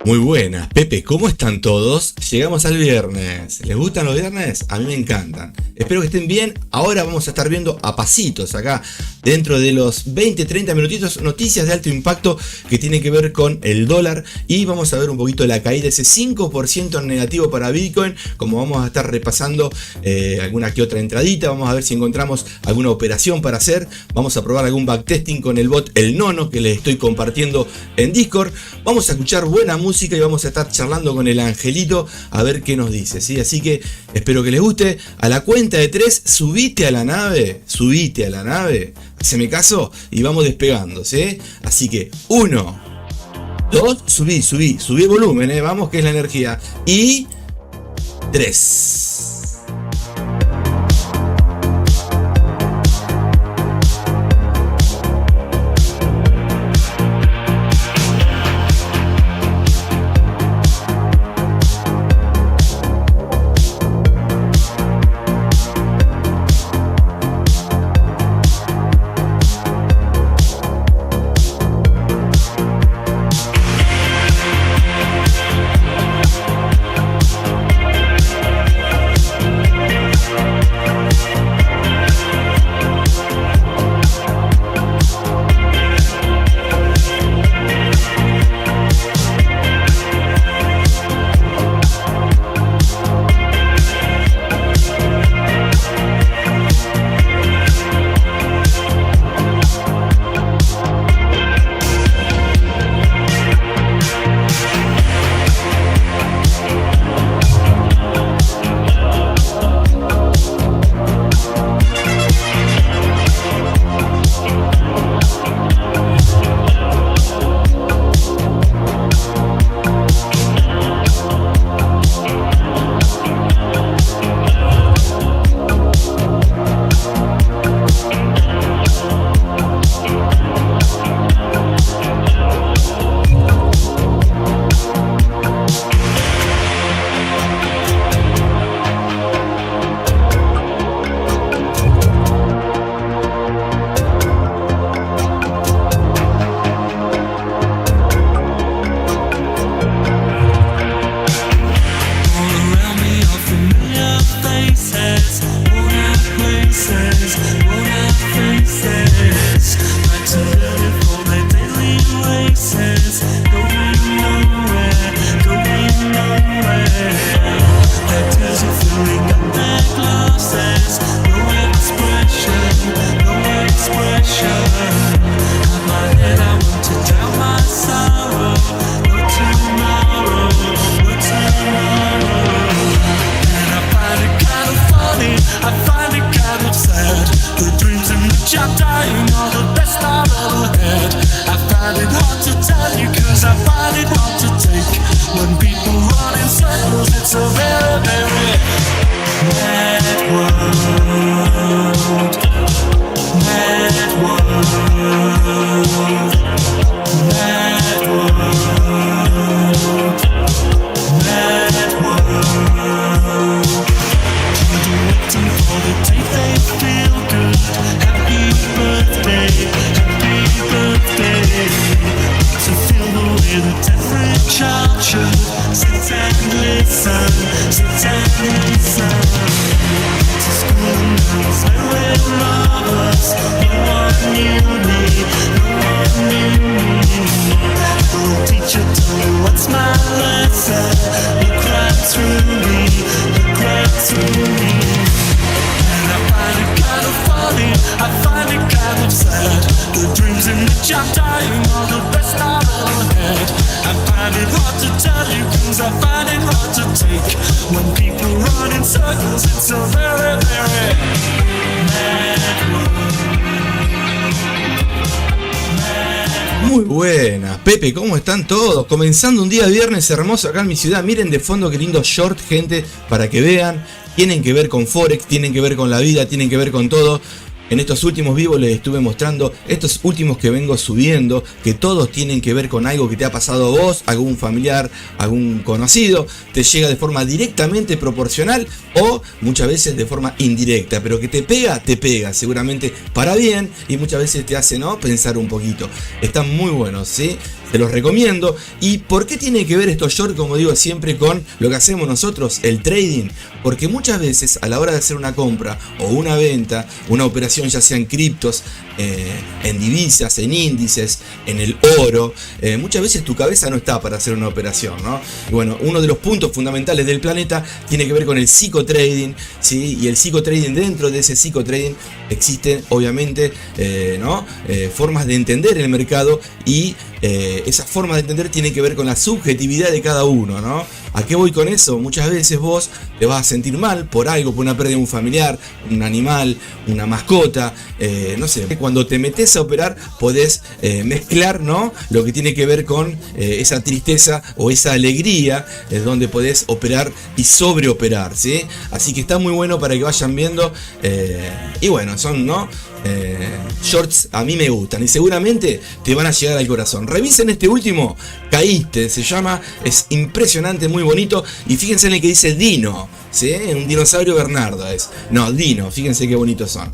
Muy buenas, Pepe, ¿cómo están todos? Llegamos al viernes. ¿Les gustan los viernes? A mí me encantan. Espero que estén bien. Ahora vamos a estar viendo a pasitos acá, dentro de los 20-30 minutitos, noticias de alto impacto que tienen que ver con el dólar. Y vamos a ver un poquito la caída, ese 5% en negativo para Bitcoin. Como vamos a estar repasando alguna que otra entradita, vamos a ver si encontramos alguna operación para hacer. Vamos a probar algún backtesting con el bot El Nono, que les estoy compartiendo en Discord. Vamos a escuchar buena música y vamos a estar charlando con el Angelito a ver qué nos dice, ¿sí? Así que espero que les guste. A la cuenta de 3, subite a la nave, haceme caso y vamos despegando, ¿sí? Así que 1, 2, subí el volumen, vamos, que es la energía, y 3. Muy buenas, Pepe, ¿cómo están todos? Comenzando un día viernes hermoso acá en mi ciudad. Miren de fondo qué lindo short, gente, para que vean. Tienen que ver con Forex, tienen que ver con la vida, tienen que ver con todo. En estos últimos vivos les estuve mostrando, estos últimos que vengo subiendo, que todos tienen que ver con algo que te ha pasado a vos, algún familiar, algún conocido, te llega de forma directamente proporcional o muchas veces de forma indirecta, pero que te pega, seguramente para bien y muchas veces te hace, ¿no?, pensar un poquito. Están muy buenos, ¿sí? te los recomiendo. ¿Y por qué tiene que ver estos shorts, como digo siempre, con lo que hacemos nosotros, el trading? Porque muchas veces a la hora de hacer una compra o una venta, una operación ya sea en criptos, en divisas, en índices, en el oro, muchas veces tu cabeza no está para hacer una operación, ¿no? Y bueno, uno de los puntos fundamentales del planeta tiene que ver con el psicotrading, ¿sí? Y el psicotrading, dentro de ese psicotrading existen obviamente formas de entender el mercado, y esas formas de entender tienen que ver con la subjetividad de cada uno, ¿no? ¿A qué voy con eso? Muchas veces vos te vas a sentir mal por algo, por una pérdida de un familiar, un animal, una mascota, no sé. Cuando te metes a operar podés mezclar, ¿no?, lo que tiene que ver con esa tristeza o esa alegría, donde podés operar y sobreoperar, ¿sí? Así que está muy bueno para que vayan viendo, y bueno, son, ¿no?, shorts a mí me gustan y seguramente te van a llegar al corazón. Revisen este último, Caíste, se llama, es impresionante, muy bonito, y fíjense en el que dice Dino, ¿sí? Un dinosaurio Bernardo es. No, Dino, fíjense qué bonitos son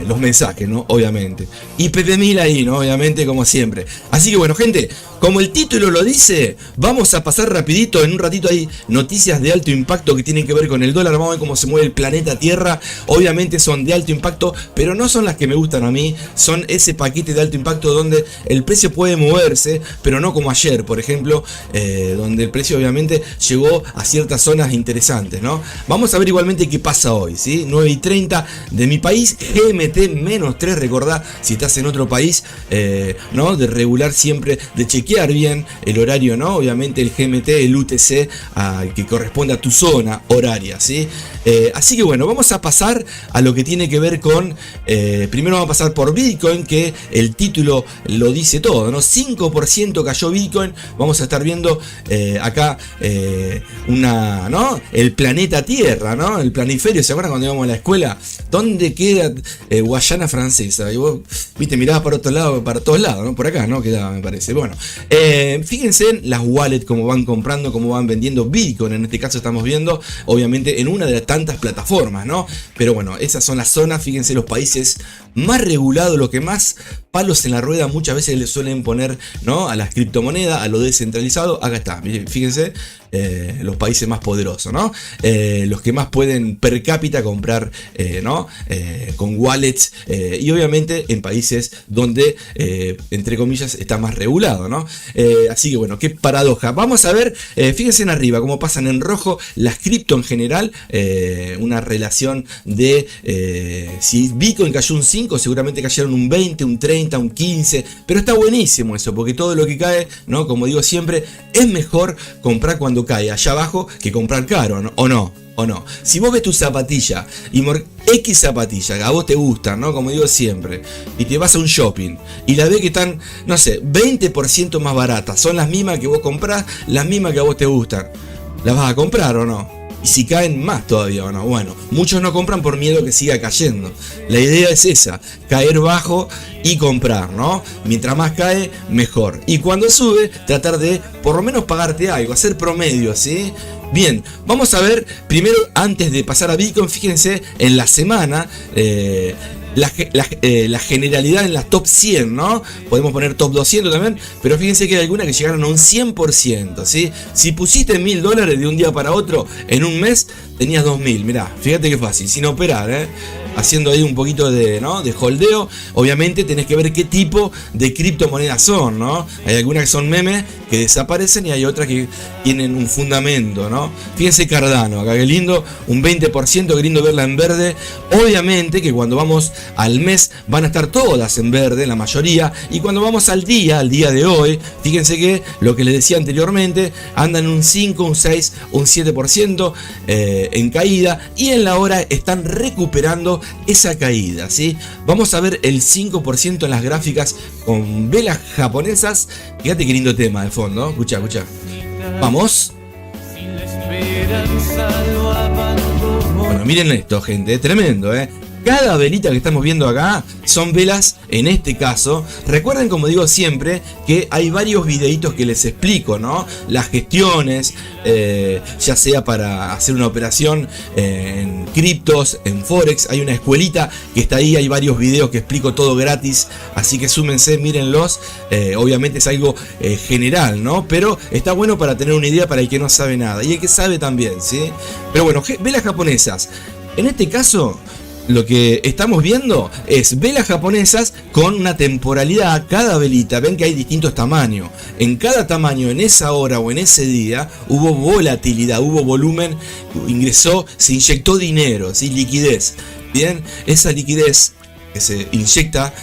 los mensajes, ¿no? Obviamente. Y Pepe Mil ahí, ¿no? Obviamente, como siempre. Así que bueno, gente, como el título lo dice, vamos a pasar rapidito, en un ratito hay noticias de alto impacto que tienen que ver con el dólar. Vamos a ver cómo se mueve el planeta Tierra. Obviamente son de alto impacto, pero no son las que me gustan a mí. Son ese paquete de alto impacto donde el precio puede moverse, pero no como ayer, por ejemplo, donde el precio obviamente llegó a ciertas zonas interesantes, ¿no? Vamos a ver igualmente qué pasa hoy, ¿sí? 9:30 de mi país, GMT -3, recordá, si estás en otro país, ¿no?, de regular siempre, de chequear bien el horario, ¿no? Obviamente el GMT, el UTC, que corresponde a tu zona horaria, ¿sí? Así que bueno, vamos a pasar a lo que tiene que ver con, primero vamos a pasar por Bitcoin, que el título lo dice todo, ¿no? 5% cayó Bitcoin. Vamos a estar viendo acá ¿no?, el planeta Tierra, ¿no? El planiferio. ¿Se acuerdan cuando íbamos a la escuela? ¿Dónde queda Guayana Francesa? Y vos, viste, mirabas para otro lado, para todos lados, ¿no? Por acá, ¿no? Quedaba, me parece. Bueno, fíjense en las wallets, cómo van comprando, cómo van vendiendo Bitcoin. En este caso estamos viendo, obviamente, en una de las tantas plataformas, ¿no? Pero bueno, esas son las zonas. Fíjense los países más regulados, lo que más palos en la rueda muchas veces le suelen poner, ¿no?, a las criptomonedas, a lo descentralizado. Acá está, fíjense, los países más poderosos, ¿no? Los que más pueden per cápita comprar, ¿no? Con wallets, y obviamente en países donde, entre comillas, está más regulado, ¿no? Así que bueno, qué paradoja. Vamos a ver, fíjense en arriba cómo pasan en rojo las cripto en general, una relación de si Bitcoin cayó un 5, seguramente cayeron un 20, un 30, un 15, pero está buenísimo eso, porque todo lo que cae, ¿no?, como digo siempre, es mejor comprar cuando cae allá abajo que comprar caro, ¿no? ¿O no? ¿O no? Si vos ves tu zapatilla y X zapatillas que a vos te gustan, ¿no?, como digo siempre, y te vas a un shopping y la ves que están, no sé, 20% más baratas, son las mismas que vos comprás, las mismas que a vos te gustan, ¿las vas a comprar o no? Y si caen, más todavía, ¿o no? Bueno, muchos no compran por miedo que siga cayendo. La idea es esa, caer bajo y comprar, ¿no? Mientras más cae, mejor. Y cuando sube, tratar de por lo menos pagarte algo, hacer promedio, ¿sí? Bien, vamos a ver, primero, antes de pasar a Bitcoin, fíjense en la semana, la generalidad en las top 100, ¿no? Podemos poner top 200 también, pero fíjense que hay algunas que llegaron a un 100%, ¿sí? Si pusiste $1000 de un día para otro, en un mes tenías 2000, mirá, fíjate qué fácil, sin operar, haciendo ahí un poquito de, ¿no?, de holdeo. Obviamente tenés que ver qué tipo de criptomonedas son, ¿no? Hay algunas que son memes que desaparecen y hay otras que tienen un fundamento, ¿no? Fíjense Cardano, acá qué lindo, un 20%, qué lindo verla en verde. Obviamente que cuando vamos al mes van a estar todas en verde, la mayoría, y cuando vamos al día de hoy, fíjense que lo que les decía anteriormente, andan un 5, un 6, un 7% en caída, y en la hora están recuperando esa caída, ¿sí? Vamos a ver el 5% en las gráficas con velas japonesas. Fíjate qué lindo tema de fondo, escucha, escucha. Vamos. Bueno, miren esto, gente, es tremendo, Cada velita que estamos viendo acá son velas, en este caso. Recuerden, como digo siempre, que hay varios videitos que les explico, ¿no? Las gestiones, ya sea para hacer una operación en criptos, en Forex. Hay una escuelita que está ahí, hay varios videos que explico todo gratis. Así que súmense, mírenlos. Obviamente es algo general, ¿no? Pero está bueno para tener una idea para el que no sabe nada. Y el que sabe también, ¿sí? Pero bueno, velas japonesas. En este caso, lo que estamos viendo es velas japonesas con una temporalidad. Cada velita, ven que hay distintos tamaños. En cada tamaño, en esa hora o en ese día, hubo volatilidad, hubo volumen, ingresó, se inyectó dinero, ¿sí? Liquidez. Bien, esa liquidez que se inyecta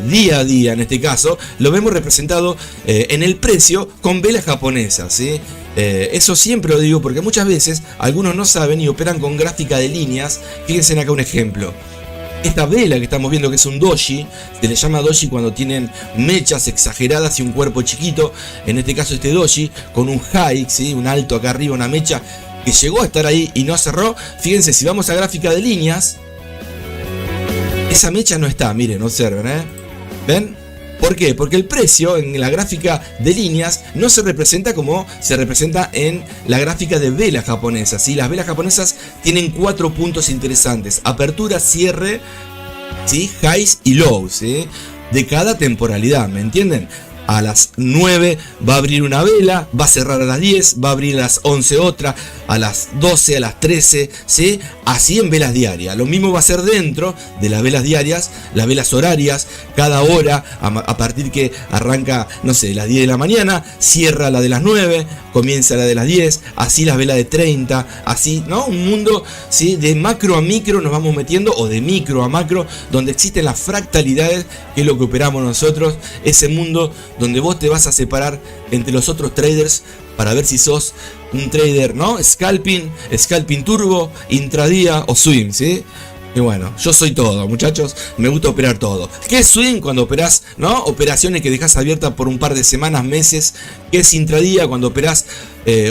día a día, en este caso, lo vemos representado en el precio con velas japonesas, ¿sí? Eso siempre lo digo porque muchas veces algunos no saben y operan con gráfica de líneas. Fíjense acá un ejemplo. Esta vela que estamos viendo, que es un doji, se le llama doji cuando tienen mechas exageradas y un cuerpo chiquito. En este caso este doji con un high, ¿sí? Un alto acá arriba, una mecha que llegó a estar ahí y no cerró. Fíjense, si vamos a gráfica de líneas, esa mecha no está, miren, observen, ¿ven? ¿Por qué? Porque el precio en la gráfica de líneas no se representa como se representa en la gráfica de velas japonesas, ¿sí? Las velas japonesas tienen 4 puntos interesantes: apertura, cierre, ¿sí? Highs y lows, ¿sí? De cada temporalidad, ¿me entienden? A las 9 va a abrir una vela, va a cerrar a las 10, va a abrir a las 11 otra, a las 12, a las 13, ¿sí? Así en velas diarias. Lo mismo va a ser dentro de las velas diarias, las velas horarias. Cada hora, a partir que arranca, no sé, las 10 de la mañana, cierra la de las 9, comienza la de las 10, así las velas de 30, así, ¿no? Un mundo, ¿sí? De macro a micro nos vamos metiendo, o de micro a macro, donde existen las fractalidades, que es lo que operamos nosotros, ese mundo donde vos te vas a separar entre los otros traders para ver si sos un trader, ¿no? Scalping turbo, intradía o swing, ¿sí? Y bueno, yo soy todo, muchachos, me gusta operar todo. ¿Qué es swing? Cuando operás, ¿no? Operaciones que dejás abiertas por un par de semanas, meses. ¿Qué es intradía? Cuando operás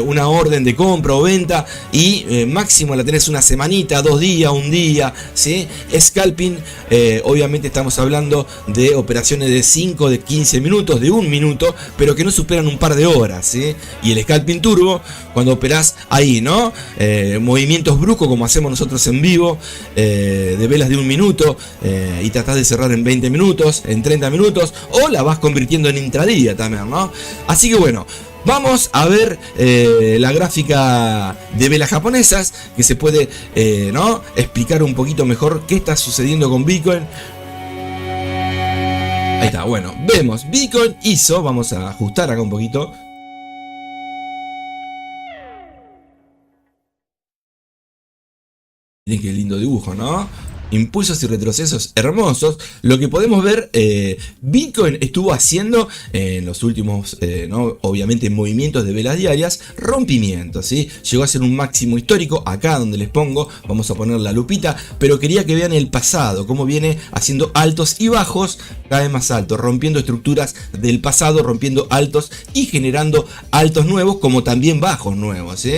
una orden de compra o venta y máximo la tenés una semanita, 2 días, un día, ¿sí? Scalping, obviamente estamos hablando de operaciones de 5, de 15 minutos, de 1 minuto, pero que no superan un par de horas, ¿sí? Y el scalping turbo, cuando operás ahí, ¿no? Movimientos bruscos como hacemos nosotros en vivo, de velas de 1 minuto, y tratás de cerrar en 20 minutos, en 30 minutos, o la vas convirtiendo en intradía también, ¿no? Así que bueno, vamos a ver la gráfica de velas japonesas, que se puede ¿no? explicar un poquito mejor qué está sucediendo con Bitcoin. Ahí está, bueno, vemos, Bitcoin hizo, vamos a ajustar acá un poquito. Miren qué lindo dibujo, ¿no? Impulsos y retrocesos hermosos. Lo que podemos ver, Bitcoin estuvo haciendo en los últimos, ¿no? Obviamente, movimientos de velas diarias, rompimientos, ¿sí? Llegó a ser un máximo histórico, acá donde les pongo, vamos a poner la lupita, pero quería que vean el pasado, cómo viene haciendo altos y bajos, cada vez más altos, rompiendo estructuras del pasado, rompiendo altos y generando altos nuevos, como también bajos nuevos, ¿sí?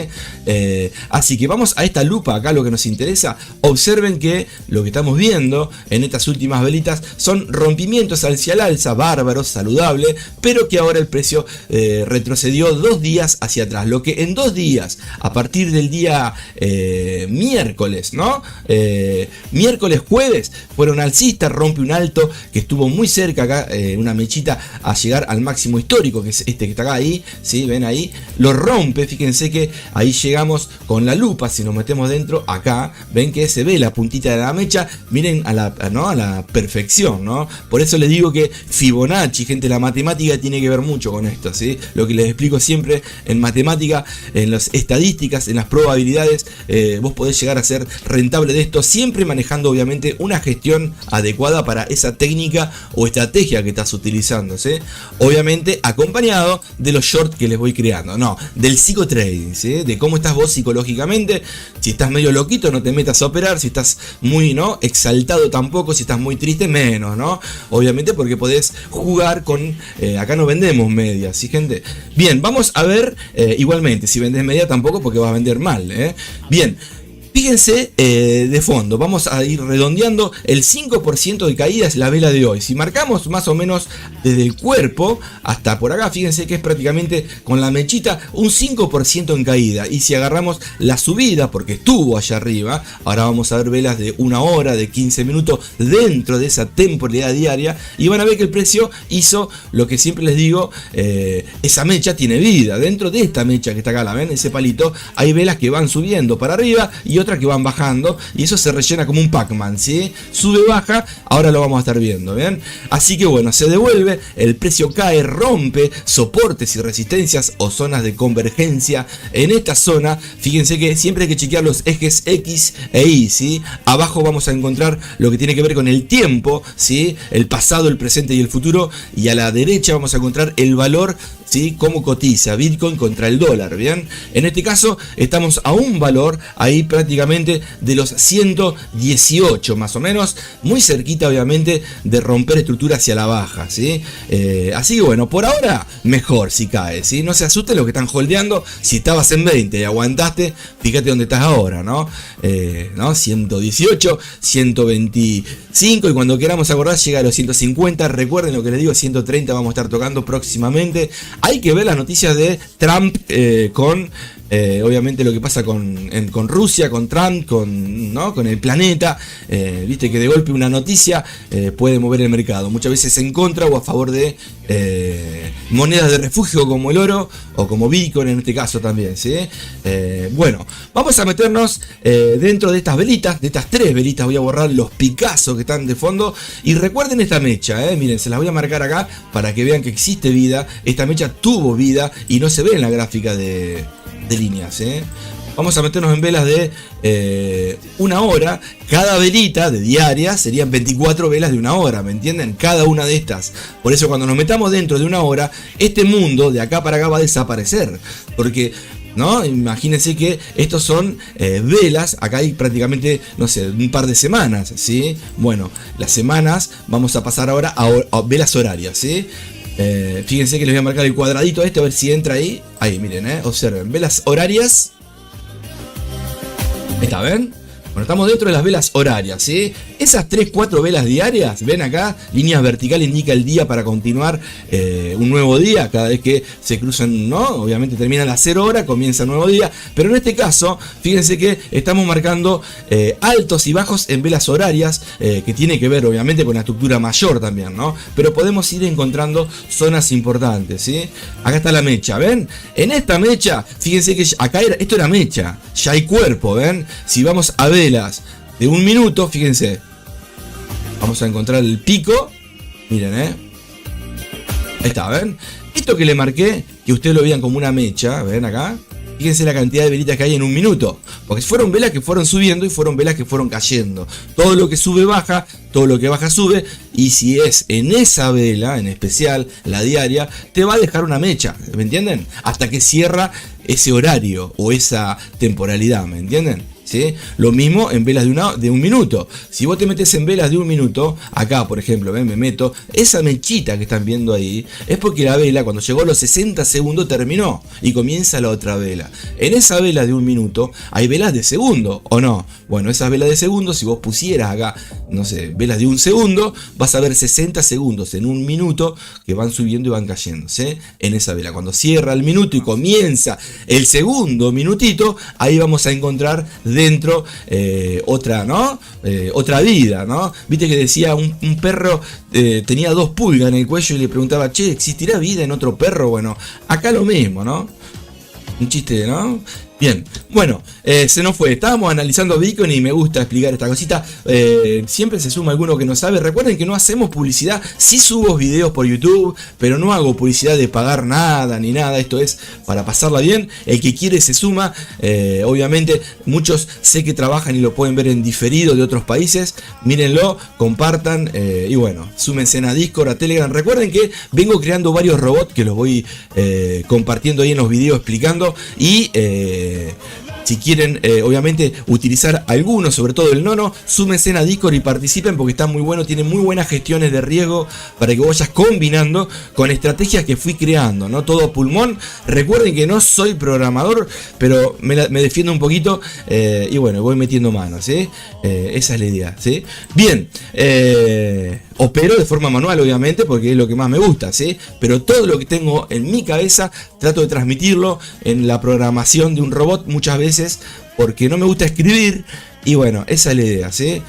Así que vamos a esta lupa, acá lo que nos interesa. Observen que lo que estamos viendo en estas últimas velitas son rompimientos hacia el alza, bárbaros, saludable, pero que ahora el precio retrocedió 2 días hacia atrás. Lo que en 2 días, a partir del día miércoles, ¿no? Miércoles, jueves, fueron alcistas, rompe un alto que estuvo muy cerca acá, una mechita a llegar al máximo histórico, que es este que está acá ahí, ¿sí? Ven ahí, lo rompe, fíjense que ahí llegamos con la lupa, si nos metemos dentro, acá, ven que se ve la puntita de la mecha. Miren a la perfección, ¿no? Por eso les digo que Fibonacci, gente, la matemática tiene que ver mucho con esto, ¿sí? Lo que les explico siempre en matemática, en las estadísticas, en las probabilidades, vos podés llegar a ser rentable de esto, siempre manejando obviamente una gestión adecuada para esa técnica o estrategia que estás utilizando, ¿sí? Obviamente acompañado de los shorts que les voy creando, no, del psicotrading, ¿sí? De cómo estás vos psicológicamente. Si estás medio loquito, no te metas a operar. Si estás muy, ¿no? exaltado, tampoco. Si estás muy triste, menos, ¿no? Obviamente, porque podés jugar con... acá no vendemos medias, ¿sí, gente? Bien, vamos a ver igualmente. Si vendés media, tampoco, porque vas a vender mal, ¿eh? Bien. Fíjense de fondo, vamos a ir redondeando el 5% de caída es la vela de hoy. Si marcamos más o menos desde el cuerpo hasta por acá, fíjense que es prácticamente con la mechita un 5% en caída. Y si agarramos la subida, porque estuvo allá arriba, ahora vamos a ver velas de 1 hora, de 15 minutos dentro de esa temporalidad diaria. Y van a ver que el precio hizo lo que siempre les digo, esa mecha tiene vida. Dentro de esta mecha que está acá, la ven, ese palito, hay velas que van subiendo para arriba y otras que van bajando, y eso se rellena como un Pac-Man, ¿sí? Sube, baja, ahora lo vamos a estar viendo, ¿bien? Así que bueno, se devuelve, el precio cae, rompe soportes y resistencias o zonas de convergencia. En esta zona, fíjense que siempre hay que chequear los ejes X e Y, ¿sí? Abajo vamos a encontrar lo que tiene que ver con el tiempo, ¿sí? El pasado, el presente y el futuro, y a la derecha vamos a encontrar el valor, ¿sí? Cómo cotiza Bitcoin contra el dólar, ¿bien? En este caso estamos a un valor ahí prácticamente de los 118 más o menos, muy cerquita obviamente de romper estructura hacia la baja, ¿sí? Así que bueno, por ahora mejor si cae, ¿sí? No se asusten los que están holdeando. Si estabas en 20 y aguantaste, fíjate dónde estás ahora, ¿no? 118, 125, y cuando queramos acordar llega a los 150. Recuerden lo que les digo, 130 vamos a estar tocando próximamente. Hay que ver las noticias de Trump con obviamente lo que pasa con Rusia, con Trump, con el planeta. Viste que de golpe una noticia puede mover el mercado, muchas veces en contra o a favor de monedas de refugio como el oro o como Bitcoin en este caso también, ¿sí? Bueno, vamos a meternos dentro de estas velitas, de estas 3 velitas. Voy a borrar los Picasso que están de fondo, y recuerden esta mecha, miren, se las voy a marcar acá para que vean que existe vida. Esta mecha tuvo vida y no se ve en la gráfica de líneas, Vamos a meternos en velas de 1 hora. Cada velita de diaria serían 24 velas de 1 hora, ¿me entienden? Cada una de estas. Por eso cuando nos metamos dentro de 1 hora, este mundo de acá para acá va a desaparecer. Porque, ¿no? Imagínense que estos son velas, acá hay prácticamente, no sé, un par de semanas, ¿sí? Bueno, las semanas vamos a pasar ahora a velas horarias, ¿sí? Fíjense que les voy a marcar el cuadradito a ver si entra ahí. Ahí, miren, observen, velas horarias. ¿Está, ven? Bueno, estamos dentro de las velas horarias, ¿sí? Esas 3-4 velas diarias, ven acá, líneas verticales indica el día para continuar un nuevo día. Cada vez que se cruzan, ¿no? Obviamente termina las 0 horas, comienza un nuevo día. Pero en este caso, fíjense que estamos marcando altos y bajos en velas horarias, que tiene que ver obviamente con la estructura mayor también, ¿no? Pero podemos ir encontrando zonas importantes, ¿sí? Acá está la mecha, ¿ven? En esta mecha, fíjense que acá esto era mecha, ya hay cuerpo, ¿ven? Si vamos a velas de 1 minuto, fíjense, vamos a encontrar el pico, miren, ahí está, ¿ven? Esto que le marqué, que ustedes lo vean como una mecha, ¿ven acá? Fíjense la cantidad de velitas que hay en 1 minuto, porque fueron velas que fueron subiendo y fueron velas que fueron cayendo. Todo lo que sube baja, todo lo que baja sube, y si es en esa vela, en especial la diaria, te va a dejar una mecha, ¿me entienden? Hasta que cierra ese horario o esa temporalidad, ¿me entienden? ¿Sí? Lo mismo en velas de 1 minuto. Si vos te metes en velas de 1 minuto, acá por ejemplo, ¿ven? Me meto, esa mechita que están viendo ahí, es porque la vela cuando llegó a los 60 segundos terminó y comienza la otra vela. En esa vela de 1 minuto hay velas de segundo, ¿o no? Bueno, esas velas de segundo, si vos pusieras acá, no sé, velas de 1 segundo, vas a ver 60 segundos en 1 minuto que van subiendo y van cayendo, ¿sí? En esa vela. Cuando cierra el minuto y comienza el segundo minutito, ahí vamos a encontrar dentro otra, ¿no? Otra vida, ¿no? Viste que decía un perro tenía 2 pulgas en el cuello y le preguntaba, che, ¿existirá vida en otro perro? Bueno, acá lo mismo, ¿no? Un chiste, ¿no? Bien, bueno, se nos fue. Estábamos analizando Bitcoin y me gusta explicar esta cosita. Siempre se suma alguno que no sabe. Recuerden que no hacemos publicidad. Sí subo videos por YouTube, pero no hago publicidad de pagar nada ni nada. Esto es para pasarla bien. El que quiere se suma. Obviamente, muchos sé que trabajan y lo pueden ver en diferido de otros países. Mírenlo, compartan y bueno, súmense a Discord, a Telegram. Recuerden que vengo creando varios robots que los voy compartiendo ahí en los videos explicando. Y Si quieren, obviamente, utilizar alguno, sobre todo el nono, súmense a Discord y participen porque está muy bueno, tiene muy buenas gestiones de riego para que vayas combinando con estrategias que fui creando, ¿no? Todo a pulmón. Recuerden que no soy programador, pero me defiendo un poquito y bueno, voy metiendo manos, ¿sí? Esa es la idea, ¿sí? Bien, opero de forma manual, obviamente, porque es lo que más me gusta, ¿sí? Pero todo lo que tengo en mi cabeza trato de transmitirlo en la programación de un robot muchas veces, porque no me gusta escribir. Y bueno, esa es la idea, ¿sí?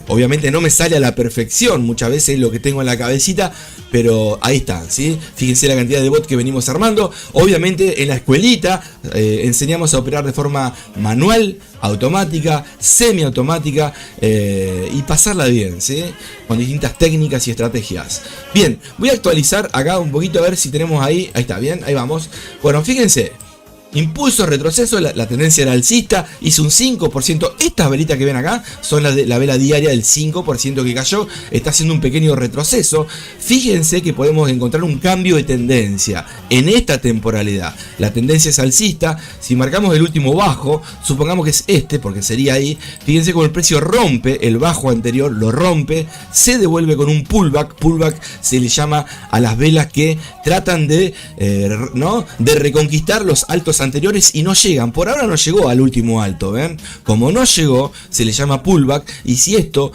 Obviamente no me sale a la perfección muchas veces lo que tengo en la cabecita, pero ahí están, ¿sí? Fíjense la cantidad de bots que venimos armando. Obviamente en la escuelita enseñamos a operar de forma manual, automática, semiautomática y pasarla bien, ¿sí? Con distintas técnicas y estrategias. Bien, voy a actualizar acá un poquito a ver si tenemos ahí está, bien, ahí vamos. Bueno, fíjense. Impulso, retroceso, la tendencia era alcista, hizo un 5%. Estas velitas que ven acá son las de la vela diaria del 5% que cayó, está haciendo un pequeño retroceso. Fíjense que podemos encontrar un cambio de tendencia en esta temporalidad. La tendencia es alcista. Si marcamos el último bajo, supongamos que es este, porque sería ahí, fíjense cómo el precio rompe el bajo anterior, lo rompe, se devuelve con un pullback. Pullback se le llama a las velas que tratan de reconquistar los altos anteriores y no llegan. Por ahora no llegó al último alto, ¿ven? Como no llegó, se le llama pullback. Y si esto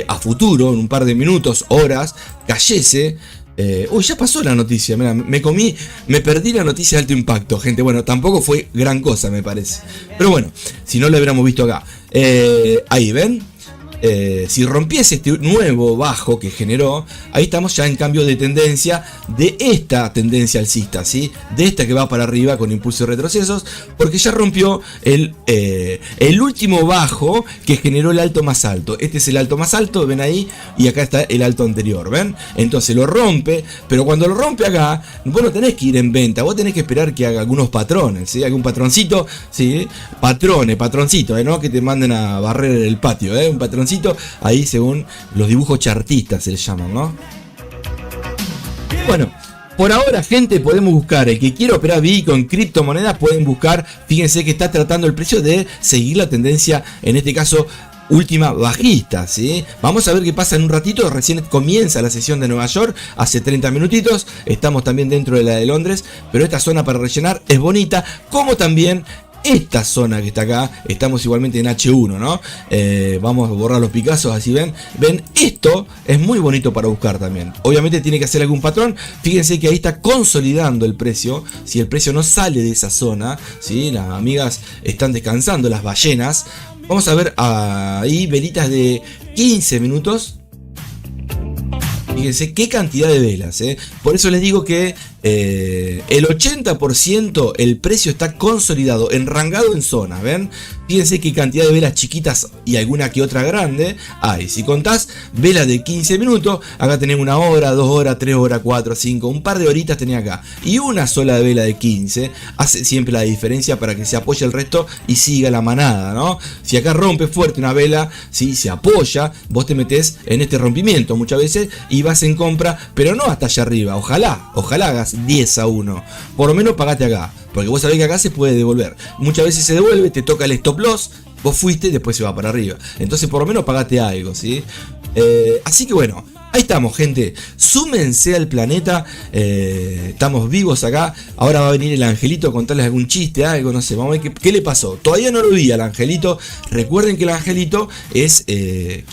a futuro, en un par de minutos, horas, cayese. Ya pasó la noticia. Mirá, me perdí la noticia de alto impacto, gente. Bueno, tampoco fue gran cosa, me parece. Pero bueno, si no lo hubiéramos visto acá. Ahí, ¿ven? Si rompiese este nuevo bajo que generó, ahí estamos ya en cambio de tendencia de esta tendencia alcista, ¿sí? De esta que va para arriba con impulsos y retrocesos, porque ya rompió el último bajo que generó el alto más alto. Este es el alto más alto, ven ahí, y acá está el alto anterior, ¿ven? Entonces lo rompe, pero cuando lo rompe acá, vos no tenés que ir en venta, vos tenés que esperar que haga algunos patrones, ¿sí? Algún patroncito, ¿sí? Patroncito, ¿no? Que te manden a barrer el patio, un patroncito. Ahí según los dibujos chartistas se les llaman, ¿no? Bueno, por ahora, gente, podemos buscar. El que quiera operar Bitcoin, criptomonedas, pueden buscar. Fíjense que está tratando el precio de seguir la tendencia, en este caso última bajista, ¿sí? Vamos a ver qué pasa en un ratito. Recién comienza la sesión de Nueva York, hace 30 minutitos. Estamos también dentro de la de Londres, pero esta zona para rellenar es bonita, como también esta zona que está acá. Estamos igualmente en H1, ¿no? Vamos a borrar los picazos, así ven. Ven, esto es muy bonito para buscar también. Obviamente tiene que hacer algún patrón. Fíjense que ahí está consolidando el precio. Si el precio no sale de esa zona, ¿sí? Las amigas están descansando, las ballenas. Vamos a ver ahí velitas de 15 minutos. Fíjense qué cantidad de velas, ¿eh? Por eso les digo que el 80% el precio está consolidado, enrangado en zonas, ¿ven? Fíjense qué cantidad de velas chiquitas y alguna que otra grande hay. Si contás velas de 15 minutos, acá tenés 1 hora, 2 horas, 3 horas, 4, 5, un par de horitas tenés acá. Y una sola vela de 15 hace siempre la diferencia para que se apoye el resto y siga la manada, ¿no? Si acá rompe fuerte una vela, si se apoya, vos te metés en este rompimiento muchas veces y vas en compra, pero no hasta allá arriba. Ojalá hagas 10-1. Por lo menos pagate acá, porque vos sabés que acá se puede devolver. Muchas veces se devuelve, te toca el stop loss, vos fuiste y después se va para arriba. Entonces por lo menos pagate algo, ¿sí? Así que bueno, ahí estamos, gente. Súmense al planeta. Estamos vivos acá. Ahora va a venir el angelito a contarles algún chiste, algo, no sé. Vamos a ver qué le pasó. Todavía no lo vi al angelito. Recuerden que el angelito es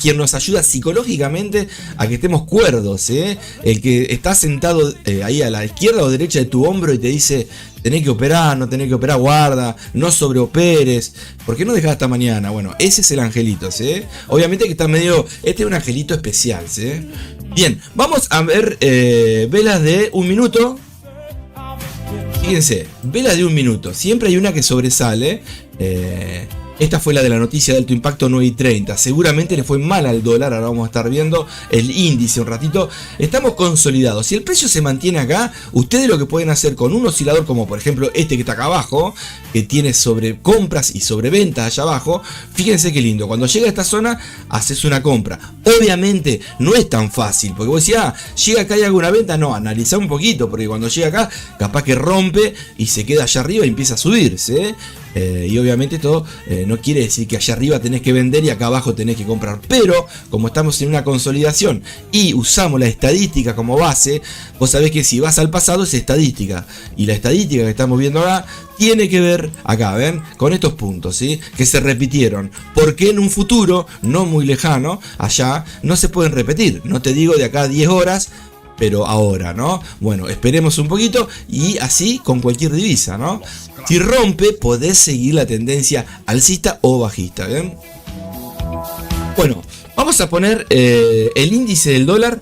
quien nos ayuda psicológicamente a que estemos cuerdos, ¿eh? El que está sentado ahí a la izquierda o derecha de tu hombro y te dice: tenés que operar, no tenés que operar, guarda, no sobreoperes, ¿por qué no dejás hasta mañana? Bueno, ese es el angelito, ¿sí? Obviamente que está medio, este es un angelito especial, ¿sí? Bien, vamos a ver velas de 1 minuto. Fíjense, velas de 1 minuto, siempre hay una que sobresale. Esta fue la de la noticia de alto impacto 9:30. Seguramente le fue mal al dólar. Ahora vamos a estar viendo el índice un ratito. Estamos consolidados. Si el precio se mantiene acá, ustedes lo que pueden hacer con un oscilador como por ejemplo este que está acá abajo, que tiene sobre compras y sobre ventas allá abajo. Fíjense qué lindo. Cuando llega a esta zona, haces una compra. Obviamente no es tan fácil, porque vos decís, llega acá y alguna venta. No, analizá un poquito, porque cuando llega acá, capaz que rompe y se queda allá arriba y empieza a subirse, ¿eh? Y obviamente esto no quiere decir que allá arriba tenés que vender y acá abajo tenés que comprar. Pero como estamos en una consolidación y usamos la estadística como base, vos sabés que si vas al pasado es estadística. Y la estadística que estamos viendo acá tiene que ver, acá, ¿ven? Con estos puntos, ¿sí? Que se repitieron. Porque en un futuro no muy lejano, allá, no se pueden repetir. No te digo de acá a 10 horas, pero ahora, ¿no? Bueno, esperemos un poquito y así con cualquier divisa, ¿no? Si rompe, podés seguir la tendencia alcista o bajista, ¿bien? Bueno, vamos a poner el índice del dólar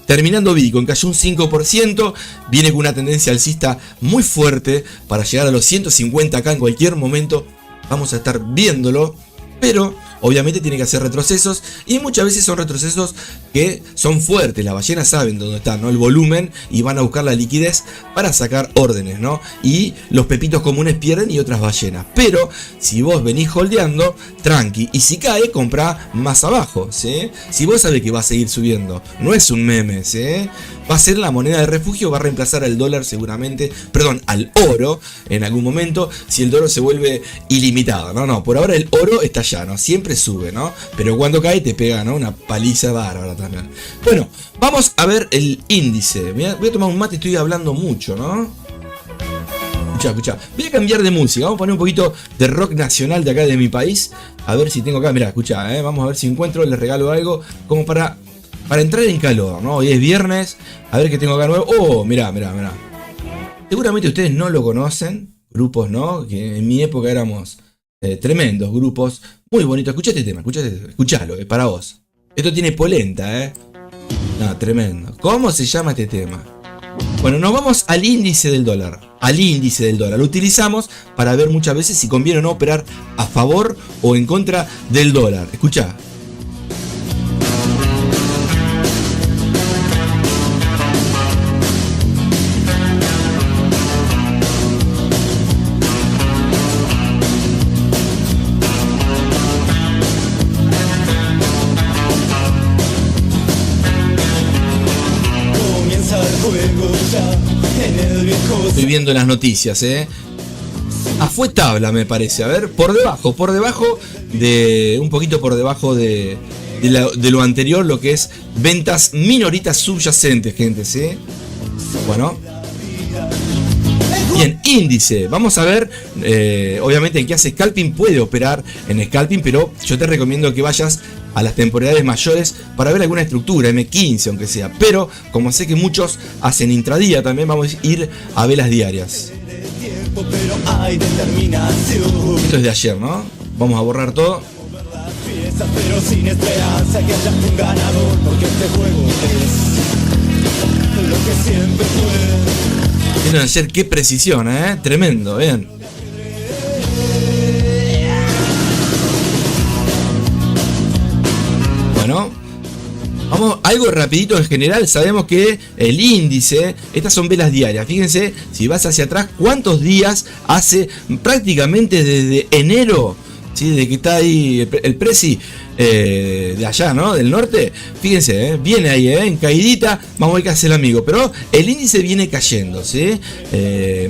terminando Bitcoin, cayó un 5%, viene con una tendencia alcista muy fuerte para llegar a los 150 acá en cualquier momento, vamos a estar viéndolo, pero obviamente tiene que hacer retrocesos y muchas veces son retrocesos que son fuertes. Las ballenas saben dónde está, ¿no? El volumen y van a buscar la liquidez para sacar órdenes, ¿no? Y los pepitos comunes pierden y otras ballenas. Pero si vos venís holdeando, tranqui. Y si cae, comprá más abajo, ¿sí? Si vos sabés que va a seguir subiendo, no es un meme, ¿sí? Va a ser la moneda de refugio, va a reemplazar al dólar seguramente, perdón, al oro en algún momento, si el dólar se vuelve ilimitado. No, por ahora el oro está allá, ¿no? Siempre sube, ¿no? Pero cuando cae te pega, ¿no? Una paliza bárbara también. Bueno, vamos a ver el índice. Voy a tomar un mate, estoy hablando mucho, ¿no? Escuchá. Voy a cambiar de música, vamos a poner un poquito de rock nacional de acá de mi país. A ver si tengo acá, mirá, escuchá, vamos a ver si encuentro, les regalo algo como para entrar en calor, ¿no? Hoy es viernes, a ver qué tengo acá nuevo. Oh, mirá. Seguramente ustedes no lo conocen, grupos, ¿no? Que en mi época éramos tremendos grupos, muy bonitos. Escuchá este tema, escuchalo, es para vos. Esto tiene polenta, No, tremendo. ¿Cómo se llama este tema? Bueno, nos vamos al índice del dólar. Lo utilizamos para ver muchas veces si conviene o no operar a favor o en contra del dólar. Escuchá. Estoy viendo las noticias, fue tabla me parece, a ver, por debajo de, un poquito por debajo de lo anterior, lo que es ventas minoritas subyacentes, gente, ¿sí? Bueno. Bien, índice, vamos a ver, obviamente el que hace scalping puede operar en scalping, pero yo te recomiendo que vayas a las temporalidades mayores para ver alguna estructura, M15 aunque sea, pero como sé que muchos hacen intradía, también vamos a ir a velas diarias. Esto es de ayer, ¿no? Vamos a borrar todo. Pero sin esperanza que haya un ganador, porque este juego es lo que siempre fue. Miren ayer qué precisión, tremendo, vean. Bueno, vamos algo rapidito en general. Sabemos que el índice, estas son velas diarias. Fíjense, si vas hacia atrás, cuántos días hace prácticamente desde enero, ¿sí? De que está ahí el preci de allá, ¿no? Del norte. Fíjense, viene ahí, en caidita. Vamos a ver qué hace el amigo. Pero el índice viene cayendo, ¿sí?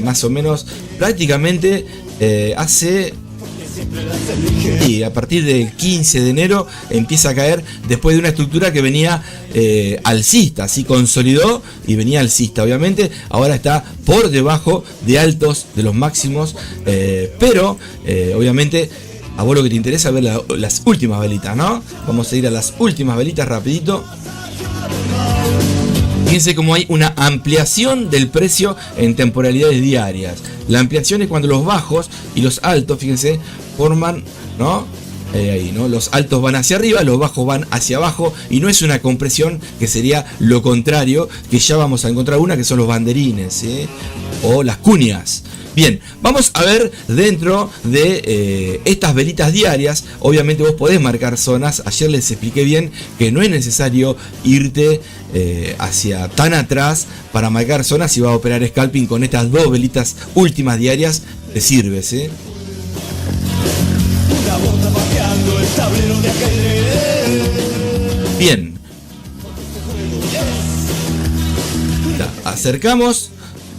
Más o menos, prácticamente hace... Y a partir del 15 de enero empieza a caer después de una estructura que venía alcista, así consolidó y venía alcista, obviamente. Ahora está por debajo de altos de los máximos, pero obviamente a vos lo que te interesa es ver las últimas velitas, ¿no? Vamos a ir a las últimas velitas rapidito. Fíjense cómo hay una ampliación del precio en temporalidades diarias. La ampliación es cuando los bajos y los altos, fíjense, forman, ¿no? Ahí, ¿no? Los altos van hacia arriba, los bajos van hacia abajo, y no es una compresión, que sería lo contrario, que ya vamos a encontrar una, que son los banderines, ¿sí? O las cuñas. Bien, vamos a ver dentro de estas velitas diarias. Obviamente vos podés marcar zonas. Ayer les expliqué bien que no es necesario irte hacia tan atrás para marcar zonas. Si vas a operar scalping con estas dos velitas últimas diarias, te sirve, ¿sí? Bien. Acercamos.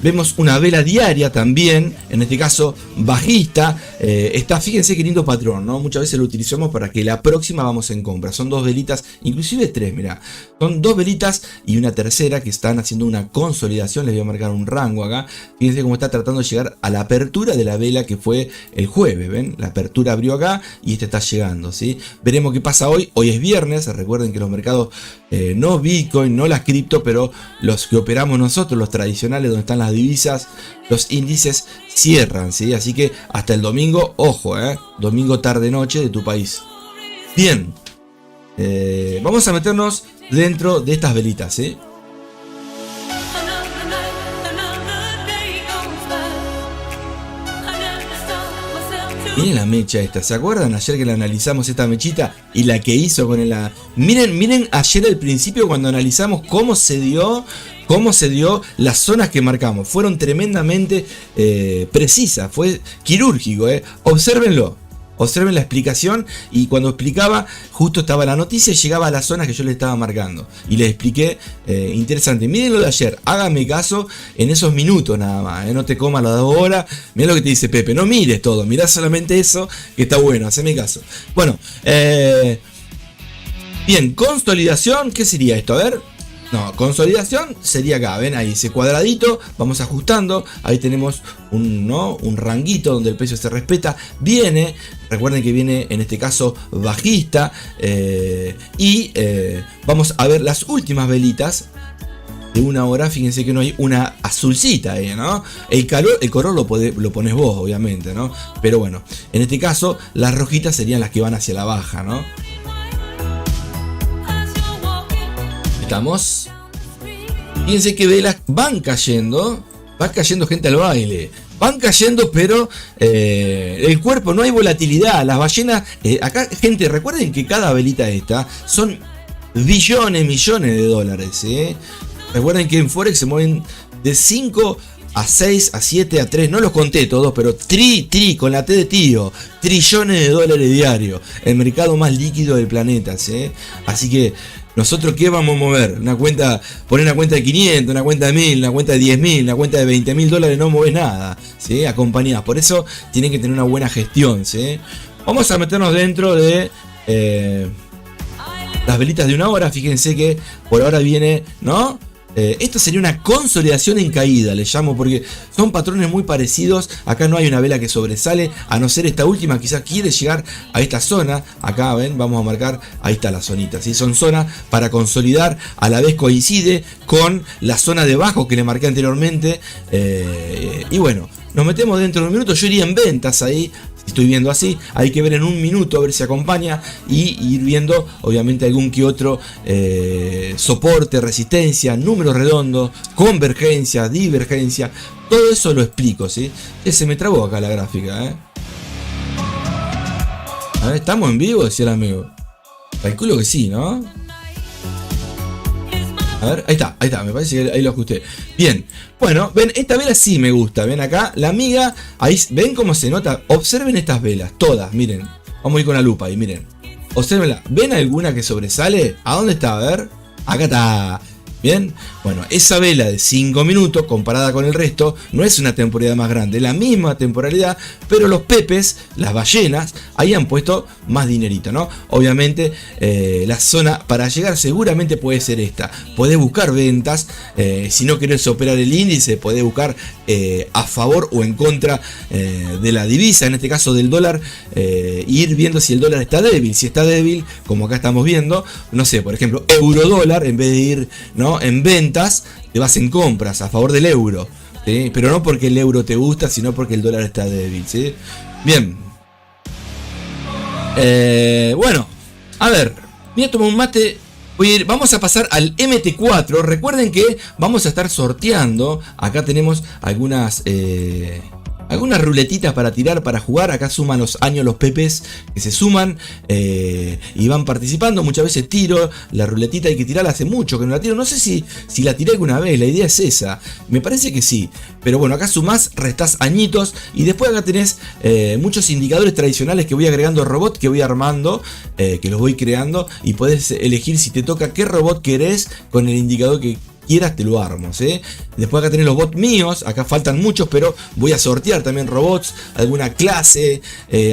Vemos una vela diaria también, en este caso bajista. Está, fíjense qué lindo patrón, ¿no? Muchas veces lo utilizamos para que la próxima vamos en compra. Son 2 velitas, inclusive 3, mirá. Son 2 velitas y una tercera que están haciendo una consolidación. Les voy a marcar un rango acá. Fíjense cómo está tratando de llegar a la apertura de la vela que fue el jueves, ¿ven? La apertura abrió acá y este está llegando, ¿sí? Veremos qué pasa hoy. Hoy es viernes, recuerden que los mercados, no Bitcoin, no las cripto, pero los que operamos nosotros, los tradicionales, donde están las divisas, los índices cierran, ¿sí? Así que hasta el domingo, ojo, domingo tarde-noche de tu país. Bien, vamos a meternos dentro de estas velitas, ¿sí? Miren la mecha esta, ¿se acuerdan ayer que la analizamos esta mechita y la que hizo con la... Miren ayer al principio cuando analizamos cómo se dio las zonas que marcamos. Fueron tremendamente precisas, fue quirúrgico, Obsérvenlo. Observen la explicación y cuando explicaba justo estaba la noticia y llegaba a las zonas que yo les estaba marcando y les expliqué, interesante. Miren lo de ayer, hágame caso en esos minutos nada más, no te comas las 2 horas. Miren lo que te dice Pepe, no mires todo, mirá solamente eso que está bueno, haceme caso. Bueno, bien, consolidación, ¿qué sería esto? A ver. No, consolidación sería acá, ven ahí ese cuadradito, vamos ajustando, ahí tenemos un ranguito donde el precio se respeta, recuerden que viene en este caso bajista, y vamos a ver las últimas velitas de 1 hora. Fíjense que no hay una azulcita ahí, ¿no? El color lo pones vos, obviamente, ¿no? Pero bueno, en este caso las rojitas serían las que van hacia la baja, ¿no? Estamos. Fíjense que velas van cayendo gente al baile. Van cayendo, pero el cuerpo, no hay volatilidad. Las ballenas, acá, gente, recuerden que cada velita esta son billones, millones de dólares. Recuerden que en Forex se mueven de 5 a 6, a 7, a 3, no los conté todos, pero con la T de tío, trillones de dólares diarios. El mercado más líquido del planeta, ¿sí? Así que nosotros, ¿qué vamos a mover? Poner una cuenta de 500, una cuenta de 1000, una cuenta de 10.000, una cuenta de 20.000 dólares, no movés nada, ¿sí? Acompañadas. Por eso tienen que tener una buena gestión, ¿sí? Vamos a meternos dentro de las velitas de 1 hora. Fíjense que por ahora viene, ¿no? Esto sería una consolidación en caída, le llamo, porque son patrones muy parecidos. Acá no hay una vela que sobresale, a no ser esta última, quizás quiere llegar a esta zona. Acá ven, vamos a marcar, ahí está la zonita, ¿sí? Son zonas para consolidar, a la vez coincide con la zona de bajo que le marqué anteriormente. Y bueno, nos metemos dentro de un minuto. Yo iría en ventas ahí. Estoy viendo así, hay que ver en 1 minuto a ver si acompaña y ir viendo obviamente algún que otro soporte, resistencia, número redondo, convergencia, divergencia, todo eso lo explico, ¿sí? Se me trabó acá la gráfica, A ver, ¿estamos en vivo? Decía el amigo. Calculo que sí, ¿no? A ver, ahí está, me parece que ahí lo ajusté. Bien, bueno, ven, esta vela sí me gusta. Ven acá, la amiga, ahí, ven cómo se nota. Observen estas velas, todas, miren. Vamos a ir con la lupa ahí, miren. Observenla, ¿ven alguna que sobresale? ¿A dónde está? A ver, acá está. Bien, bueno, esa vela de 5 minutos comparada con el resto no es una temporalidad más grande, es la misma temporalidad, pero los pepes, las ballenas, ahí han puesto más dinerito, ¿no? Obviamente la zona para llegar seguramente puede ser esta. Podés buscar ventas, si no querés operar el índice, podés buscar a favor o en contra de la divisa, en este caso del dólar, ir viendo si el dólar está débil. Si está débil, como acá estamos viendo, no sé, por ejemplo, euro dólar, en vez de ir, ¿no?, en ventas, te vas en compras a favor del euro, ¿sí? Pero no porque el euro te gusta, sino porque el dólar está débil, ¿sí? Bien. Bueno, a ver, voy a tomar un mate. Vamos a pasar al MT4. Recuerden que vamos a estar sorteando. Acá tenemos algunas ruletitas para tirar, para jugar. Acá suman los años los pepes que se suman y van participando. Muchas veces tiro la ruletita, hay que tirarla, hace mucho que no la tiro. No sé si la tiré alguna vez, la idea es esa. Me parece que sí. Pero bueno, acá sumás, restás añitos. Y después acá tenés muchos indicadores tradicionales que voy agregando robot, que voy armando, que los voy creando. Y podés elegir si te toca qué robot querés con el indicador que quieras te lo armo, ¿sí? Después acá tenés los bots míos, acá faltan muchos, pero voy a sortear también robots, alguna clase,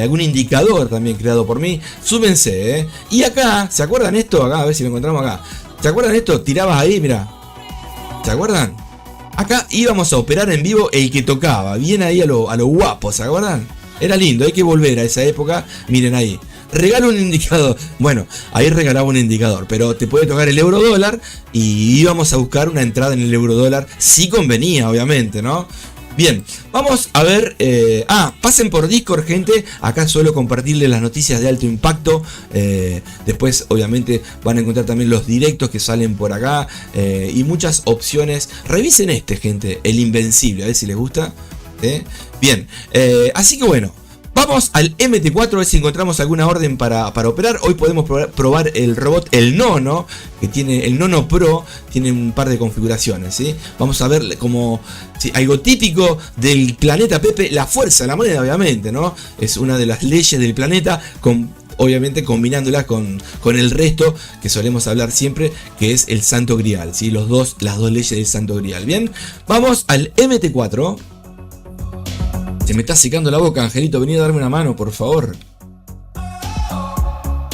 algún indicador también creado por mí. Súmense, ¿eh? Y acá, ¿se acuerdan esto? Acá, a ver si lo encontramos acá. ¿Se acuerdan esto? Tirabas ahí, mira. ¿Se acuerdan? Acá íbamos a operar en vivo el que tocaba, bien ahí a lo guapo, ¿se acuerdan? Era lindo, hay que volver a esa época. Miren ahí, regalo un indicador. Bueno, ahí regalaba un indicador, pero te puede tocar el euro dólar y íbamos a buscar una entrada en el euro dólar si convenía, obviamente, ¿no? Bien, vamos a ver. Pasen por Discord, gente. Acá suelo compartirles las noticias de alto impacto. Después, obviamente, van a encontrar también los directos que salen por acá. Y muchas opciones. Revisen gente, el Invencible. A ver si les gusta. Bien, así que bueno. Vamos al MT4 a ver si encontramos alguna orden para operar. Hoy podemos probar el robot, el Nono, que tiene el Nono Pro, tiene un par de configuraciones, ¿sí? Vamos a ver como algo típico del planeta Pepe, la fuerza de la moneda, obviamente, ¿no? Es una de las leyes del planeta, obviamente combinándola con el resto que solemos hablar siempre, que es el Santo Grial, ¿sí? Las dos leyes del Santo Grial. Bien, vamos al MT4. Se me está secando la boca, Angelito. Vení a darme una mano, por favor.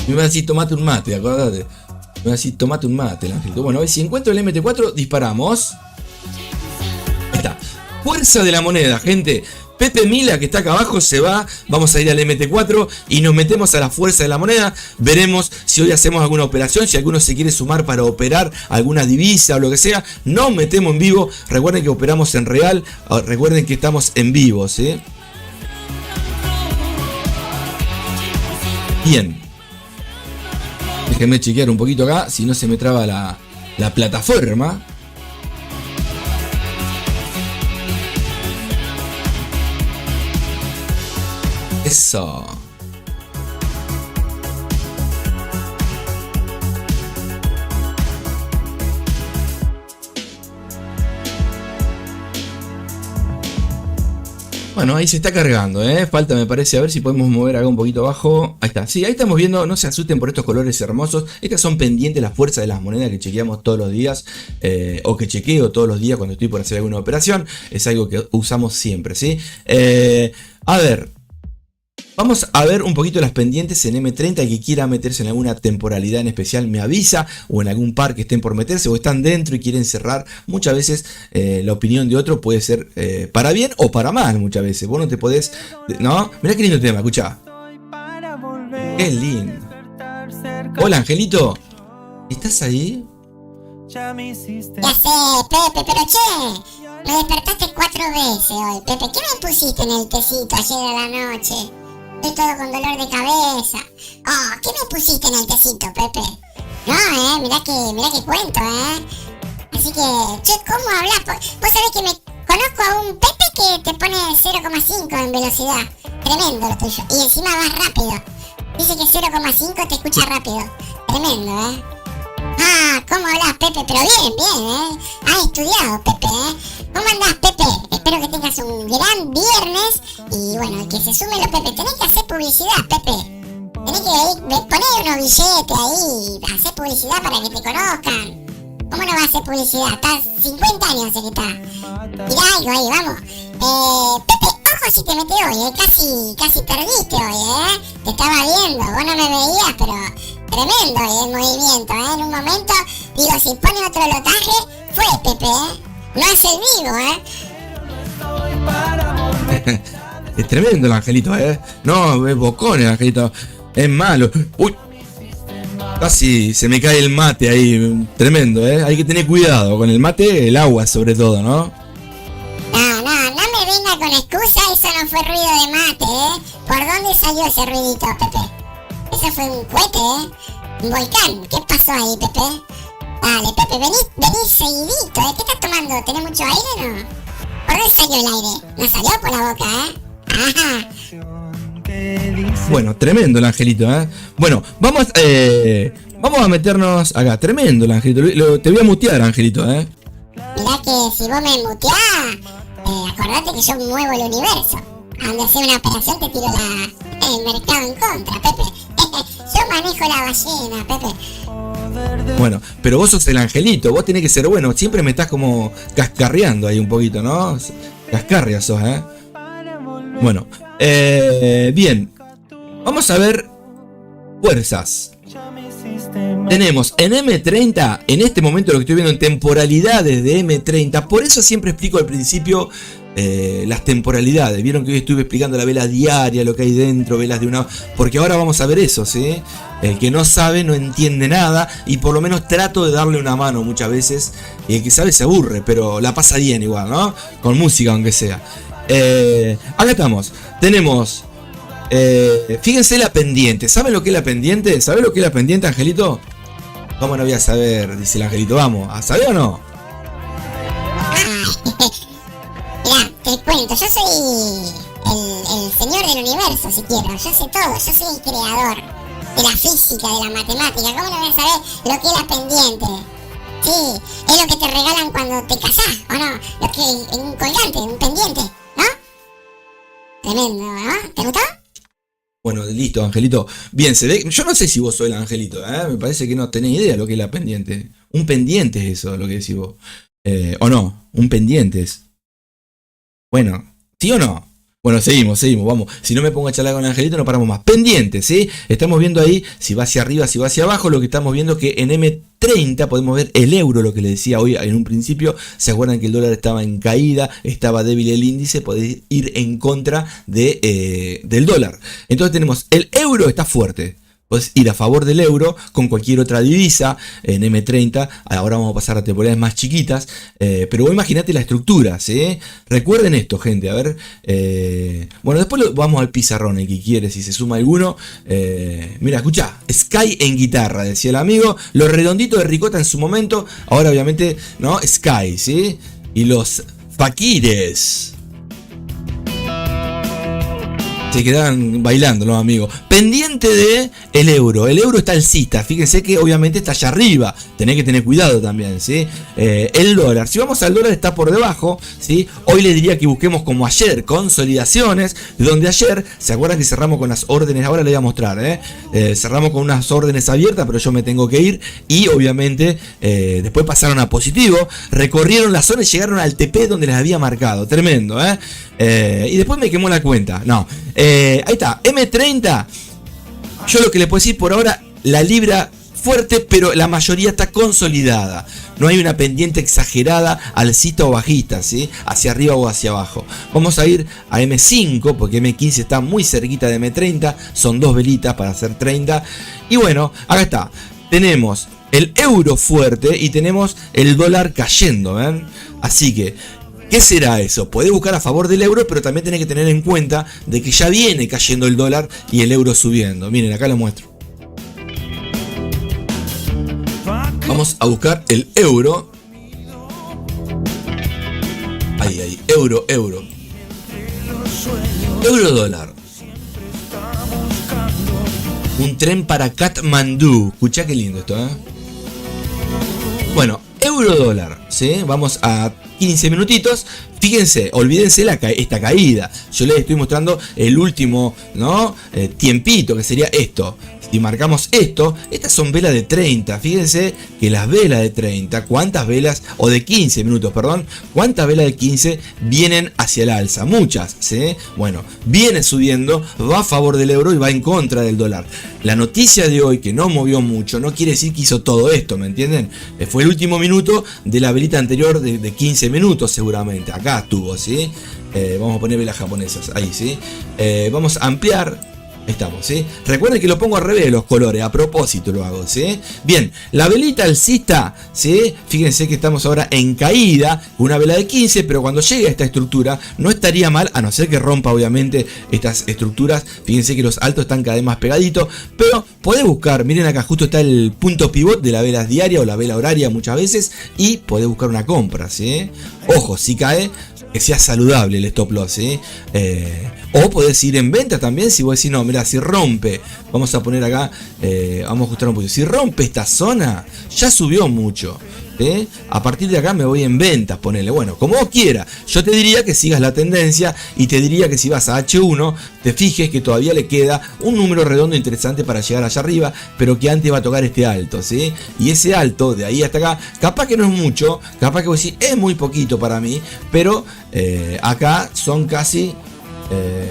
Me va a decir tomate un mate, acordate. Me va a decir tomate un mate, el Angelito. Bueno, a ver si encuentro el MT4, disparamos. Ahí está. Fuerza de la moneda, gente. Pepe Mila, que está acá abajo, se va. Vamos a ir al MT4 y nos metemos a la fuerza de la moneda. Veremos si hoy hacemos alguna operación. Si alguno se quiere sumar para operar alguna divisa o lo que sea, nos metemos en vivo. Recuerden que operamos en real. Recuerden que estamos en vivo, ¿sí? Bien. Déjenme chequear un poquito acá, si no se me traba la plataforma. Eso. Bueno, ahí se está cargando, falta, me parece, a ver si podemos mover acá un poquito abajo. Ahí está, sí, ahí estamos viendo, no se asusten por estos colores hermosos. Estas son pendientes las fuerzas de las monedas que chequeamos todos los días, o que chequeo todos los días cuando estoy por hacer alguna operación. Es algo que usamos siempre, ¿sí? A ver. Vamos a ver un poquito las pendientes en M30. El que quiera meterse en alguna temporalidad en especial me avisa, o en algún par que estén por meterse o están dentro y quieren cerrar. Muchas veces la opinión de otro puede ser para bien o para mal. Muchas veces vos no te podés, ¿no? Mirá qué lindo tema, escuchá. Qué lindo. Hola, Angelito, ¿estás ahí? Ya sé, Pepe, pero che, me despertaste 4 veces hoy, Pepe. ¿Qué me pusiste en el tecito ayer a la noche? Estoy todo con dolor de cabeza. Oh, ¿qué me pusiste en el tecito, Pepe? No, mirá que cuento, Así que, che, ¿cómo hablas? Vos sabés que me conozco a un Pepe que te pone 0,5 en velocidad. Tremendo lo tuyo. Y encima vas rápido. Dice que 0,5 te escucha rápido. Tremendo, ¿cómo hablas, Pepe? Pero bien, Has estudiado, Pepe, ¿Cómo andás, Pepe? Espero que tengas un gran viernes. Y bueno, que se sumen los Pepe. Tenés que hacer publicidad, Pepe. Tenés que poner unos billetes ahí. Hacer publicidad para que te conozcan. ¿Cómo no vas a hacer publicidad? Estás 50 años en que está. Mirá algo ahí, vamos. Pepe, ojo si te metes hoy, casi perdiste hoy, Te estaba viendo, vos no me veías, pero tremendo el movimiento, En un momento, digo, si pone otro lotaje, fue Pepe, No hace el vivo, Es tremendo el Angelito, No, es bocón el Angelito. Es malo. Uy. Casi se me cae el mate ahí. Tremendo, Hay que tener cuidado con el mate, el agua sobre todo, ¿no? No me venga con excusa, eso no fue ruido de mate, ¿Por dónde salió ese ruidito, Pepe? Eso fue un cohete, Un volcán. ¿Qué pasó ahí, Pepe? Dale, Pepe, vení seguidito, ¿Qué estás tomando? ¿Tenés mucho aire o no? ¿Por dónde salió el aire? No salió por la boca, Ajá. Bueno, tremendo el Angelito, Bueno, vamos a meternos acá. Tremendo el Angelito. Te voy a mutear, Angelito, Mirá que si vos me muteás, acordate que yo muevo el universo. A donde hacer una operación te tiro el mercado en contra, Pepe. Yo manejo la ballena, Pepe. Bueno, pero vos sos el angelito, vos tenés que ser bueno. Siempre me estás como cascarreando ahí un poquito, ¿no? Cascarria sos, ¿eh? Bueno, bien. Vamos a ver fuerzas. Tenemos en M30, en este momento lo que estoy viendo en temporalidades de M30, por eso siempre explico al principio las temporalidades. Vieron que hoy estuve explicando la vela diaria, lo que hay dentro, velas de una... Porque ahora vamos a ver eso, ¿sí? El que no sabe no entiende nada y por lo menos trato de darle una mano muchas veces. Y el que sabe se aburre, pero la pasa bien igual, ¿no? Con música aunque sea. Acá estamos, tenemos... fíjense la pendiente. ¿Saben lo que es la pendiente? ¿Saben lo que es la pendiente, Angelito? ¿Cómo no voy a saber? Dice el Angelito. Vamos, ¿a saber o no? Mirá, te cuento, yo soy el señor del universo, si quiero. Yo sé todo, yo soy el creador de la física, de la matemática. ¿Cómo no voy a saber lo que es la pendiente? Sí, es lo que te regalan cuando te casás, ¿o no? Lo que un colgante, un pendiente, ¿no? Tremendo, ¿no? ¿Te gustó? Bueno, listo, Angelito. Bien, se ve. Yo no sé si vos sos el Angelito, ¿eh? Me parece que no tenés idea de lo que es la pendiente. Un pendiente es eso, lo que decís vos. ¿O no? Un pendiente es. Bueno, ¿sí o no? Bueno, seguimos, vamos. Si no me pongo a charlar con el Angelito, no paramos más. Pendiente, ¿sí? Estamos viendo ahí si va hacia arriba, si va hacia abajo. Lo que estamos viendo es que en M30 podemos ver el euro, lo que les decía hoy en un principio. ¿Se acuerdan que el dólar estaba en caída? Estaba débil el índice, podés ir en contra del dólar. Entonces tenemos el euro está fuerte. Podés ir a favor del euro con cualquier otra divisa en M30. Ahora vamos a pasar a temporalidades más chiquitas. Pero vos imaginate la estructura, ¿sí? Recuerden esto, gente. A ver. Bueno, después vamos al pizarrón, el que quiere, si se suma alguno. Mira, escuchá. Sky en guitarra, decía el amigo. Los redonditos de ricota en su momento. Ahora, obviamente, ¿no? Sky, ¿sí? Y los faquires. Se quedaban bailando los amigos. Pendiente de el euro. El euro está alcista. Fíjense que obviamente está allá arriba. Tenés que tener cuidado también, ¿sí? El dólar. Si vamos al dólar está por debajo, ¿sí? Hoy les diría que busquemos como ayer consolidaciones. Donde ayer, ¿se acuerdan que cerramos con las órdenes? Ahora les voy a mostrar, cerramos con unas órdenes abiertas, pero yo me tengo que ir. Y obviamente después pasaron a positivo. Recorrieron la zona y llegaron al TP donde les había marcado. Tremendo, y después me quemó la cuenta. No. Ahí está, M30. Yo lo que le puedo decir por ahora, la libra fuerte, pero la mayoría está consolidada. No hay una pendiente exagerada, alcista o bajista, ¿sí? Hacia arriba o hacia abajo. Vamos a ir a M5, porque M15 está muy cerquita de M30. Son dos velitas para hacer 30. Y bueno, acá está. Tenemos el euro fuerte y tenemos el dólar cayendo, ¿ven? Así que... ¿qué será eso? Podés buscar a favor del euro, pero también tenés que tener en cuenta de que ya viene cayendo el dólar y el euro subiendo. Miren, acá lo muestro. Vamos a buscar el euro. Ahí, euro. Euro dólar. Un tren para Katmandú. Escuchá qué lindo esto, Bueno, euro dólar, ¿sí? Vamos a 15 minutitos. Fíjense, olvídense esta caída. Yo les estoy mostrando el último, ¿no? Tiempito, que sería esto. Si marcamos esto, estas son velas de 30. Fíjense que las velas de 30, ¿cuántas velas? O de 15 minutos, perdón. ¿Cuántas velas de 15 vienen hacia el alza? Muchas, ¿sí? Bueno, viene subiendo, va a favor del euro y va en contra del dólar. La noticia de hoy, que no movió mucho, no quiere decir que hizo todo esto, ¿me entienden? Fue el último minuto de la velita anterior de 15 minutos seguramente. Acá estuvo, ¿sí? Vamos a poner velas japonesas, ahí, ¿sí? Vamos a ampliar. Estamos, ¿sí? Recuerden que lo pongo al revés de los colores, a propósito lo hago, ¿sí? Bien, la velita alcista, ¿sí? Fíjense que estamos ahora en caída, una vela de 15, pero cuando llegue a esta estructura no estaría mal, a no ser que rompa obviamente estas estructuras. Fíjense que los altos están cada vez más pegaditos, pero podés buscar, miren acá justo está el punto pivot de la vela diaria o la vela horaria muchas veces, y podés buscar una compra, ¿sí? Ojo, si cae, que sea saludable el stop loss, ¿sí? O podés ir en venta también si vos decís, no, mira, si rompe, vamos a poner acá, vamos a ajustar un poquito, si rompe esta zona, ya subió mucho, ¿sí? A partir de acá me voy en ventas, ponele. Bueno, como vos quieras. Yo te diría que sigas la tendencia y te diría que si vas a H1, te fijes que todavía le queda un número redondo interesante para llegar allá arriba, pero que antes va a tocar este alto, ¿sí? Y ese alto, de ahí hasta acá, capaz que no es mucho, capaz que vos decís, es muy poquito para mí, pero acá son casi...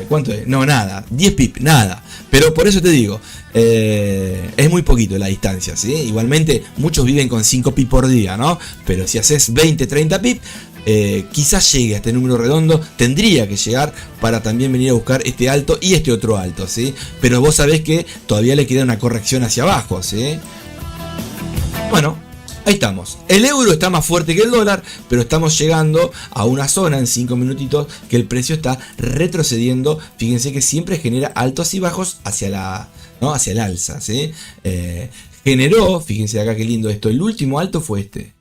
¿cuánto es? No, nada, 10 pip, nada. Pero por eso te digo, es muy poquito la distancia, ¿sí? Igualmente, muchos viven con 5 pip por día, ¿no? Pero si haces 20, 30 pip, quizás llegue a este número redondo, tendría que llegar para también venir a buscar este alto y este otro alto, ¿sí? Pero vos sabés que todavía le queda una corrección hacia abajo, ¿sí? Bueno. Ahí estamos. El euro está más fuerte que el dólar, pero estamos llegando a una zona en 5 minutitos que el precio está retrocediendo. Fíjense que siempre genera altos y bajos hacia la, ¿no? Hacia el alza, ¿sí? Generó, fíjense acá qué lindo esto, el último alto fue este,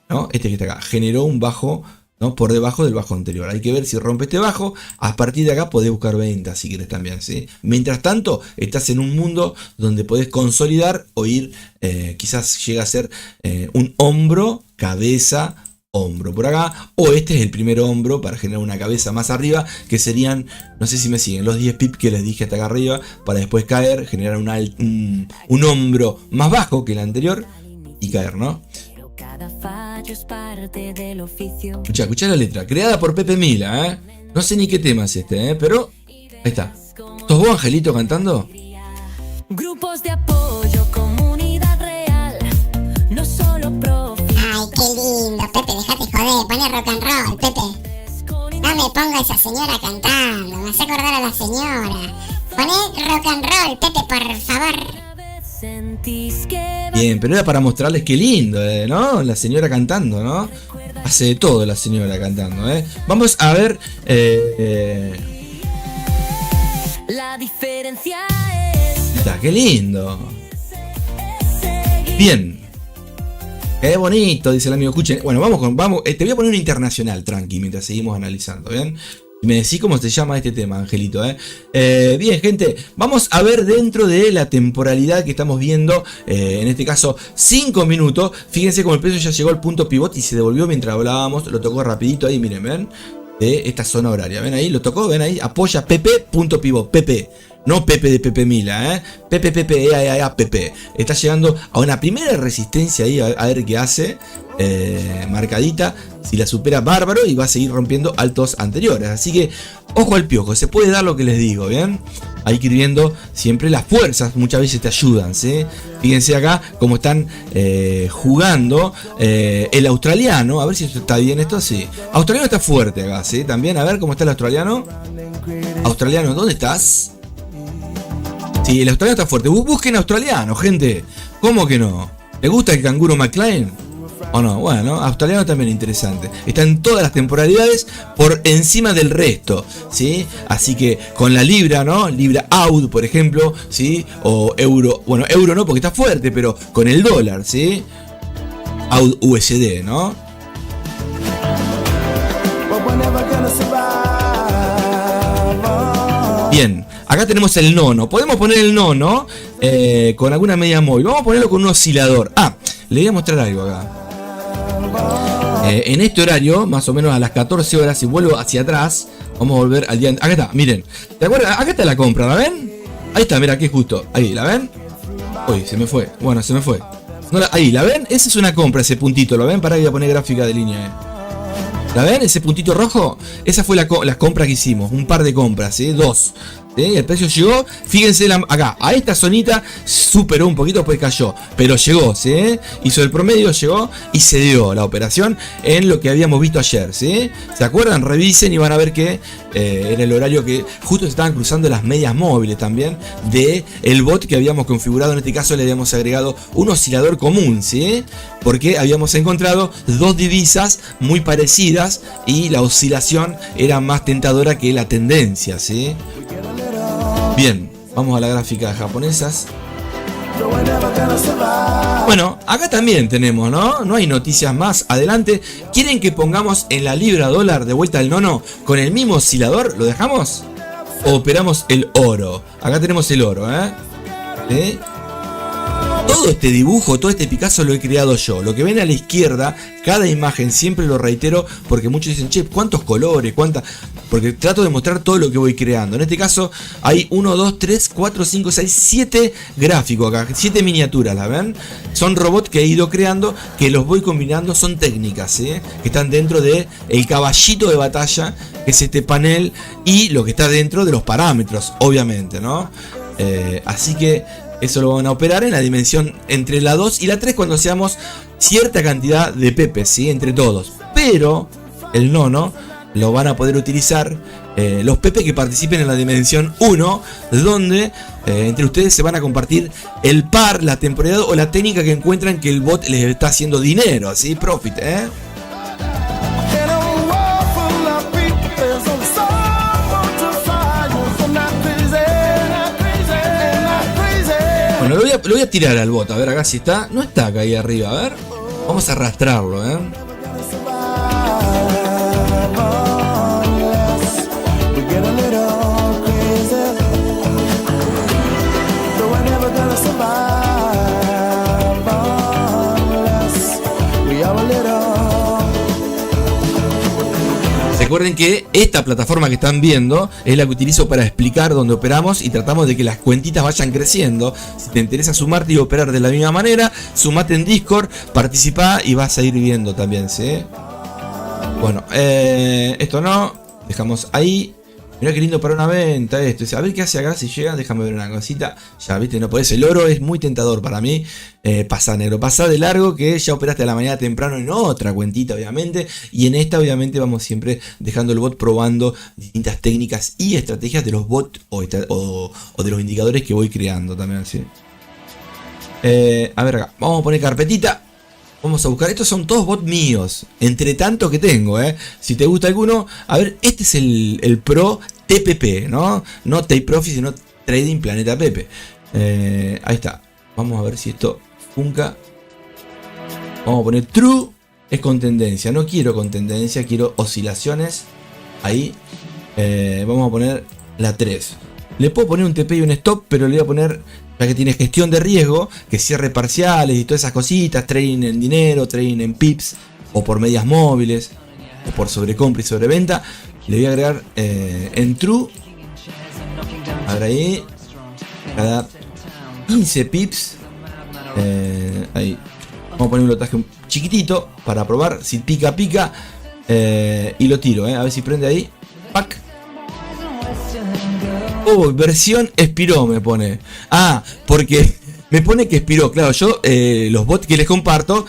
¿no? Este que está acá. Generó un bajo, ¿no? Por debajo del bajo anterior. Hay que ver si rompe este bajo. A partir de acá podés buscar ventas si querés también, ¿sí? Mientras tanto, estás en un mundo donde podés consolidar o ir, quizás llega a ser un hombro, cabeza, hombro por acá. O este es el primer hombro para generar una cabeza más arriba, que serían, no sé si me siguen, los 10 pip que les dije hasta acá arriba, para después caer, generar un hombro más bajo que el anterior y caer, ¿no? Escuchá la letra, creada por Pepe Mila, ¿eh? No sé ni qué tema es este, pero ahí está. ¿Sos vos, Angelito, cantando? Grupos de apoyo, comunidad real, no solo profit. Ay, qué lindo, Pepe, dejate joder, poné rock and roll, Pepe. No me ponga a esa señora cantando, me hace acordar a la señora. Poné rock and roll, Pepe, por favor. Bien, pero era para mostrarles qué lindo, ¿no? La señora cantando, ¿no? Hace de todo la señora cantando, ¿eh? Vamos a ver... La diferencia es... Está, qué lindo. Bien. Qué bonito, dice el amigo. Escuchen, bueno, vamos, te voy a poner un internacional, tranqui, mientras seguimos analizando, ¿bien? Y me decís cómo se llama este tema, Angelito, bien, gente, vamos a ver dentro de la temporalidad que estamos viendo, en este caso 5 minutos. Fíjense cómo el precio ya llegó al punto pivot y se devolvió mientras hablábamos. Lo tocó rapidito ahí, miren, ven, de esta zona horaria. Ven ahí, lo tocó, ven ahí, apoya PP, punto pivot, PP. No Pepe de Pepe Mila, Pepe, Pepe. Está llegando a una primera resistencia ahí, a ver qué hace. Marcadita. Si la supera, bárbaro. Y va a seguir rompiendo altos anteriores. Así que, ojo al piojo. Se puede dar lo que les digo, ¿bien? Hay que ir viendo siempre las fuerzas. Muchas veces te ayudan, ¿sí? Fíjense acá cómo están jugando el australiano. A ver si está bien esto, sí. Australiano está fuerte acá, ¿sí? También, a ver cómo está el australiano. Australiano, ¿dónde estás? Sí, el australiano está fuerte. Busquen australiano, gente. ¿Cómo que no? ¿Le gusta el canguro McLean? ¿O no? Bueno, australiano también interesante. Está en todas las temporalidades por encima del resto, ¿sí? Así que con la libra, ¿no? Libra AUD, por ejemplo, ¿sí? O euro. Bueno, euro no porque está fuerte, pero con el dólar, ¿sí? AUD USD, ¿no? Bien. Acá tenemos el nono. Podemos poner el nono con alguna media móvil. Vamos a ponerlo con un oscilador. Ah, le voy a mostrar algo acá. En este horario, más o menos a las 14 horas, si vuelvo hacia atrás, vamos a volver al día... Acá está, miren. ¿Te acuerdas? Acá está la compra, ¿la ven? Ahí está, mira, aquí justo. Ahí, ¿la ven? Uy, se me fue. Bueno, se me fue. No, ahí, ¿la ven? Esa es una compra, ese puntito. ¿Lo ven? Para que voy a poner gráfica de línea, ¿La ven? Ese puntito rojo. Esa fue la compra que hicimos. Un par de compras, ¿sí? 2. ¿Sí? El precio llegó, fíjense acá, a esta zonita superó un poquito, pues cayó, pero llegó, ¿sí? Hizo el promedio, llegó y se dio la operación en lo que habíamos visto ayer, ¿sí? ¿Se acuerdan? Revisen y van a ver que era el horario que justo se estaban cruzando las medias móviles también de el bot que habíamos configurado. En este caso le habíamos agregado un oscilador común, ¿sí? Porque habíamos encontrado dos divisas muy parecidas y la oscilación era más tentadora que la tendencia, ¿sí? Bien, vamos a la gráfica de japonesas. Bueno, acá también tenemos, ¿no? No hay noticias más adelante. ¿Quieren que pongamos en la libra dólar de vuelta al nono con el mismo oscilador? ¿Lo dejamos? ¿O operamos el oro? Acá tenemos el oro, ¿Sí? todo este dibujo, todo este Picasso lo he creado yo. Lo que ven a la izquierda, cada imagen, siempre lo reitero, porque muchos dicen, che, ¿cuántos colores? Porque trato de mostrar todo lo que voy creando. En este caso hay 1, 2, 3, 4, 5, 6, 7 gráficos acá, 7 miniaturas, ¿la ven? Son robots que he ido creando, que los voy combinando, son técnicas, que están dentro de el caballito de batalla, que es este panel, y lo que está dentro de los parámetros, obviamente, ¿no? Así que eso lo van a operar en la dimensión entre la 2 y la 3 cuando seamos cierta cantidad de pepes, ¿sí? Entre todos. Pero el nono lo van a poder utilizar los pepes que participen en la dimensión 1, donde entre ustedes se van a compartir el par, la temporalidad o la técnica que encuentran que el bot les está haciendo dinero, ¿sí? Profit, Bueno, lo voy a tirar al bot, a ver acá si está. No está acá ahí arriba, a ver. Vamos a arrastrarlo, Recuerden que esta plataforma que están viendo es la que utilizo para explicar dónde operamos y tratamos de que las cuentitas vayan creciendo. Si te interesa sumarte y operar de la misma manera, sumate en Discord, participa y vas a ir viendo también, ¿sí? Bueno, esto no, dejamos ahí. Mirá qué lindo para una venta esto. A ver qué hace acá, si llega, déjame ver una cosita. Ya, viste, no podés. El oro es muy tentador para mí. Pasá, negro, pasá de largo, que ya operaste a la mañana temprano en otra cuentita, obviamente. Y en esta, obviamente, vamos siempre dejando el bot probando distintas técnicas y estrategias de los bots o de los indicadores que voy creando también, ¿sí? A ver acá, vamos a poner carpetita. Vamos a buscar, estos son todos bots míos, entre tantos que tengo, Si te gusta alguno, a ver, este es el Pro TPP, ¿no? No Take Profit, sino Trading Planeta Pepe. Ahí está. Vamos a ver si esto funca. Vamos a poner True, es con tendencia. No quiero con tendencia, quiero oscilaciones. Ahí. Vamos a poner la 3. Le puedo poner un TP y un stop, pero le voy a poner, ya que tiene gestión de riesgo, que cierre parciales y todas esas cositas, trading en dinero, trading en pips, o por medias móviles, o por sobrecompra y sobreventa. Le voy a agregar en True, a ver ahí, cada 15 pips, ahí, vamos a poner un lotaje chiquitito para probar si pica, y lo tiro, a ver si prende ahí, ¡pac! Oh, versión expiró me pone. Ah, porque me pone que expiró. Claro, yo los bots que les comparto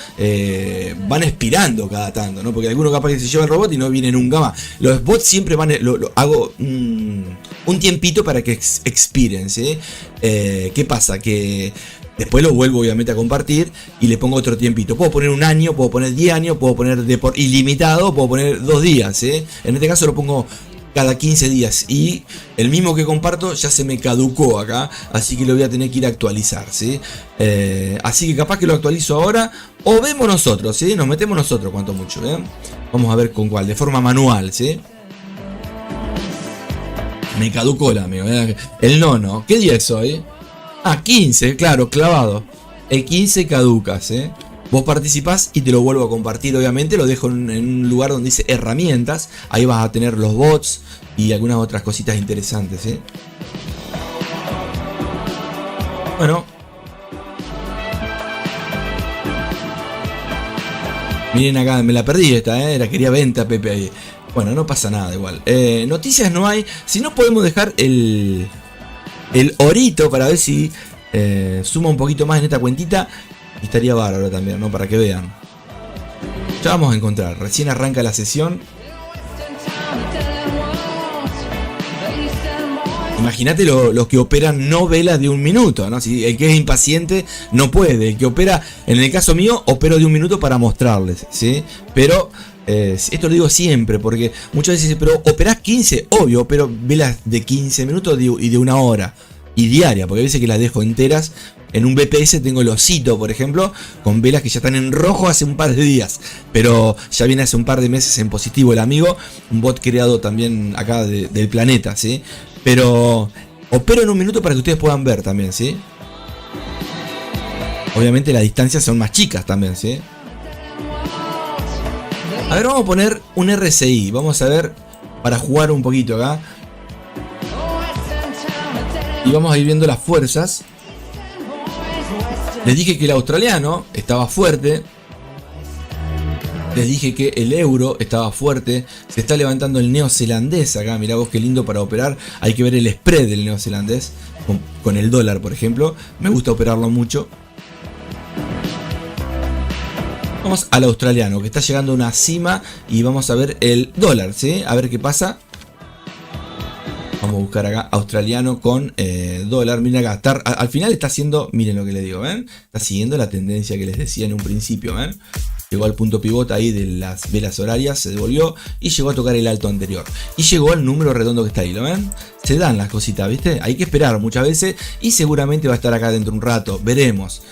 van expirando cada tanto, ¿no? Porque algunos capaz que se lleva el robot y no viene nunca más. Los bots siempre van, lo hago un tiempito para que expiren, ¿sí? ¿Qué pasa? Que después lo vuelvo obviamente a compartir y le pongo otro tiempito. Puedo poner un año, puedo poner 10 años, puedo poner de por ilimitado, puedo poner 2 días, ¿sí? En este caso lo pongo cada 15 días y el mismo que comparto ya se me caducó acá, así que lo voy a tener que ir a actualizar, ¿sí? Así que capaz que lo actualizo ahora o vemos nosotros, ¿sí? Nos metemos nosotros cuanto mucho, vamos a ver con cuál, de forma manual, ¿sí? Me caducó el amigo, el nono. ¿Qué día es hoy? Ah, 15, claro, clavado. El 15 caduca, ¿sí? Vos participás y te lo vuelvo a compartir, obviamente. Lo dejo en un lugar donde dice herramientas. Ahí vas a tener los bots y algunas otras cositas interesantes, ¿sí? Bueno. Miren acá, me la perdí esta, la quería venta Pepe ahí. Bueno, no pasa nada igual. Noticias no hay. Si no podemos dejar el orito para ver si suma un poquito más en esta cuentita. Y estaría bárbaro también, ¿no? Para que vean. Ya vamos a encontrar. Recién arranca la sesión. Imagínate los que operan no velas de 1 minuto, ¿no? Si el que es impaciente no puede. El que opera, en el caso mío, opero de 1 minuto para mostrarles, ¿sí? Pero esto lo digo siempre, porque muchas veces dicen, pero operás 15, obvio, opero velas de 15 minutos y de 1 hora. Y diaria, porque a veces que las dejo enteras. En un BPS tengo el osito, por ejemplo, con velas que ya están en rojo hace un par de días. Pero ya viene hace un par de meses en positivo el amigo. Un bot creado también acá del planeta, ¿sí? Pero opero en 1 minuto para que ustedes puedan ver también, ¿sí? Obviamente las distancias son más chicas también, ¿sí? A ver, vamos a poner un RSI. Vamos a ver, para jugar un poquito acá. Y vamos a ir viendo las fuerzas. Les dije que el australiano estaba fuerte. Les dije que el euro estaba fuerte. Se está levantando el neozelandés acá. Mirá vos qué lindo para operar. Hay que ver el spread del neozelandés con el dólar, por ejemplo. Me gusta operarlo mucho. Vamos al australiano, que está llegando a una cima. Y vamos a ver el dólar, ¿sí? A ver qué pasa. Vamos a buscar acá australiano con dólar. Miren acá, al final está haciendo, miren lo que les digo, ¿ven? Está siguiendo la tendencia que les decía en un principio, ¿ven? Llegó al punto pivote ahí de las velas horarias, se devolvió y llegó a tocar el alto anterior. Y llegó al número redondo que está ahí, ¿lo ven? Se dan las cositas, ¿viste? Hay que esperar muchas veces y seguramente va a estar acá dentro de un rato, veremos.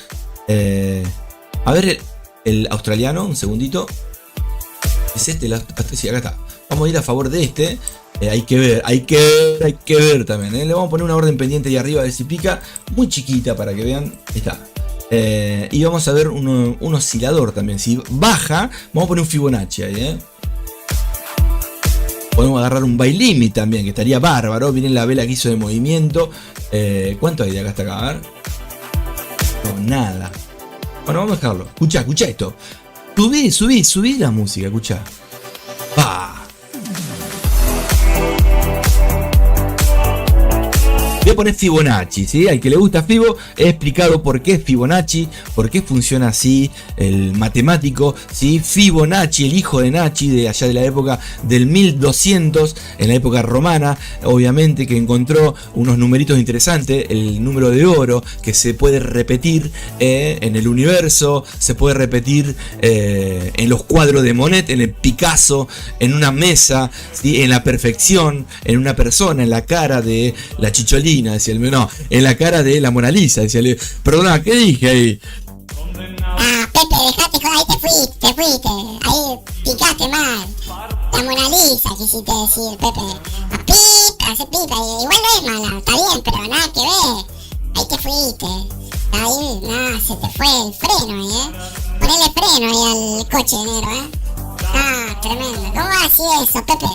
A ver el australiano, un segundito. Es este, sí, acá está. Vamos a ir a favor de este. Hay que ver también. Le vamos a poner una orden pendiente ahí arriba, a ver si pica. Muy chiquita para que vean. Ahí está. Y vamos a ver un oscilador también. Si baja, vamos a poner un Fibonacci ahí. Podemos agarrar un buy limit también, que estaría bárbaro. Miren la vela que hizo de movimiento. ¿Cuánto hay de acá hasta acá? A ver. No, nada. Bueno, vamos a dejarlo. Escuchá esto. Subí la música, escuchá. Voy a poner Fibonacci, ¿sí? Al que le gusta Fibo, he explicado por qué es Fibonacci, por qué funciona así el matemático, ¿sí? Fibonacci, el hijo de Nachi, de allá de la época del 1200, en la época romana, obviamente, que encontró unos numeritos interesantes, el número de oro, que se puede repetir en el universo, se puede repetir en los cuadros de Monet, en el Picasso, en una mesa, ¿sí? En la perfección, en una persona, en la cara de la Chicholina, decía el no, en la cara de la Mona Lisa, decía el, perdona, ¿qué dije ahí? Pepe, dejate joder, ahí te fuiste, ahí picaste mal. La Mona Lisa quisiste decir, Pepe. Hace pipa, igual no es mala, está bien, pero nada que ver. Ahí te fuiste, ahí, no, se te fue el freno ahí, ponele freno ahí al coche de negro, tremendo. ¿Cómo va así eso, Pepe?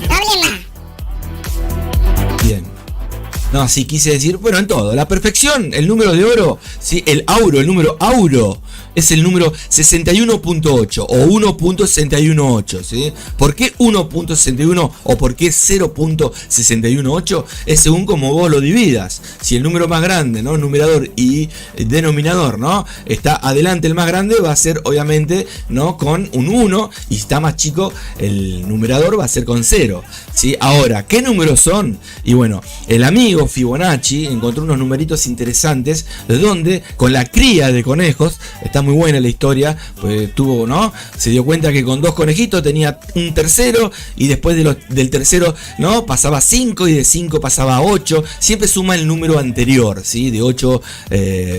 No hable más. Bien. No, así quise decir, bueno, en todo, la perfección, el número de oro, ¿sí? El número auro, es el número 61.8 o 1.618, ¿sí? ¿Por qué 1.61 o por qué 0.618? Es según como vos lo dividas. Si el número más grande, ¿no? Numerador y denominador, ¿no? Está adelante el más grande, va a ser obviamente, ¿no? Con un 1, y si está más chico, el numerador va a ser con 0, ¿sí? Ahora, ¿qué números son? Y bueno, el amigo Fibonacci encontró unos numeritos interesantes donde con la cría de conejos, está muy buena la historia, pues tuvo, ¿no? Se dio cuenta que con 2 conejitos tenía un tercero y después del tercero, ¿no? Pasaba 5 y de 5 pasaba a 8, siempre suma el número anterior, ¿sí? De 8,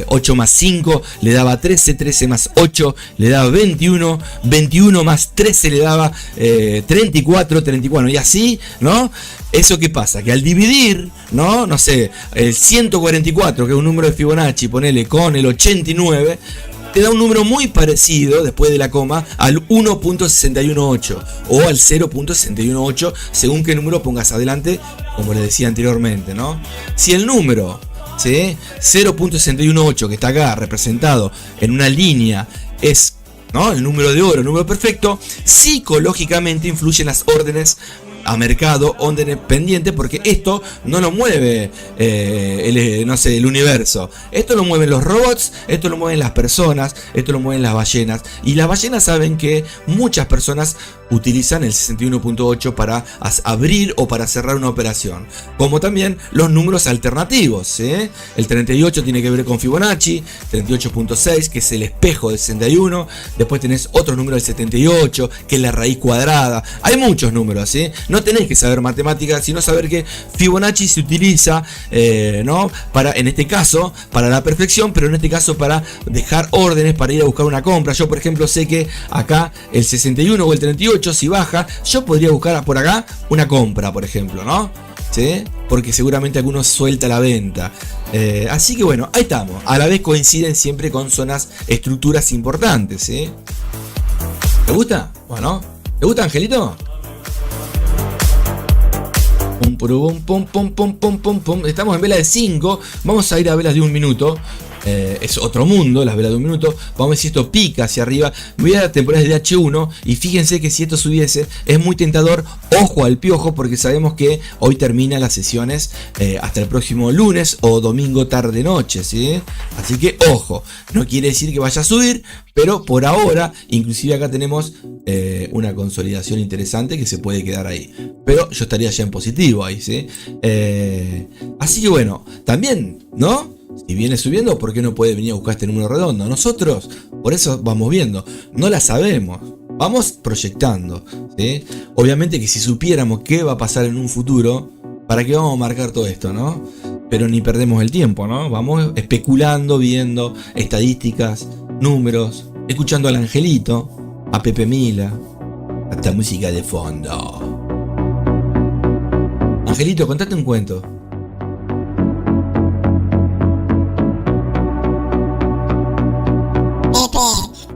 8 más 5 le daba 13, 13 más 8 le daba 21, 21 más 13 le daba 34, 34 y así, ¿no? ¿Eso qué pasa? Que al dividir, no sé, el 144, que es un número de Fibonacci, ponele con el 89, te da un número muy parecido, después de la coma, al 1.618 o al 0.618, según qué número pongas adelante, como les decía anteriormente, ¿no? Si el número, ¿sí? 0.618, que está acá representado en una línea, es, ¿no? El número de oro, el número perfecto, psicológicamente influyen las órdenes a mercado, órdenes pendientes, porque esto no lo mueve el universo, esto lo mueven los robots, esto lo mueven las personas, esto lo mueven las ballenas, y las ballenas saben que muchas personas utilizan el 61.8 para abrir o para cerrar una operación, como también los números alternativos, ¿sí? El 38 tiene que ver con Fibonacci, 38.6, que es el espejo del 61, después tenés otro número del 78, que es la raíz cuadrada, hay muchos números, ¿sí? No tenés que saber matemáticas, sino saber que Fibonacci se utiliza, ¿no? Para, en este caso, para la perfección, pero en este caso para dejar órdenes, para ir a buscar una compra. Yo, por ejemplo, sé que acá el 61 o el 38, si baja, yo podría buscar por acá una compra, por ejemplo, ¿no? ¿sí? Porque seguramente algunos suelta la venta. Así que bueno, ahí estamos. A la vez coinciden siempre con zonas, estructuras importantes, ¿sí? ¿Te gusta? Bueno, ¿te gusta, Angelito? Pum, pum, pum, pum, pum, pum, pum, pum. Estamos en vela de 5. Vamos a ir a velas de 1 minuto. Es otro mundo, las velas de 1 minuto. Vamos a ver si esto pica hacia arriba. Voy a dar temporadas de H1 y fíjense que si esto subiese es muy tentador. Ojo al piojo, porque sabemos que hoy terminan las sesiones hasta el próximo lunes o domingo tarde noche, ¿sí? Así que ojo, no quiere decir que vaya a subir, pero por ahora, inclusive acá tenemos una consolidación interesante que se puede quedar ahí. Pero yo estaría ya en positivo ahí, ¿sí? Así que bueno, también, ¿no? Si viene subiendo, ¿por qué no puede venir a buscar este número redondo? Nosotros, por eso vamos viendo, no la sabemos, vamos proyectando, ¿sí? Obviamente que si supiéramos qué va a pasar en un futuro, ¿para qué vamos a marcar todo esto, no? Pero ni perdemos el tiempo, ¿no? Vamos especulando, viendo estadísticas, números, escuchando al Angelito, a Pepe Mila, hasta música de fondo. Angelito, contate un cuento.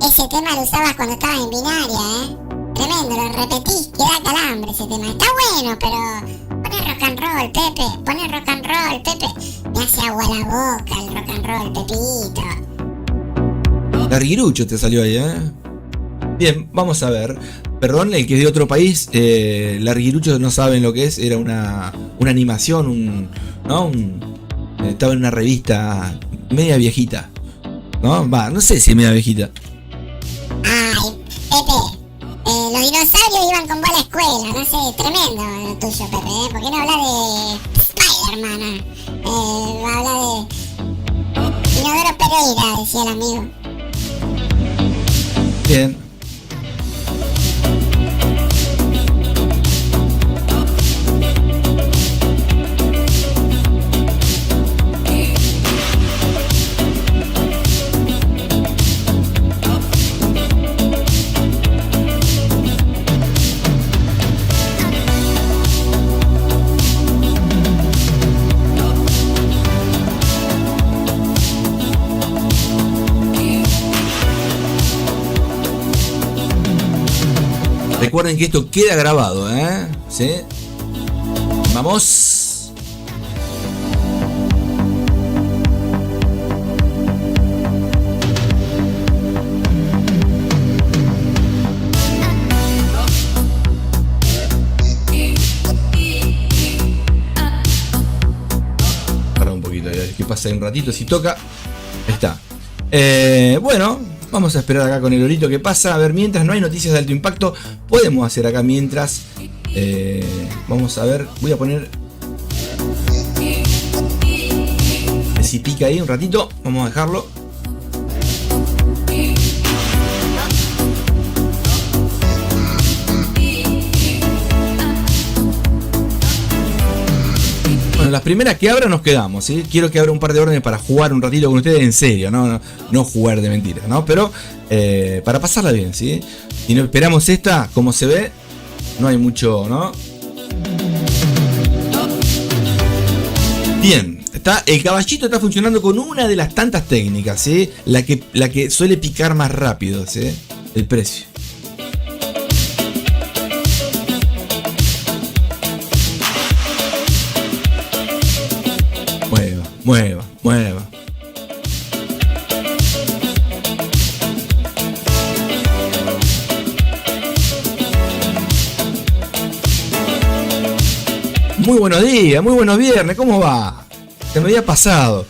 Ese tema lo usabas cuando estabas en binaria, Tremendo, lo repetís, que da calambre ese tema. Está bueno, pero poné rock and roll, Pepe. Poné rock and roll, Pepe. Me hace agua la boca el rock and roll, Pepito. Larguirucho te salió ahí, Bien, vamos a ver. Perdón, el que es de otro país, Larguirucho no saben lo que es. Era una animación, estaba en una revista media viejita. No sé si es media viejita. Ay, Pepe, los dinosaurios iban con vos a la escuela, no sé, tremendo lo tuyo, Pepe, ¿Por qué no hablas de Spider-Man? Habla de Inodoro Pereira, decía el amigo. Bien. Recuerden que esto queda grabado, ¿Sí? Vamos. Para un poquito, a ver qué pasa en un ratito. Si toca, ahí está. Bueno. Vamos a esperar acá con el orito que pasa. A ver, mientras no hay noticias de alto impacto, podemos hacer acá mientras. Vamos a ver, voy a poner. Si pica ahí un ratito, vamos a dejarlo. Bueno, las primeras que abra nos quedamos, ¿sí? Quiero que abra un par de órdenes para jugar un ratito con ustedes en serio, no jugar de mentiras, ¿no? Pero para pasarla bien, ¿sí? Si no esperamos esta, como se ve, no hay mucho, ¿no? Bien, el caballito está funcionando con una de las tantas técnicas, ¿sí? La que suele picar más rápido, ¿sí? El precio. Mueva. Muy buenos días, muy buenos viernes, ¿cómo va? Se me había pasado.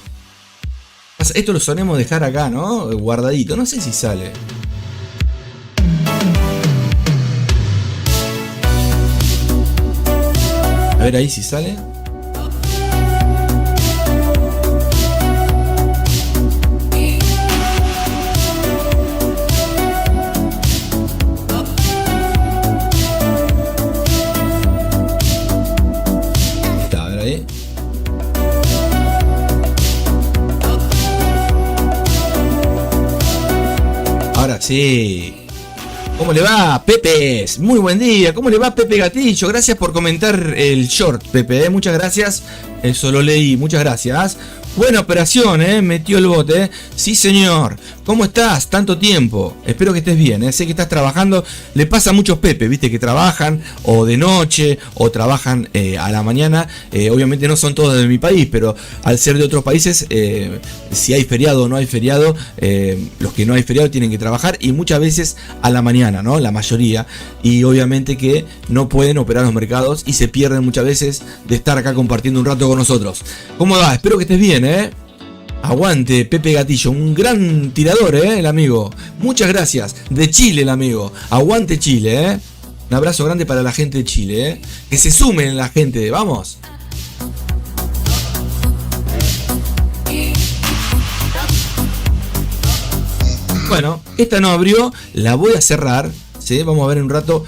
Esto lo solemos dejar acá, ¿no? Guardadito, no sé si sale. A ver ahí si sale. Ahora sí. ¿Cómo le va, Pepe? Muy buen día. ¿Cómo le va, Pepe Gatillo? Gracias por comentar el short, Pepe. Muchas gracias. Eso lo leí. Muchas gracias. Buena operación, metió el bote. Sí, señor. ¿Cómo estás? Tanto tiempo. Espero que estés bien, Sé que estás trabajando. Le pasa a muchos Pepe, viste, que trabajan o de noche o trabajan a la mañana. Obviamente no son todos de mi país, pero al ser de otros países, si hay feriado o no hay feriado, los que no hay feriado tienen que trabajar y muchas veces a la mañana, ¿no? La mayoría. Y obviamente que no pueden operar los mercados y se pierden muchas veces de estar acá compartiendo un rato con nosotros. ¿Cómo va? Espero que estés bien, Aguante, Pepe Gatillo, un gran tirador, el amigo. Muchas gracias. De Chile, el amigo. Aguante Chile, Un abrazo grande para la gente de Chile, Que se sumen la gente, vamos. Bueno, esta no abrió, la voy a cerrar, ¿sí? Vamos a ver en un rato,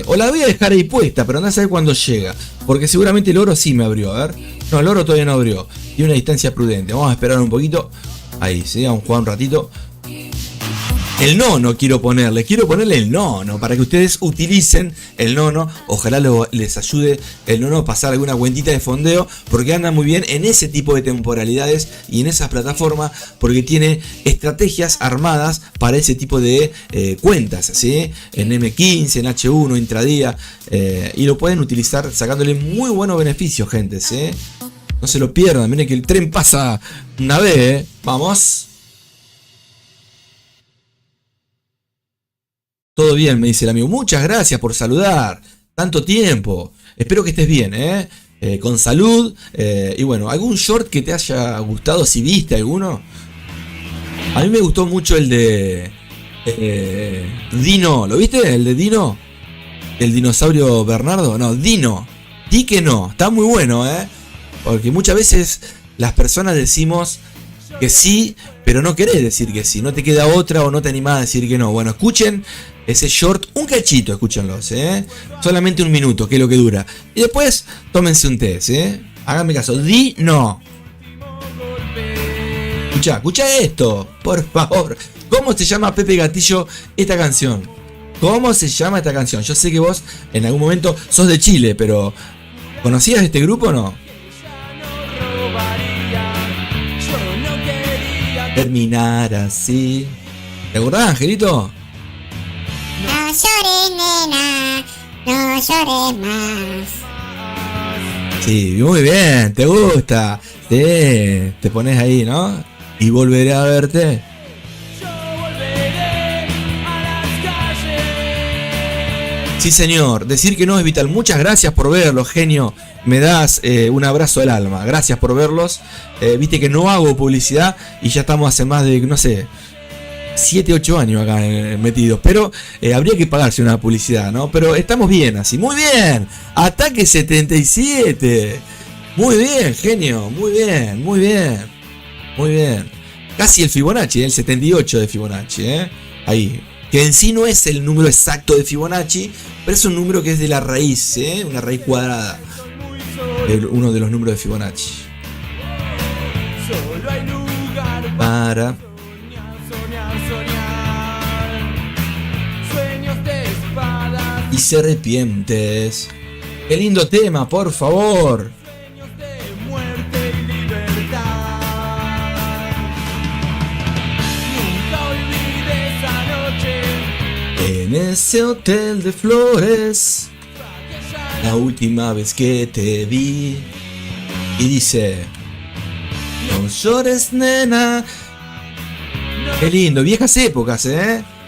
o la voy a dejar ahí puesta, pero andá a saber cuándo llega, porque seguramente el oro sí me abrió, a ver. No, el oro todavía no abrió, tiene una distancia prudente, vamos a esperar un poquito, ahí, ¿sí? Vamos a jugar un ratito. El nono quiero ponerle el nono para que ustedes utilicen el nono. Ojalá les ayude el nono a pasar alguna cuentita de fondeo, porque anda muy bien en ese tipo de temporalidades y en esas plataformas, porque tiene estrategias armadas para ese tipo de cuentas, ¿sí? En M15, en H1, intradía, y lo pueden utilizar sacándole muy buenos beneficios, gente, ¿sí? No se lo pierdan, miren que el tren pasa una vez, Vamos. Todo bien, me dice el amigo. Muchas gracias por saludar. Tanto tiempo. Espero que estés bien, con salud. Y bueno, ¿algún short que te haya gustado? Si viste alguno. A mí me gustó mucho el de Dino. ¿Lo viste? El de Dino. El dinosaurio Bernardo. No, Dino. Di que no. Está muy bueno, Porque muchas veces las personas decimos que sí, pero no querés decir que sí. No te queda otra o no te animás a decir que no. Bueno, escuchen ese short, un cachito, escúchenlos, solamente un minuto, que es lo que dura. Y después, tómense un té, Háganme caso, di no. Escucha esto, por favor. ¿Cómo se llama, Pepe Gatillo, esta canción? ¿Cómo se llama esta canción? Yo sé que vos en algún momento sos de Chile, pero ¿conocías este grupo o no? Terminar así. ¿Te acordás, Angelito? No llores, nena, no llores más. Sí, muy bien, te gusta. Sí, te pones ahí, ¿no? Y volveré a verte. Sí, señor, decir que no es vital. Muchas gracias por verlo, genio. Me das un abrazo al alma. Gracias por verlos. Viste que no hago publicidad y ya estamos hace más de, no sé, 7, 8 años acá metidos, pero habría que pagarse una publicidad, ¿no? Pero estamos bien así, muy bien. Ataque 77. Muy bien, genio, muy bien, muy bien. Muy bien. Casi el Fibonacci, el 78 de Fibonacci, Ahí. Que en sí no es el número exacto de Fibonacci, pero es un número que es de la raíz, una raíz cuadrada. Uno de los números de Fibonacci. Para... Y se arrepientes. Qué lindo tema, por favor. En ese hotel de flores, la última vez que te vi. Y dice: no llores, nena. Qué lindo, viejas épocas,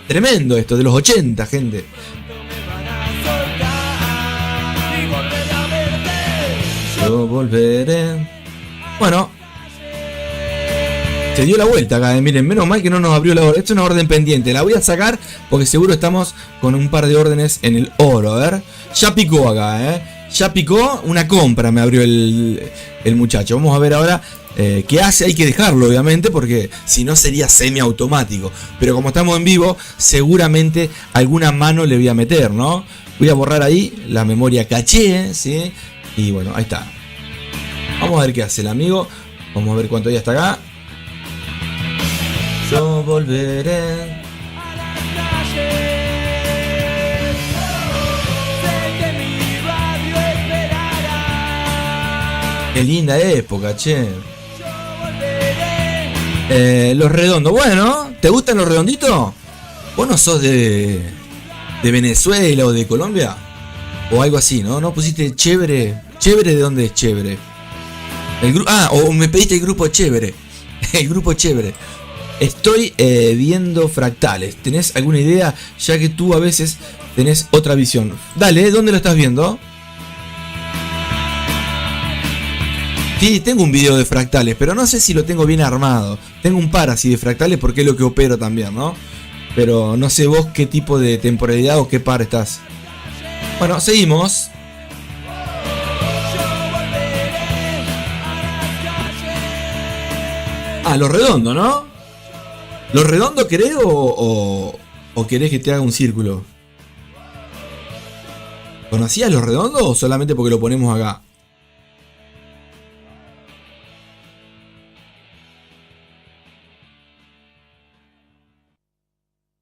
Tremendo esto, de los 80, gente. Yo volveré. Bueno, se dio la vuelta acá, miren, menos mal que no nos abrió la orden. Esto es una orden pendiente, la voy a sacar porque seguro estamos con un par de órdenes en el oro. A ver, ya picó acá, ya picó, una compra me abrió el muchacho. Vamos a ver ahora qué hace. Hay que dejarlo, obviamente, porque si no sería semiautomático. Pero como estamos en vivo, seguramente alguna mano le voy a meter, ¿no? Voy a borrar ahí la memoria caché, ¿sí? Y bueno, ahí está. Vamos a ver qué hace el amigo. Vamos a ver cuánto ya está acá. Yo volveré. Qué linda época, che. Los Redondos. Bueno, ¿te gustan los redonditos? ¿Vos no sos de Venezuela o de Colombia? O algo así, ¿no? ¿No pusiste Chévere? ¿Chévere de dónde es Chévere? O me pediste el grupo Chévere. El grupo Chévere. Estoy viendo fractales. ¿Tenés alguna idea? Ya que tú a veces tenés otra visión. Dale, ¿dónde lo estás viendo? Sí, tengo un video de fractales, pero no sé si lo tengo bien armado. Tengo un par así de fractales porque es lo que opero también, ¿no? Pero no sé vos qué tipo de temporalidad o qué par estás. Bueno, seguimos. Lo redondo, ¿no? ¿Lo redondo querés o querés que te haga un círculo? ¿Conocías los redondos o solamente porque lo ponemos acá?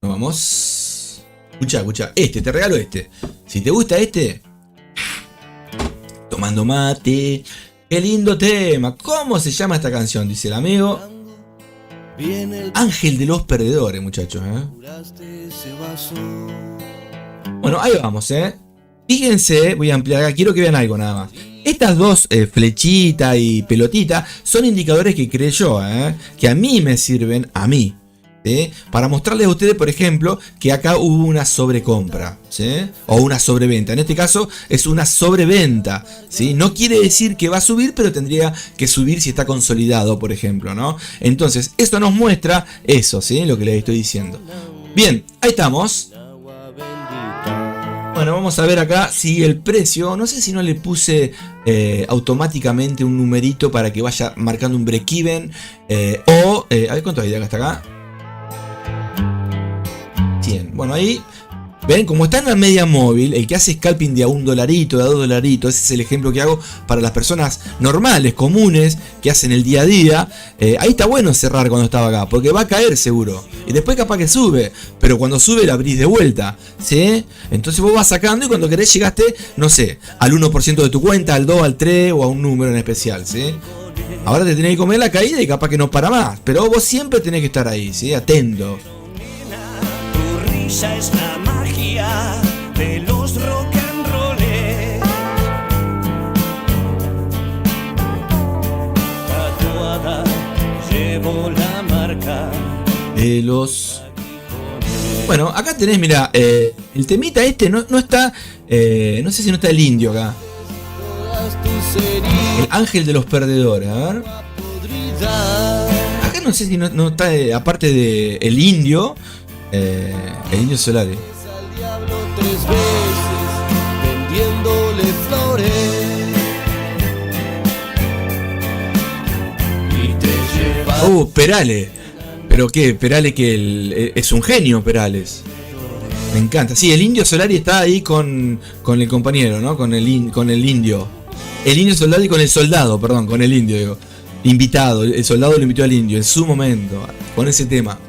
Nos vamos. Escucha. Te regalo este. Si te gusta este. Tomando mate. Qué lindo tema. ¿Cómo se llama esta canción? Dice el amigo. Ángel de los Perdedores, muchachos. Bueno, ahí vamos, Fíjense, voy a ampliar acá. Quiero que vean algo nada más. Estas dos, flechita y pelotita, son indicadores que creé yo, que a mí me sirven, para mostrarles a ustedes, por ejemplo, que acá hubo una sobrecompra, ¿sí? O una sobreventa. En este caso es una sobreventa, ¿sí? No quiere decir que va a subir, pero tendría que subir si está consolidado, por ejemplo, ¿no? Entonces, esto nos muestra eso, ¿sí? Lo que les estoy diciendo. Bien, ahí estamos. Bueno, vamos a ver acá si el precio, no sé si no le puse automáticamente un numerito para que vaya marcando un break-even, a ver cuánto hay de acá hasta acá. 100. Bueno, ahí ven, como está en la media móvil, el que hace scalping de a $1, de a $2, ese es el ejemplo que hago para las personas normales, comunes, que hacen el día a día. Ahí está bueno cerrar cuando estaba acá, porque va a caer seguro. Y después capaz que sube, pero cuando sube la abrís de vuelta, ¿sí? Entonces vos vas sacando y cuando querés llegaste, no sé, al 1% de tu cuenta, al 2, al 3 o a un número en especial, ¿sí? Ahora te tenés que comer la caída y capaz que no para más, pero vos siempre tenés que estar ahí, ¿sí? Atento. Esa es la magia de los rock and rollers. Tatuada llevo la marca de los... Bueno, acá tenés, mira, el temita este no está, no sé si no está el indio acá. El Ángel de los Perdedores, a ver. Acá no sé si no está, aparte de el indio Solari. Perales. ¿Pero qué? Perales que es un genio, Perales. Me encanta. Sí, el Indio Solari está ahí con el compañero, ¿no? Con el indio. El Indio Solari con el soldado, perdón, con el indio, digo. Invitado. El soldado lo invitó al indio en su momento, con ese tema.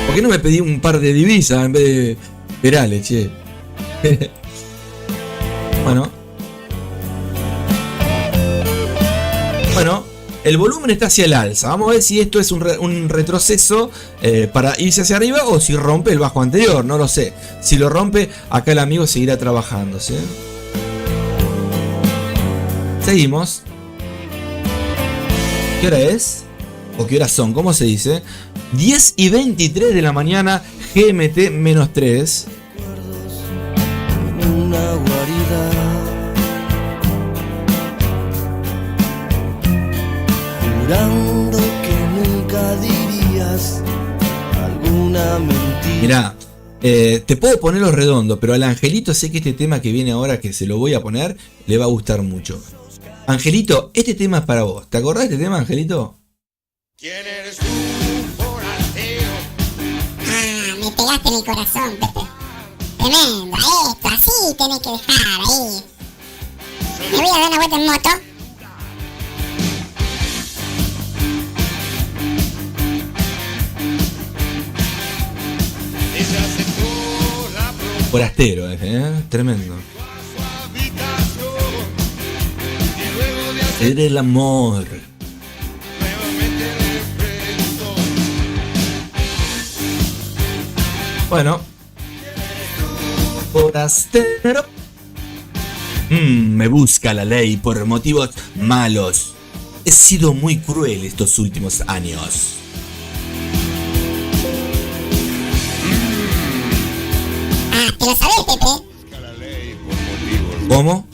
¿Por qué no me pedí un par de divisas en vez de Perales, che? Bueno, el volumen está hacia el alza. Vamos a ver si esto es un retroceso para irse hacia arriba o si rompe el bajo anterior. No lo sé. Si lo rompe, acá el amigo seguirá trabajando, ¿sí? Seguimos. ¿Qué hora es? ¿O qué horas son? ¿Cómo se dice? 10:23 de la mañana, GMT -3. una guarida. Jurando que nunca dirías alguna mentira. Mirá, te puedo poner los redondos, pero al Angelito sé que este tema que viene ahora, que se lo voy a poner, le va a gustar mucho. Angelito, este tema es para vos. ¿Te acordás de este tema, Angelito? ¿Quién eres tú, forastero? Me pegaste en el corazón, Pepe. Tremendo, esto, así tenés que dejar ahí. Me voy a dar una vuelta en moto. Forastero, tremendo. hacer el amor. Bueno. Forastero. Me busca la ley por motivos malos. He sido muy cruel estos últimos años. ¿Te lo sabés, Pepe? ¿Cómo?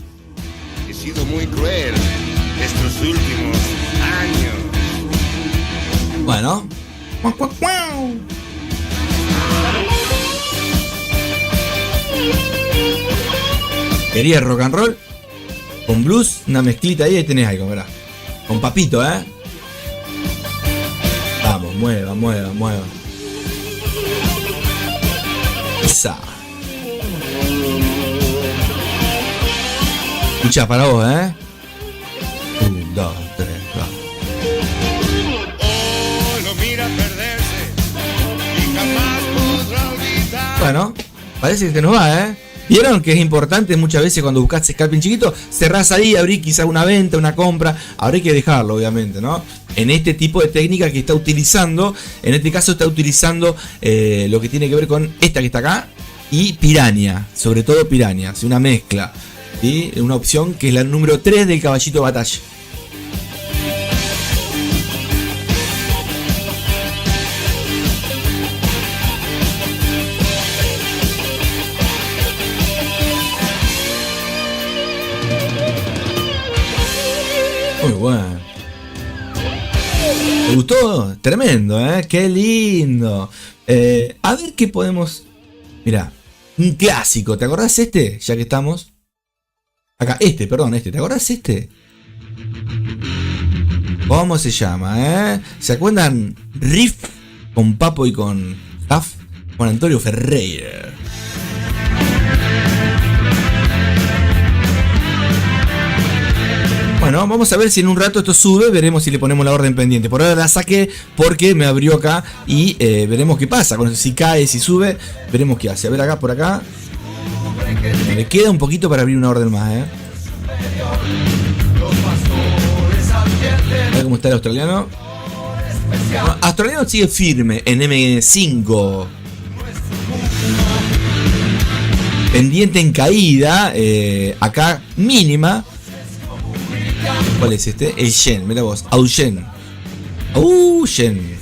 He sido muy cruel estos últimos años. Bueno. ¿Querías rock and roll? Con blues, una mezclita ahí tenés algo, ¿verdad? Con papito, ¿eh? Vamos, mueva. Esa. Escucha para vos, ¿eh? 1, 2, 3, 4. Oh, lo mira perderse y jamás podrá olvidar. Bueno, parece que te nos va, ¿eh? Vieron que es importante muchas veces cuando buscas scalping chiquito, cerrás ahí, abrís quizás una venta, una compra, habrá que dejarlo obviamente, ¿no? En este tipo de técnica que está utilizando, en este caso está utilizando lo que tiene que ver con esta que está acá y Piranha, sobre todo Piranha, es una mezcla, ¿sí? Una opción que es la número 3 del caballito de batalla. Muy bueno. ¿Te gustó? Tremendo, ¿eh? Qué lindo. A ver qué podemos... Mirá, un clásico. ¿Te acordás este? Ya que estamos. Acá, perdón, ¿te acordás este? ¿Cómo se llama, ¿Se acuerdan? Riff con Papo y con Huff, con Antonio Ferreira. Bueno, vamos a ver si en un rato esto sube, veremos si le ponemos la orden pendiente. Por ahora la saqué porque me abrió acá y veremos qué pasa. Si cae, si sube, veremos qué hace. A ver acá, por acá. Me queda un poquito para abrir una orden más, A ver cómo está el australiano. Bueno, australiano sigue firme en M5. Pendiente en caída. Acá mínima. ¿Cuál es este? El Shen, mira vos, Augen. Augen.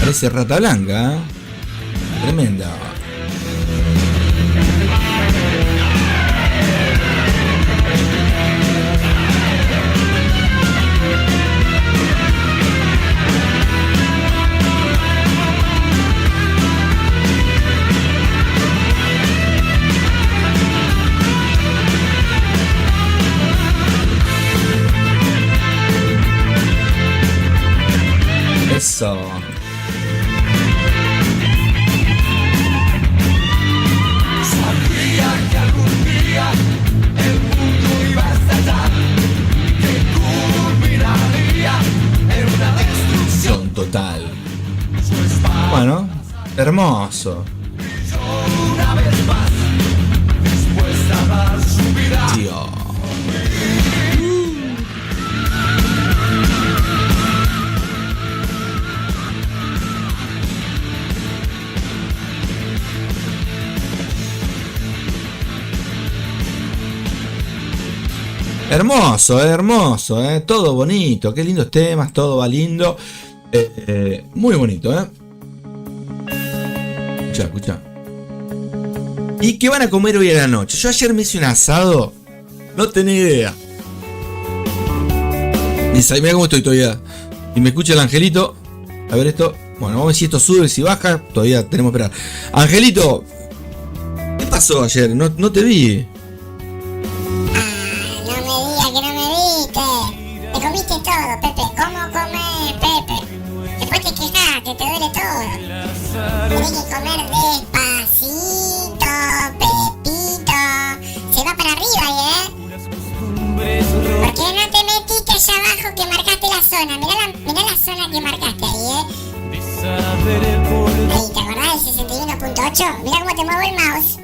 Parece Rata Blanca, ¿eh? Tremenda. Eso. Sabía que algún día el mundo iba a estallar, que culminaría en una destrucción Total. Bueno, hermoso. una vez más, dispuesta a dar su vida. Tío. Hermoso, todo bonito, qué lindos temas, todo va lindo, muy bonito, Escucha. ¿Y qué van a comer hoy a la noche? Yo ayer me hice un asado, no tenés idea. Mira cómo estoy todavía. Y me escucha el angelito, a ver esto, bueno, vamos a ver si esto sube, si baja, todavía tenemos que esperar. Angelito, ¿qué pasó ayer? No te vi. Te comiste todo, Pepe. ¿Cómo comer, Pepe? Después te quejas, que te duele todo. Tienes que comer despacito, Pepito. zona, mirá la zona que marcaste ahí, de saber por Ahí, ¿te acordás del 61.8? Mirá cómo te muevo el mouse.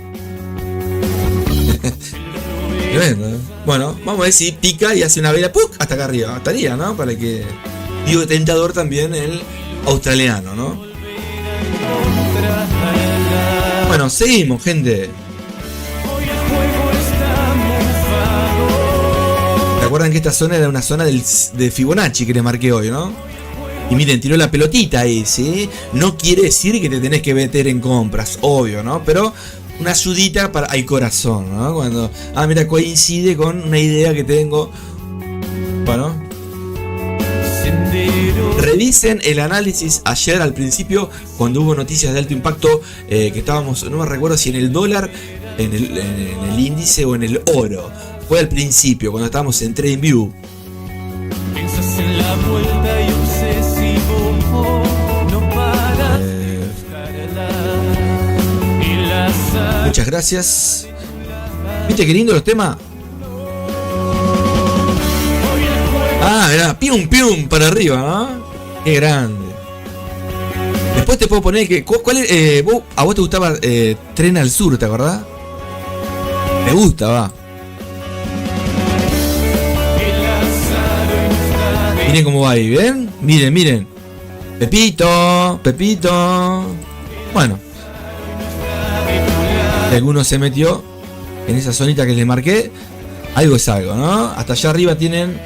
Tremendo, ¿eh? Bueno, vamos a ver si pica y hace una vela ¡puc! Hasta acá arriba. Estaría, ¿no? Para que. Digo, tentador también el australiano, ¿no? Bueno, seguimos, gente. ¿Recuerdan que esta zona era una zona de Fibonacci que les marqué hoy, no? Y miren, tiró la pelotita ahí, ¿sí? No quiere decir que te tenés que meter en compras, obvio, ¿no? Pero una ayudita para el corazón, ¿no? Cuando, mira, coincide con una idea que tengo. Bueno. Revisen el análisis ayer al principio, cuando hubo noticias de alto impacto, que estábamos, no me recuerdo si en el dólar, en el índice o en el oro. Fue al principio, cuando estábamos en TradingView. Piensas en la vuelta y obsesivo, no paras de buscarla. Y la Muchas gracias. ¿Viste qué lindo los temas? Mirá, pium pium para arriba, ¿no? Qué grande. Después te puedo poner que. ¿Cuál es? ¿A vos te gustaba Tren al Sur, te acordás? Me gusta, va. Miren cómo va ahí, ¿ven? Miren, miren. Pepito, Pepito. Bueno. Alguno se metió en esa zonita que les marqué. Algo es algo, ¿no? Hasta allá arriba tienen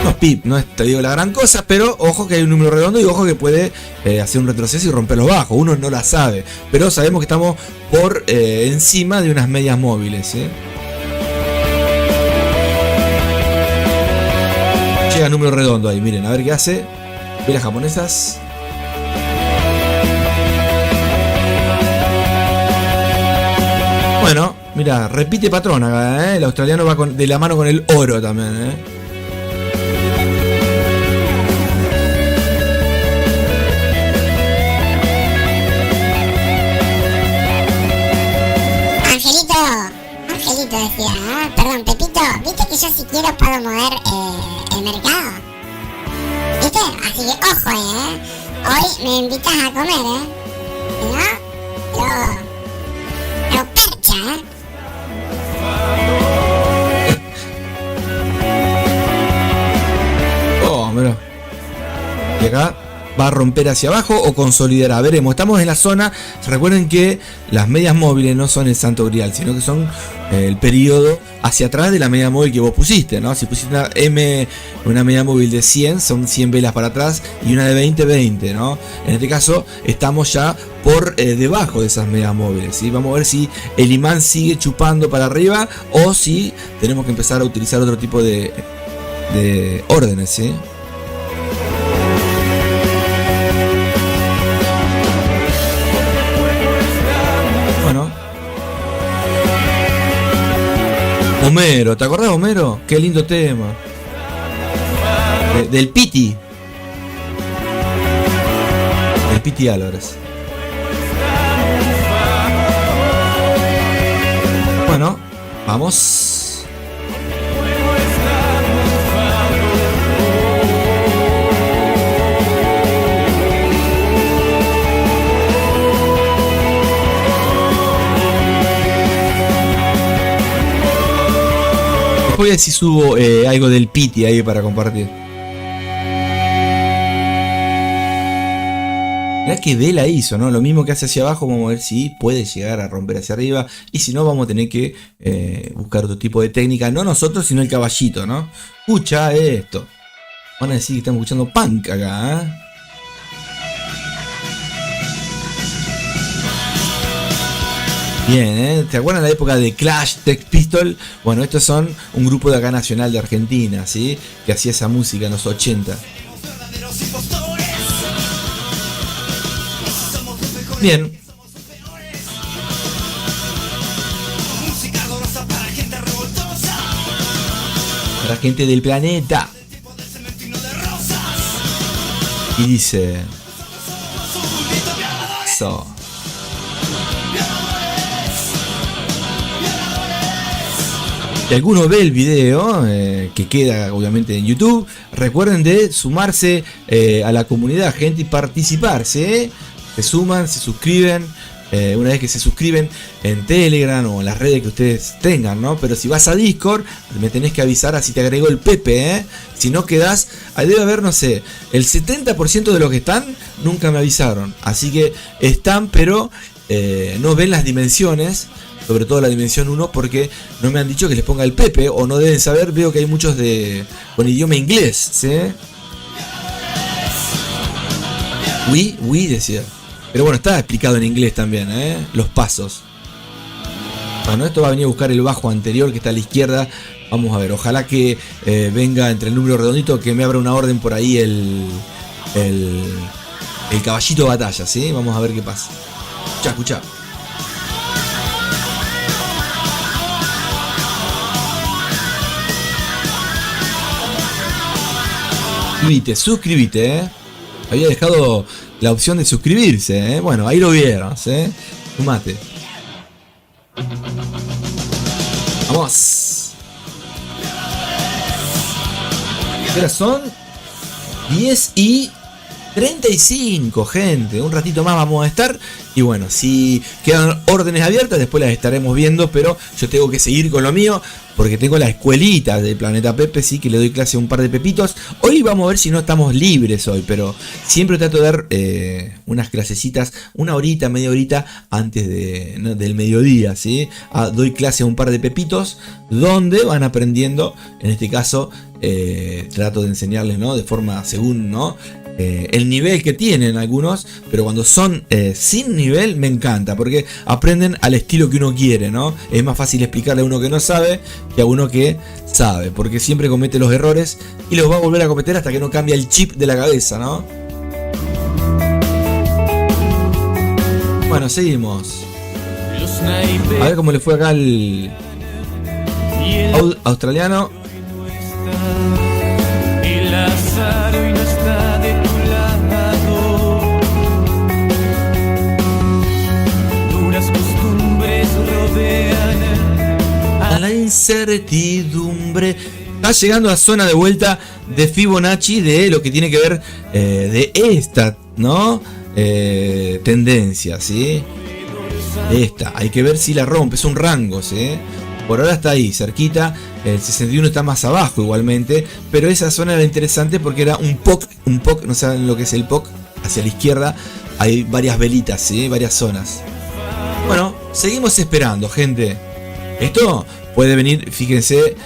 unos pip. No es, te digo, la gran cosa, pero ojo que hay un número redondo y ojo que puede hacer un retroceso y romper los bajos. Uno no la sabe, pero sabemos que estamos por encima de unas medias móviles, ¿eh? Llega número redondo ahí, miren, a ver qué hace. Velas japonesas. Bueno, mira, repite patrón acá, ¿eh? El australiano va de la mano con el oro también, ¿eh? Angelito decía, perdón, Pepito, viste que yo si quiero puedo mover el mercado. ¿Viste? Así que ojo, hoy me invitas a comer, ¿no? Lo percha, Oh, mira. Y acá va a romper hacia abajo o consolidará. Veremos, estamos en la zona. Recuerden que las medias móviles no son el santo grial, sino que son el periodo hacia atrás de la media móvil que vos pusiste, ¿no? Si pusiste una media móvil de 100, son 100 velas para atrás, y una de 20, 20, ¿no? En este caso estamos ya por debajo de esas medias móviles, ¿sí? Vamos a ver si el imán sigue chupando para arriba o si tenemos que empezar a utilizar otro tipo de órdenes, ¿sí? Homero, ¿te acordás de Homero? Qué lindo tema. Del Piti. Del Piti Álvarez. Bueno, vamos. Voy a ver si subo algo del Piti ahí para compartir. Mirá que vela hizo, ¿no? Lo mismo que hace hacia abajo, vamos a ver si puede llegar a romper hacia arriba. Y si no, vamos a tener que buscar otro tipo de técnica. No nosotros, sino el caballito, ¿no? Escucha esto. Van a decir que estamos escuchando punk acá, ¿eh? Bien, ¿te acuerdan la época de Clash, Sex Pistols? Bueno, estos son un grupo de acá nacional de Argentina, ¿sí? Que hacía esa música en los 80. Bien. Para gente del planeta. Y dice... So. Si alguno ve el video, que queda obviamente en YouTube, recuerden de sumarse a la comunidad, gente, y participarse. Se suman, se suscriben. Una vez que se suscriben en Telegram o en las redes que ustedes tengan, ¿no? Pero si vas a Discord, me tenés que avisar, así te agrego el Pepe, ¿eh? Si no quedás, ahí debe haber, no sé, el 70% de los que están nunca me avisaron. Así que están, pero no ven las dimensiones, sobre todo la dimensión 1, porque no me han dicho que les ponga el Pepe, o no deben saber. Veo que hay muchos con idioma inglés, ¿sí? Oui, decía. Pero bueno, está explicado en inglés también, los pasos. Bueno, esto va a venir a buscar el bajo anterior que está a la izquierda. Vamos a ver, ojalá que venga entre el número redondito, que me abra una orden por ahí el caballito de batalla, ¿sí? Vamos a ver qué pasa. Escuchá. Suscríbete, Había dejado la opción de suscribirse, Bueno, ahí lo vieron, Sumate. Vamos. Ahora son 10:35, gente. Un ratito más vamos a estar. Y bueno, si quedan órdenes abiertas, después las estaremos viendo. Pero yo tengo que seguir con lo mío, porque tengo la escuelita de Planeta Pepe, sí, que le doy clase a un par de pepitos. Hoy vamos a ver si no estamos libres hoy, pero siempre trato de dar unas clasecitas, una horita, media horita antes del mediodía, ¿sí? Doy clase a un par de pepitos, donde van aprendiendo. En este caso, trato de enseñarles, ¿no? De forma según, ¿no? El nivel que tienen algunos, pero cuando son sin nivel me encanta, porque aprenden al estilo que uno quiere, ¿no? Es más fácil explicarle a uno que no sabe que a uno que sabe, porque siempre comete los errores y los va a volver a cometer hasta que no cambia el chip de la cabeza, ¿no? Bueno, seguimos. A ver cómo le fue acá al australiano. El azar hoy no está de tu lado. Duras costumbres rodean A la incertidumbre. Está llegando a zona de vuelta de Fibonacci, de lo que tiene que ver de esta, ¿no? Tendencia, ¿sí? Esta, hay que ver si la rompe, es un rango, ¿sí? Por ahora está ahí, cerquita. El 61 está más abajo igualmente, pero esa zona era interesante porque era un POC, no saben lo que es el POC, hacia la izquierda hay varias velitas, ¿sí? Varias zonas. Bueno, seguimos esperando, gente. Esto puede venir, fíjense,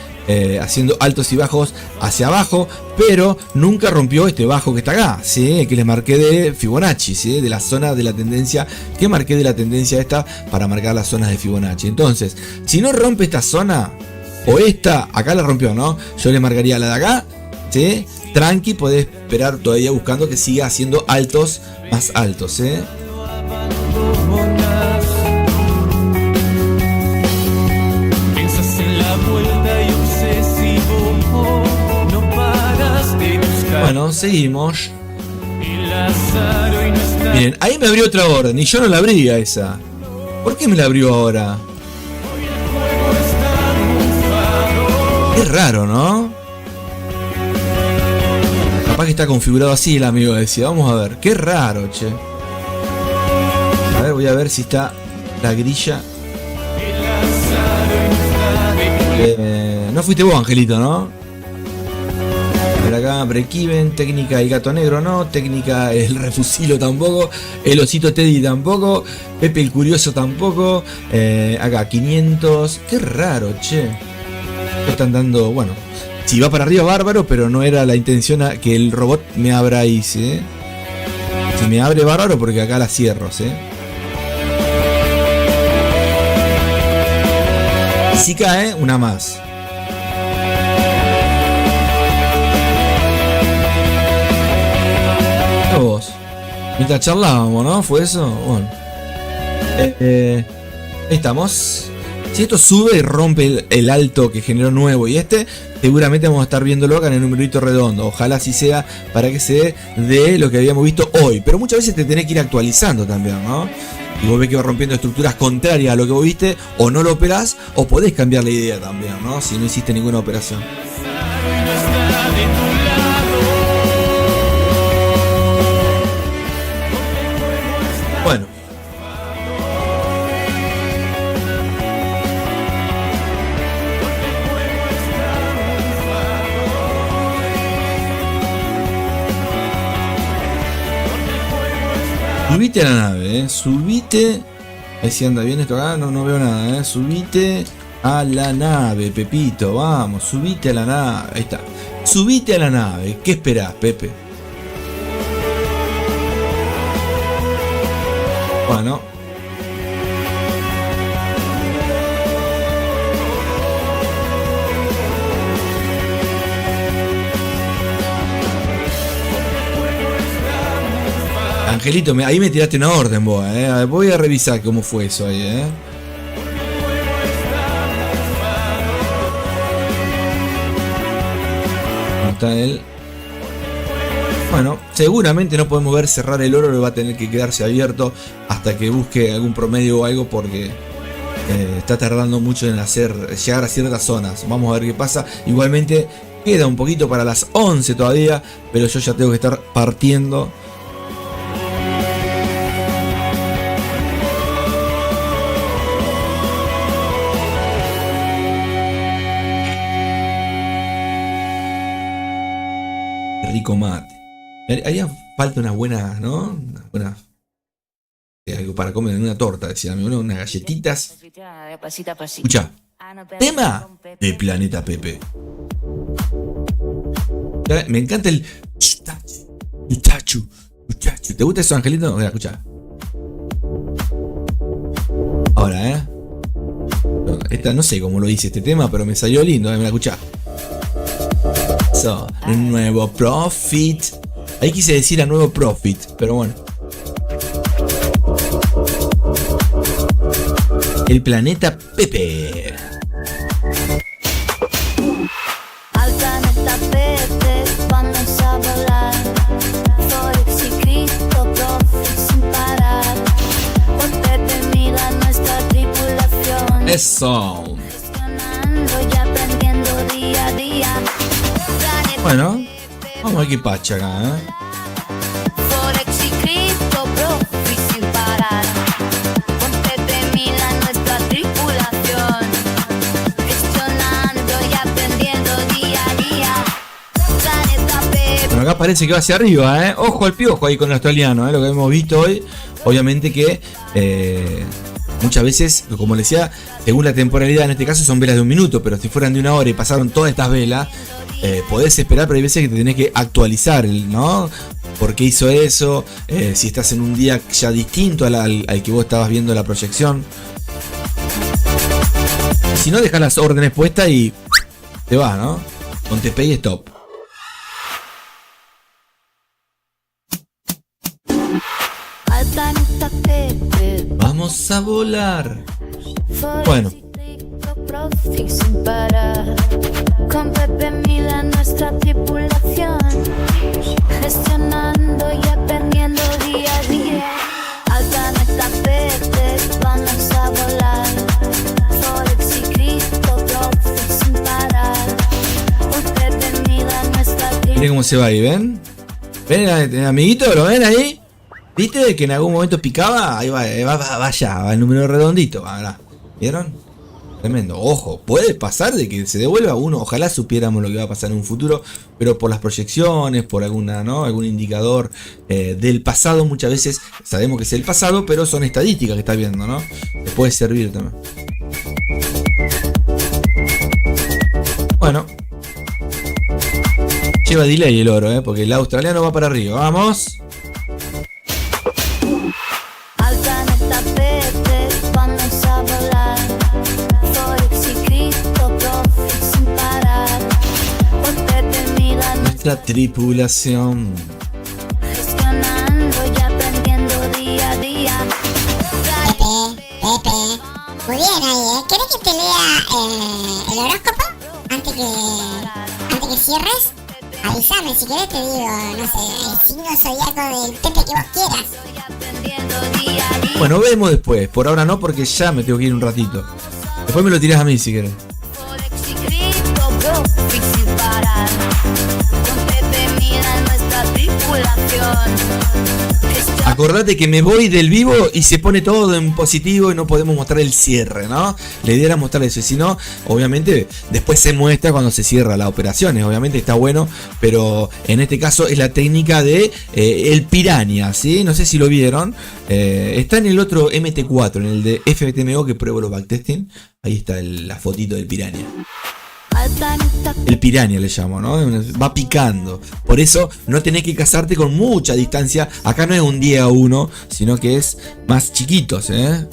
haciendo altos y bajos hacia abajo, pero nunca rompió este bajo que está acá, ¿sí? Que les marqué de Fibonacci, ¿sí? De la zona de la tendencia, que marqué de la tendencia esta para marcar las zonas de Fibonacci. Entonces, si no rompe esta zona, o esta, acá la rompió, ¿no? Yo le marcaría la de acá, ¿sí? Tranqui, podés esperar todavía buscando que siga haciendo altos, más altos, ¿sí? Bueno, seguimos. Miren, ahí me abrió otra orden y yo no la abría esa. ¿Por qué me la abrió ahora? Qué raro, ¿no? Capaz que está configurado así el amigo decía. Vamos a ver, qué raro, che. A ver, voy a ver si está la grilla. No fuiste vos, Angelito, ¿no? A ver acá, break-even, técnica el gato negro no, técnica el refusilo tampoco, el osito Teddy tampoco, Pepe el curioso tampoco, acá 500, qué raro, che. Están dando, bueno, si va para arriba bárbaro, pero no era la intención que el robot me abra ahí, ¿sí? Si me abre bárbaro porque acá la cierro, ¿sí? Y si cae, una más. Vos. Mientras charlábamos, ¿no? ¿Fue eso? Bueno. Ahí estamos. Si esto sube y rompe el alto que generó nuevo y seguramente vamos a estar viéndolo acá en el numerito redondo. Ojalá así sea para que se dé lo que habíamos visto hoy. Pero muchas veces te tenés que ir actualizando también, ¿no? y vos ves que va rompiendo estructuras contrarias a lo que vos viste, o no lo operás, o podés cambiar la idea también, ¿no? Si no hiciste ninguna operación. Bueno. Subite a la nave, subite. Ahí si anda bien esto acá, no veo nada, subite a la nave, Pepito, vamos, subite a la nave, ahí está. Subite a la nave, ¿qué esperás, Pepe? Bueno. Angelito, ahí me tiraste una orden vos, voy a revisar cómo fue eso ahí, ¿Cómo está él? Bueno, seguramente no podemos ver cerrar el oro, le va a tener que quedarse abierto hasta que busque algún promedio o algo porque está tardando mucho en llegar a ciertas zonas. Vamos a ver qué pasa. Igualmente queda un poquito para las 11 todavía, pero yo ya tengo que estar partiendo. Rico mate. Haría falta una buena, ¿no? Una buena. Algo para comer en una torta, decía mi unas galletitas. Escucha. Tema de Planeta Pepe. Me encanta el. Muchacho. ¿Te gusta eso, Angelito? Mira, escucha. Ahora, Esta no sé cómo lo hice este tema, pero me salió lindo, mira, escucha. Un nuevo Profit. Ahí quise decir a nuevo Profit, pero bueno. El Planeta Pepe. Al planeta Pepe vamos a volar. Forex y cripto, profit sin parar. Con Pepe mira nuestra tripulación. Eso. Gestionando y aprendiendo día a día. Bueno, vamos a ver qué pacha acá, Forex y cripto, profit sin parar. Con Pepe mira nuestra tripulación. Gestionando y aprendiendo día a día. Planeta Pepe. Bueno, acá parece que va hacia arriba, Ojo al piojo ahí con el australiano, Lo que hemos visto hoy. Obviamente que muchas veces, como les decía, según la temporalidad, en este caso son velas de 1 minuto, pero si fueran de 1 hora y pasaron todas estas velas, podés esperar, pero hay veces que te tenés que actualizar, ¿no? ¿Por qué hizo eso? Si estás en un día ya distinto al que vos estabas viendo la proyección. Si no, dejas las órdenes puestas y te vas, ¿no? Con TP y stop. Al planeta Pepe. Vamos a volar. Bueno. Profit sin parar. Con Pepe mira nuestra tripulación. Gestionando y aprendiendo día a día. Al planeta Pepe vamos a volar. Forex y cripto, profit sin parar. Con Pepe mira nuestra tripulación. Miren cómo se va ahí, ¿ven? ¿Ven, amiguito? ¿Lo ven ahí? ¿Viste que en algún momento picaba? Ahí va allá, va el número redondito. ¿Vieron? Tremendo. Ojo, puede pasar de que se devuelva uno. Ojalá supiéramos lo que va a pasar en un futuro, pero por las proyecciones, por algún indicador del pasado, muchas veces sabemos que es el pasado, pero son estadísticas que estás viendo, ¿no? Te puede servir también. Bueno. Lleva delay el oro, porque el australiano va para arriba. Vamos. Al planeta Pepe vamos a volar. Forex y cripto, profit sin parar. Con Pepe mira Nuestra tripulación. gestionando y aprendiendo día a día. Pepe. Muy bien ahí, ¿Querés que te lea el horóscopo? Antes que cierres. Avísame, si querés te digo, no sé, el signo zodiaco del Pepe que vos quieras. Bueno, vemos después. Por ahora no, porque ya me tengo que ir un ratito. Después me lo tirás a mí si querés. Forex y cripto, bro, difícil parar. Con Pepe Mira nuestra tripulación. Acordate que me voy del vivo y se pone todo en positivo y no podemos mostrar el cierre, ¿no? La idea era mostrar eso. Y si no, obviamente, después se muestra cuando se cierra la operación. Obviamente está bueno, pero en este caso es la técnica de el Piranha, ¿sí? No sé si lo vieron. Está en el otro MT4, en el de FTMO que pruebo los backtesting. Ahí está la fotito del Piranha. El Piranha le llamo, ¿no? Va picando. Por eso no tenés que casarte con mucha distancia. Acá no es un 10-1, sino que es más chiquitos, ¿eh?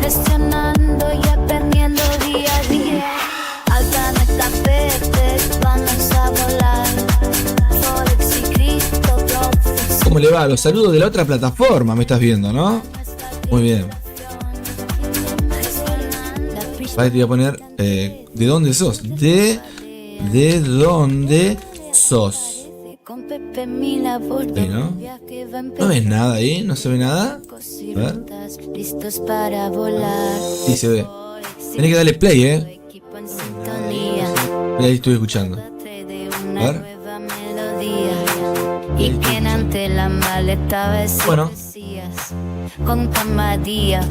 Gestionando y aprendiendo día a día. Alta nuestra Pepe, vamos a volar. Forex y cripto, bro. ¿Cómo le va? Los saludos de la otra plataforma, me estás viendo, ¿no? Muy bien. Vale, te voy a poner ¿de dónde sos? ¿De dónde sos? ¿No? ¿No ves nada ahí? ¿No se ve nada? A ver. Listos para volar. Sí, se ve. Tenés que darle play, Ahí estoy escuchando. A ver. Y que ante la maleta bueno. Con María,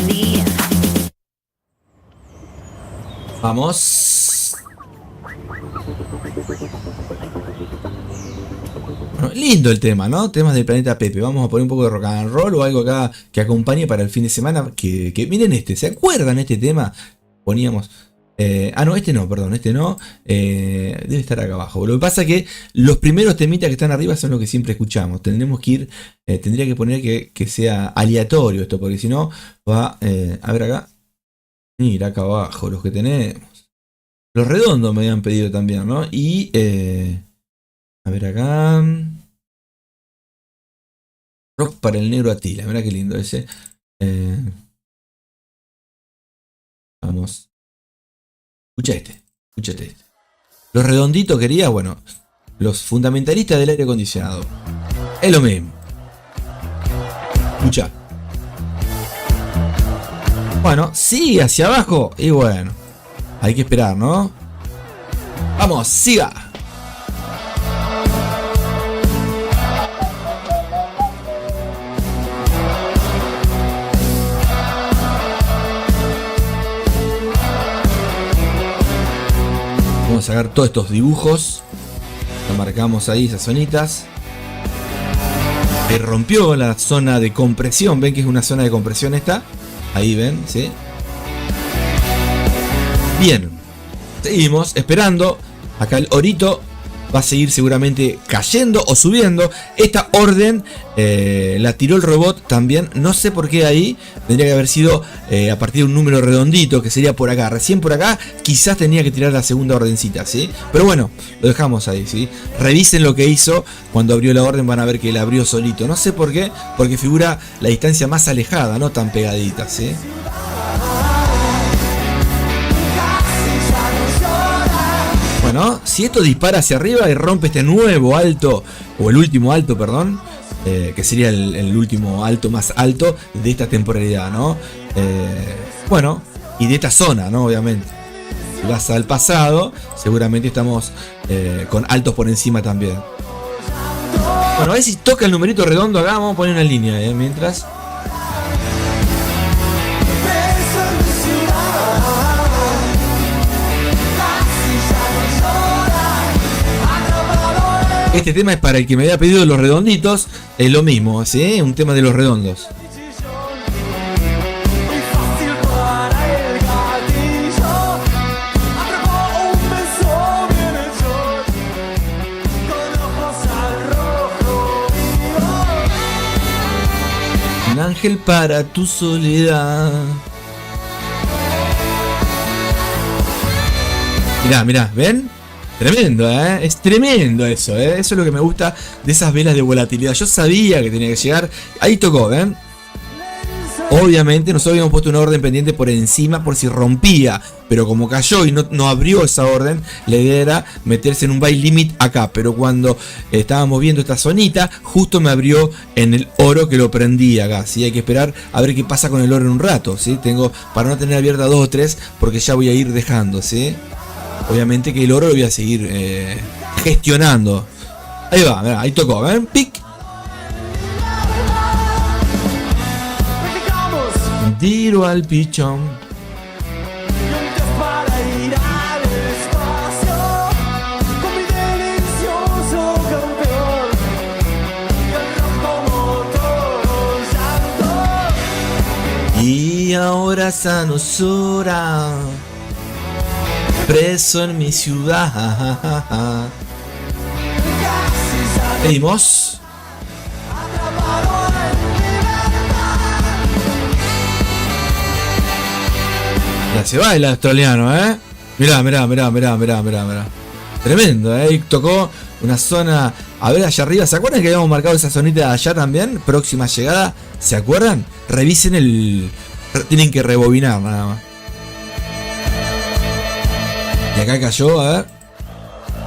día. Vamos. Bueno, lindo el tema, ¿no? Temas del planeta Pepe. Vamos a poner un poco de rock and roll o algo acá que acompañe para el fin de semana. Que miren este, ¿se acuerdan este tema? Poníamos... no, este no, perdón, este no. Debe estar acá abajo. Lo que pasa es que los primeros temitas que están arriba son los que siempre escuchamos. Tendremos que ir, tendría que poner que sea aleatorio esto, porque si no va, a ver acá. Mira acá abajo, los que tenemos. Los redondos me habían pedido también, ¿no? Y, a ver acá. Rock para el negro Atila, mirá qué lindo ese. Vamos. Escuchate este. Los redonditos quería, bueno, los fundamentalistas del aire acondicionado. Es lo mismo. Escucha. Bueno, sigue hacia abajo y bueno, hay que esperar, ¿no? Vamos, siga. Vamos a sacar todos estos dibujos. Lo marcamos ahí, esas zonitas. Se rompió la zona de compresión. Ven que es una zona de compresión esta. Ahí ven, ¿sí? Bien. Seguimos esperando. Acá el orito va a seguir seguramente cayendo o subiendo. Esta orden la tiró el robot también. No sé por qué ahí. Tendría que haber sido a partir de un número redondito, que sería por acá. Recién por acá quizás tenía que tirar la segunda ordencita, ¿sí? Pero bueno, lo dejamos ahí, ¿sí? Revisen lo que hizo cuando abrió la orden. Van a ver que la abrió solito. No sé por qué. Porque figura la distancia más alejada, no tan pegadita, ¿sí? Bueno, si esto dispara hacia arriba y rompe este nuevo alto, o el último alto, perdón, que sería el último alto más alto de esta temporalidad, ¿no? Bueno, y de esta zona, ¿no? Obviamente. Si vas al pasado, seguramente estamos con altos por encima también. Bueno, a ver si toca el numerito redondo acá, vamos a poner una línea, mientras... Este tema es para el que me había pedido los redonditos. Es lo mismo, ¿sí? Un tema de los redondos. Un ángel para tu soledad. Mirá, ¿ven? Tremendo, es tremendo eso, Eso es lo que me gusta de esas velas de volatilidad. Yo sabía que tenía que llegar. Ahí tocó, ¿ven? Obviamente nosotros habíamos puesto una orden pendiente por encima por si rompía. pero como cayó y no abrió esa orden, la idea era meterse en un buy limit acá, pero cuando estábamos viendo esta zonita, justo me abrió en el oro que lo prendí acá, ¿sí? Hay que esperar a ver qué pasa con el oro en un rato, ¿sí? Tengo para no tener abierta 2 o 3, porque ya voy a ir dejando, ¿sí? Obviamente que el oro lo voy a seguir gestionando. Ahí va, mirá, ahí tocó, ¿ven? Pic. Tiro al pichón. Nunca para ir al espacio con mi delicioso campeón. Como todos llantos. Y ahora Sanosura, preso en mi ciudad. Pedimos. Ya se va el australiano, Mirá. Tremendo, Y tocó una zona. A ver, allá arriba. ¿Se acuerdan que habíamos marcado esa zonita de allá también? Próxima llegada. ¿Se acuerdan? Revisen el. Tienen que rebobinar nada más. Y acá cayó, a ver.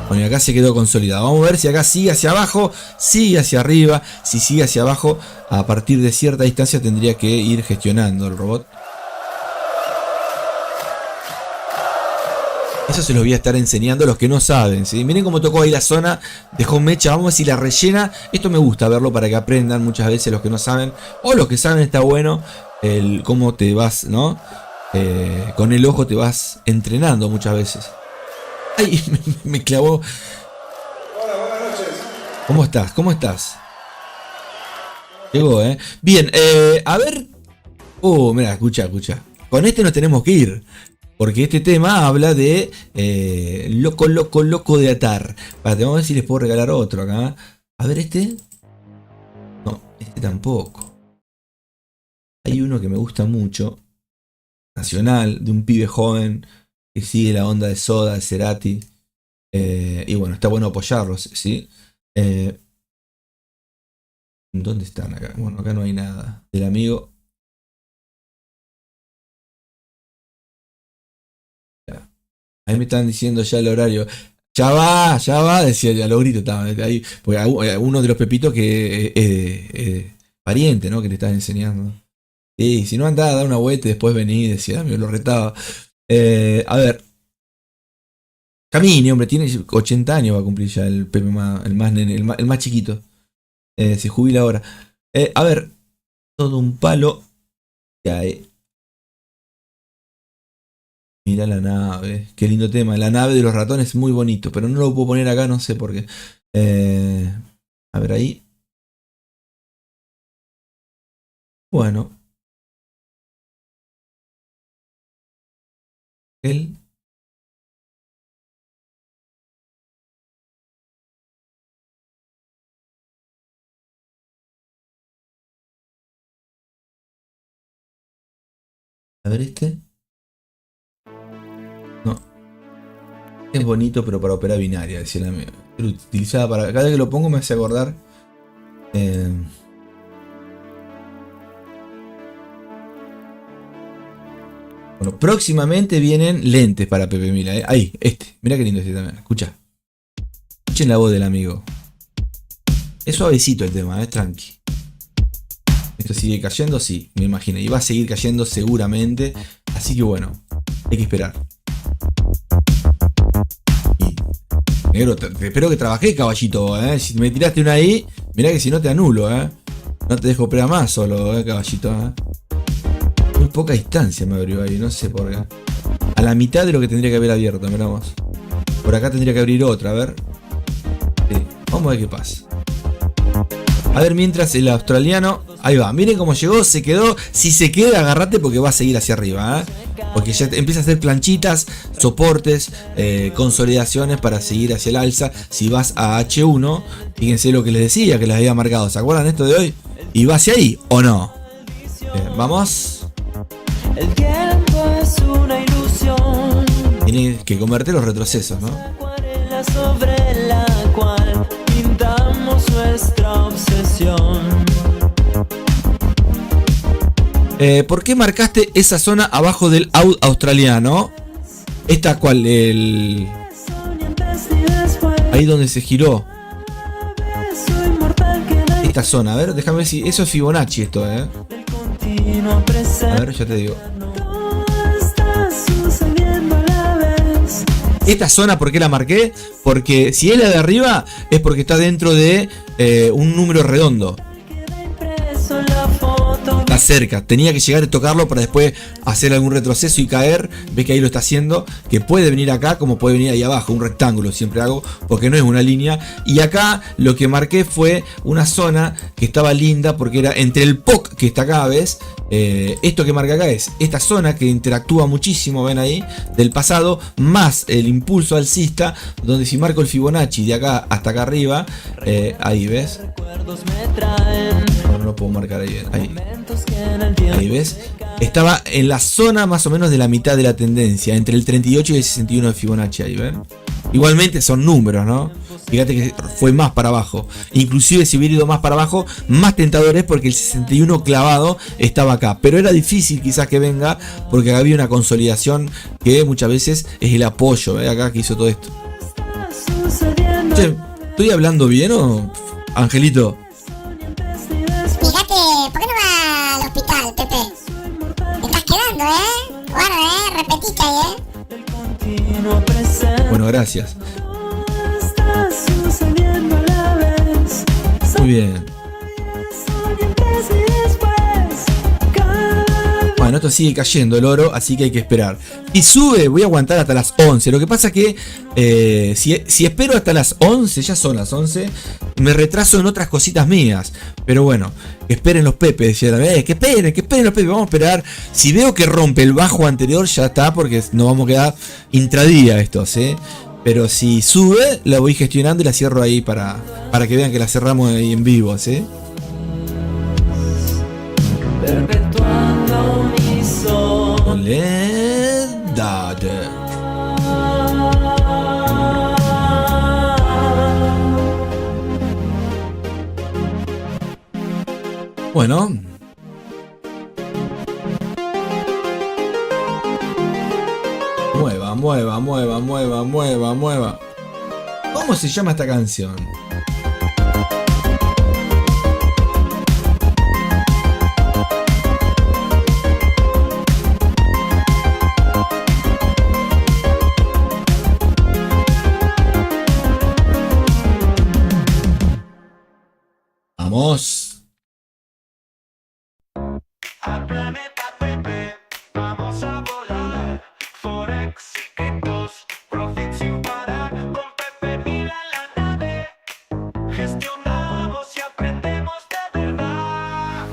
Bueno, y acá se quedó consolidado. Vamos a ver si acá sigue hacia abajo, sigue hacia arriba. Si sigue hacia abajo, a partir de cierta distancia tendría que ir gestionando el robot. Eso se los voy a estar enseñando a los que no saben, ¿sí? Miren cómo tocó ahí la zona, dejó mecha, vamos a ver si la rellena. Esto me gusta verlo para que aprendan muchas veces los que no saben. O los que saben está bueno el cómo te vas, ¿no? Con el ojo te vas entrenando muchas veces. Ay, me clavó. Hola, buenas noches. ¿Cómo estás? Llegó, Bien, a ver. Mira, escucha. Con este nos tenemos que ir. Porque este tema habla de loco de atar. Vamos a ver si les puedo regalar otro acá. A ver, este. No, este tampoco. Hay uno que me gusta mucho. Nacional, de un pibe joven que sigue la onda de Soda, de Cerati. Y bueno, está bueno apoyarlos, ¿sí? ¿Dónde están acá? Bueno, acá no hay nada. Del amigo. Ahí me están diciendo ya el horario. Ya va, decía ya, lo grito. Estaba ahí, porque uno de los pepitos que es pariente, ¿no? Que le estaba enseñando. Y si no andaba a dar una vuelta y después venía y decía, me lo retaba. A ver. Camini, hombre, tiene 80 años, va a cumplir ya el Pepe el más chiquito. Se jubila ahora. A ver, todo un palo. Ya, Mirá la nave, qué lindo tema. La nave de los ratones es muy bonito, pero no lo puedo poner acá, no sé por qué. A ver ahí. Bueno. A ver este. No. Es bonito, pero para operar binaria, decía la mía. Utilizada para. Cada vez que lo pongo me hace acordar. Bueno, próximamente vienen lentes para Pepe Mila. Ahí, este. Mirá qué lindo este también. Escucha. Escuchen la voz del amigo. Es suavecito el tema, tranqui. Esto sigue cayendo, sí, me imagino. Y va a seguir cayendo seguramente. Así que bueno, hay que esperar. Y, negro, espero que trabajé, caballito. Si me tiraste una ahí, mirá que si no te anulo. No te dejo operar más solo, caballito. Muy poca distancia me abrió ahí, no sé por qué. A la mitad de lo que tendría que haber abierto, miramos. Por acá tendría que abrir otra, a ver. Sí, vamos a ver qué pasa. A ver, mientras el australiano. Ahí va, miren cómo llegó, se quedó. Si se queda, agarrate porque va a seguir hacia arriba. Porque ya empieza a hacer planchitas, soportes, consolidaciones para seguir hacia el alza. Si vas a H1, fíjense lo que les decía, que les había marcado. ¿Se acuerdan esto de hoy? ¿Y va hacia ahí o no? Vamos. El tiempo es una ilusión. Tienen que convertir los retrocesos, ¿no? Acuarela sobre la cual pintamos nuestra obsesión. ¿Por qué marcaste esa zona abajo del out australiano? ¿Esta cuál? Ahí donde se giró. Esta zona, a ver, déjame ver si... Eso es Fibonacci esto, A ver, ya te digo. Esta zona, ¿por qué la marqué? Porque si es la de arriba, es porque está dentro de un número redondo. Está cerca, tenía que llegar a tocarlo para después hacer algún retroceso y caer. Ves que ahí lo está haciendo, que puede venir acá como puede venir ahí abajo, un rectángulo siempre hago, porque no es una línea. Y acá lo que marqué fue una zona que estaba linda porque era entre el POC que está acá, ¿ves? Esto que marca acá es esta zona que interactúa muchísimo, ven ahí, del pasado, más el impulso alcista, donde si marco el Fibonacci de acá hasta acá arriba, ahí ves. No lo puedo marcar ahí, ahí ves. Estaba en la zona más o menos de la mitad de la tendencia, entre el 38 y el 61 de Fibonacci, ahí ven. Igualmente son números, ¿no? Fíjate que fue más para abajo. Inclusive si hubiera ido más para abajo, más tentador es porque el 61 clavado estaba acá. Pero era difícil quizás que venga porque había una consolidación que muchas veces es el apoyo, ¿ves? Acá que hizo todo esto. Che, ¿estoy hablando bien o, Angelito? Fíjate, ¿por qué no va al hospital, Pepe? Te estás quedando, Guarda, repetite ahí, Bueno, gracias. Muy bien. Bueno, esto sigue cayendo el oro, así que hay que esperar. Si sube, voy a aguantar hasta las 11. Lo que pasa es que si espero hasta las 11, ya son las 11, me retraso en otras cositas mías. Pero bueno, que esperen los Pepe. Decían, que esperen los Pepe. Vamos a esperar. Si veo que rompe el bajo anterior, ya está, porque nos vamos a quedar intradía estos, Pero si sube, la voy gestionando y la cierro ahí para que vean que la cerramos ahí en vivo, Perpetuando mi soledad. Bueno. Mueva. ¿Cómo se llama esta canción? Vamos. Al planeta Pepe, vamos a volar. Forex y criptos, profit sin parar. Con Pepe mira la nave. Gestionamos y aprendemos de verdad.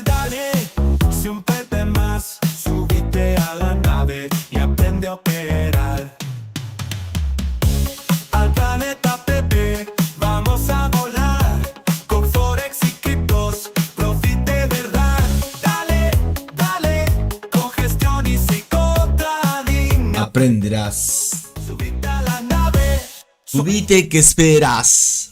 Dale, si un Pepe más. Subite a la nave y aprende a operar. Al planeta Pepe, vamos a volar. Con Forex y criptos, profit de verdad. Dale, con gestión y psicotrading. Aprenderás. Subite a la nave. Subite que esperas.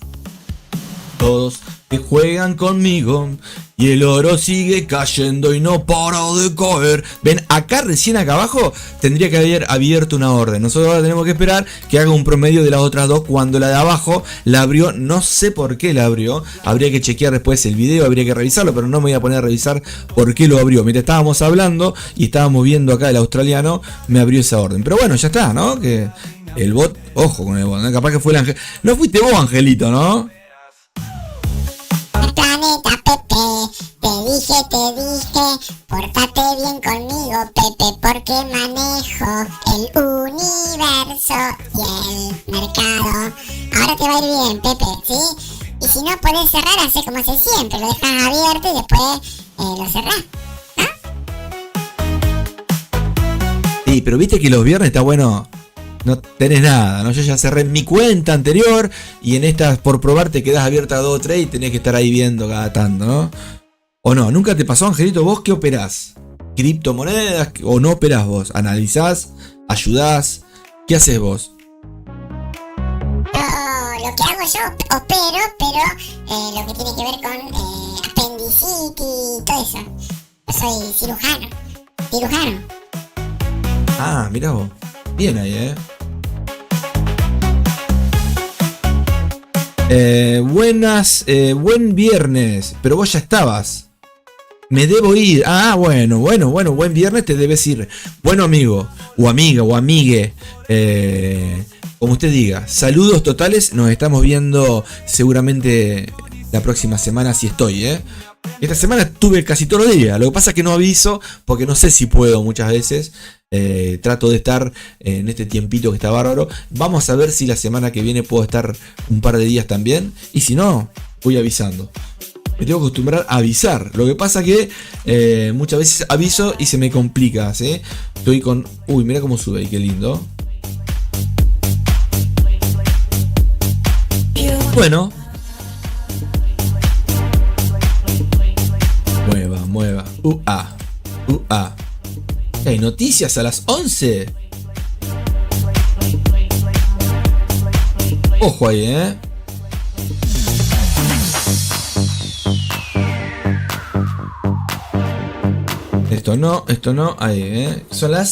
Todos que juegan conmigo y el oro sigue cayendo y no para de caer. Ven, acá recién acá abajo tendría que haber abierto una orden. Nosotros ahora tenemos que esperar que haga un promedio de las otras dos. Cuando la de abajo la abrió, no sé por qué la abrió. Habría que chequear después el video, habría que revisarlo, pero no me voy a poner a revisar por qué lo abrió. Mientras estábamos hablando y estábamos viendo acá el australiano, me abrió esa orden. Pero bueno, ya está, ¿no? Que el bot, ojo con el bot, ¿no? Capaz que fue el ángel. No fuiste vos, Angelito, ¿no? Al planeta Pepe, te dije, pórtate bien conmigo, Pepe, porque manejo el universo y el mercado. Ahora te va a ir bien, Pepe, ¿sí? Y si no podés cerrar, hace como hace siempre, lo dejas abierto y después lo cerrás. Sí, pero viste que los viernes está bueno. No tenés nada, ¿no? Yo ya cerré mi cuenta anterior y en estas por probar te quedás abierta 2 o 3 y tenés que estar ahí viendo cada tanto, ¿no? ¿O no? ¿Nunca te pasó, Angelito? ¿Vos qué operás? ¿Criptomonedas o no operás vos? ¿Analizás? ¿Ayudás? ¿Qué haces vos? Lo que hago yo, opero, pero lo que tiene que ver con apendicitis y todo eso. Yo soy cirujano. Ah, mirá vos. Bien ahí, buen viernes, pero vos ya estabas. Me debo ir. Ah, bueno, buen viernes te debes ir. Bueno, amigo, o amiga, o amigue, como usted diga. Saludos totales, nos estamos viendo seguramente la próxima semana si estoy, Esta semana estuve casi todos los días. Lo que pasa es que no aviso porque no sé si puedo muchas veces. Trato de estar en este tiempito que está bárbaro. Vamos a ver si la semana que viene puedo estar un par de días también. Y si no, voy avisando. Me tengo que acostumbrar a avisar. Lo que pasa que muchas veces aviso y se me complica, ¿sí? Estoy con... Uy, mira cómo sube ahí, qué lindo. Bueno. Mueva. ¿Hay noticias a las 11? Ojo ahí, Esto no, ahí, Son a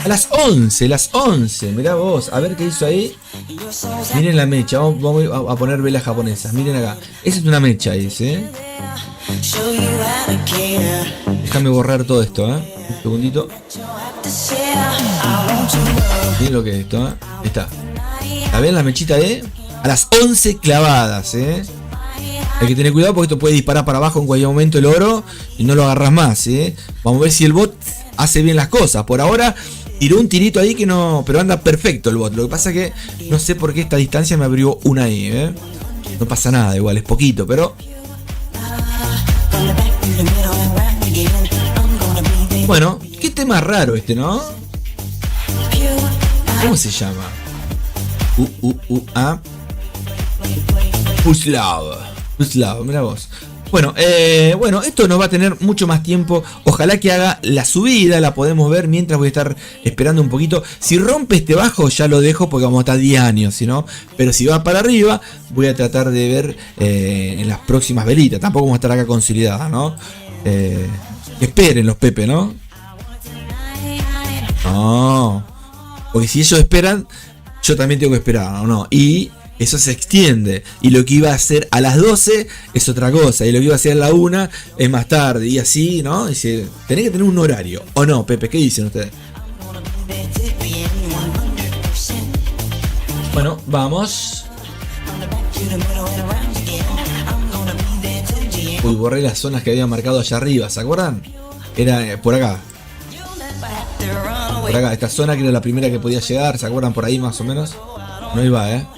las 11, mirá vos, a ver qué hizo ahí. Miren la mecha, vamos a poner velas japonesas, miren acá. Esa es una mecha, dice, Déjame borrar todo esto, Un segundito. Miren lo que es esto, Ahí está. ¿La ven la mechita, A las 11 clavadas, Hay que tener cuidado porque esto puede disparar para abajo en cualquier momento el oro y no lo agarras más, Vamos a ver si el bot hace bien las cosas. Por ahora tiró un tirito ahí que no, pero anda perfecto el bot. Lo que pasa es que no sé por qué esta distancia me abrió una ahí, No pasa nada, igual es poquito, pero... Bueno, qué tema raro este, ¿no? ¿Cómo se llama? Puslav, mira vos. Bueno, esto nos va a tener mucho más tiempo. Ojalá que haga la subida, la podemos ver mientras voy a estar esperando un poquito. Si rompe este bajo ya lo dejo porque vamos a estar 10 años, ¿sí, no? Pero si va para arriba voy a tratar de ver en las próximas velitas. Tampoco vamos a estar acá consolidada, ¿no? Esperen los Pepe, ¿no? No, porque si ellos esperan, yo también tengo que esperar, ¿no? Y eso se extiende. Y lo que iba a hacer a las 12 es otra cosa. Y lo que iba a hacer a la 1 es más tarde. Y así, ¿no? Dice, tenés que tener un horario. ¿O no, Pepe? ¿Qué dicen ustedes? Bueno, vamos. Uy, borré las zonas que había marcado allá arriba, ¿se acuerdan? Era por acá. Por acá, esta zona que era la primera que podía llegar, ¿se acuerdan? Por ahí más o menos. No iba,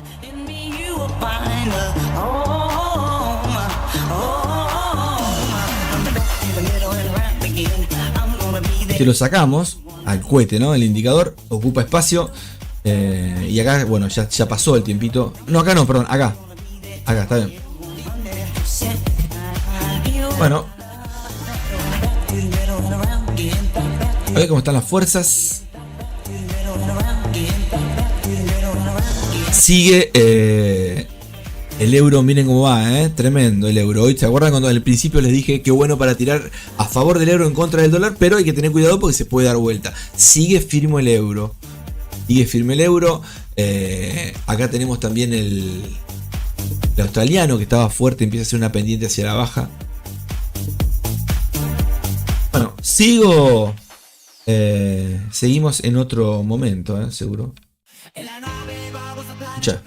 Que lo sacamos al cohete, ¿no? El indicador ocupa espacio. Y acá, bueno, ya pasó el tiempito. No, acá no, perdón, acá. Acá, está bien. Bueno. A ver cómo están las fuerzas. Sigue el euro, miren cómo va, tremendo el euro. Hoy, ¿se acuerdan cuando al principio les dije que bueno para tirar a favor del euro en contra del dólar? Pero hay que tener cuidado porque se puede dar vuelta. Sigue firme el euro. Acá tenemos también el australiano que estaba fuerte, empieza a hacer una pendiente hacia la baja. Bueno, seguimos en otro momento, seguro. Escucha.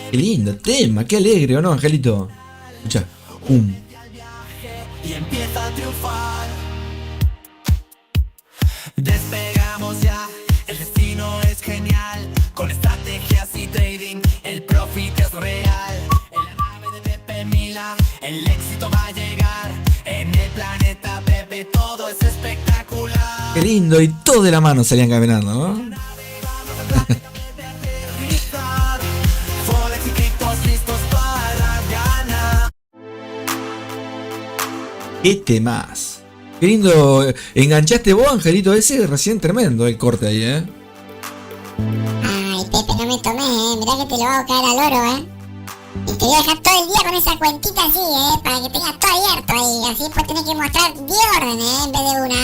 Qué lindo tema, qué alegre, ¿o no, Angelito? Escucha. Y empieza a triunfar. Despegamos ya, el destino es genial. Con estrategias y trading, el profit es real. En la nave de Pepe Mila, el éxito va a llegar. En el planeta Pepe todo es espectacular. Qué lindo, y todos de la mano salían caminando, ¿no? Qué temas. Qué lindo. Enganchaste vos, Angelito, ese recién tremendo el corte ahí, Ay, Pepe, no me tomé, mirá que te lo hago caer al oro, Y te voy a dejar todo el día con esa cuentita así, para que tengas todo abierto ahí. Así después tenés que mostrar 10 órdenes, en vez de una,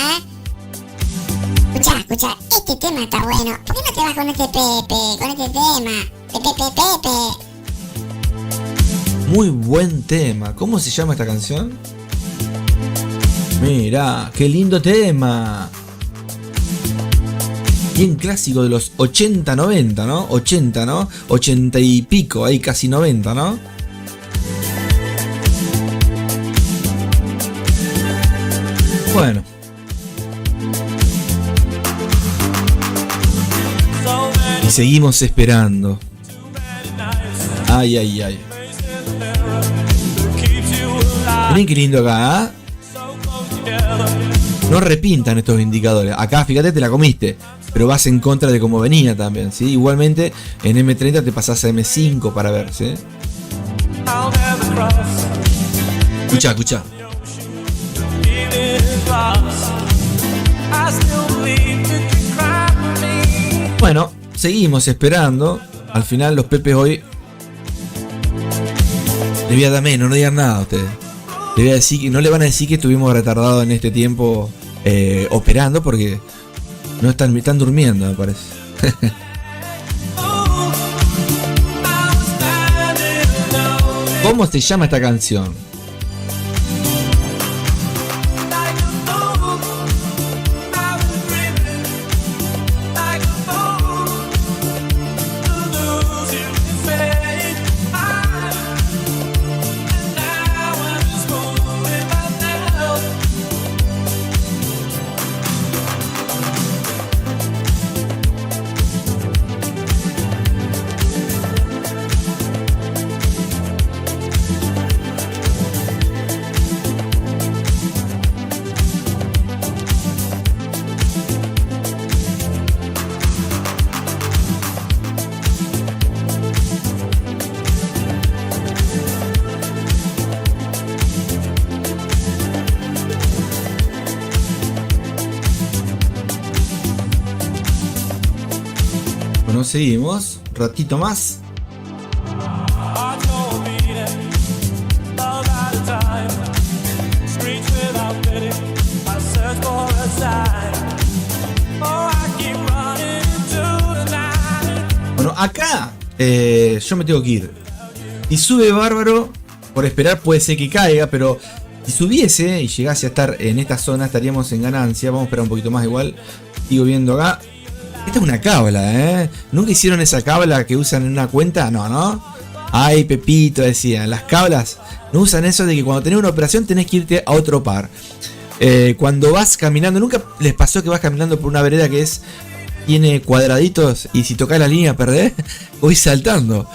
Escucha, este tema está bueno. ¿Por qué no te vas con este Pepe? Con este tema. Pepe. Muy buen tema. ¿Cómo se llama esta canción? Mira, qué lindo tema. Bien clásico de los 80, 90, ¿no? 80, ¿no? 80 y pico, ahí casi 90, ¿no? Bueno. Y seguimos esperando. Ay. Miren qué lindo acá, ¿eh? No repintan estos indicadores. Acá, fíjate, te la comiste, pero vas en contra de cómo venía también, ¿sí? Igualmente, en M30 te pasás a M5 para ver, ¿sí? Escucha. Bueno, seguimos esperando. Al final los Pepes hoy le voy a dar menos, no digan nada a ustedes. Le voy a decir que no le van a decir que estuvimos retardados en este tiempo operando, porque no están durmiendo, me parece. ¿Cómo se llama esta canción? Bueno, seguimos. Un ratito más. Bueno, acá yo me tengo que ir. Si sube bárbaro, por esperar puede ser que caiga, pero si subiese y llegase a estar en esta zona estaríamos en ganancia. Vamos a esperar un poquito más igual. Sigo viendo acá. Esta es una cábala, ¿eh? ¿Nunca hicieron esa cábala que usan en una cuenta? No. Ay, Pepito, decían. Las cábalas no usan eso de que cuando tenés una operación tenés que irte a otro par. Cuando vas caminando, ¿nunca les pasó que vas caminando por una vereda que tiene cuadraditos y si tocas la línea perdés? Voy saltando.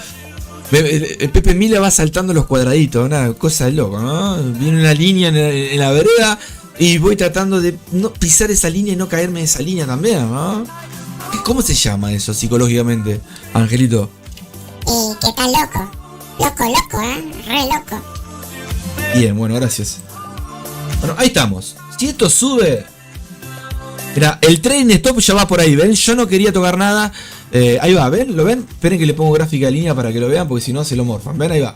Pepe Mila va saltando los cuadraditos, una cosa de loco, ¿no? Viene una línea en la vereda y voy tratando de no pisar esa línea y no caerme en esa línea también, ¿no? ¿Cómo se llama eso psicológicamente, Angelito? Que estás loco. Loco, re loco. Bien, bueno, gracias. Bueno, ahí estamos. Si esto sube... Mira, el train stop ya va por ahí, ¿ven? Yo no quería tocar nada. Ahí va, ¿ven? ¿Lo ven? Esperen que le pongo gráfica de línea para que lo vean, porque si no se lo morfan. ¿Ven? Ahí va.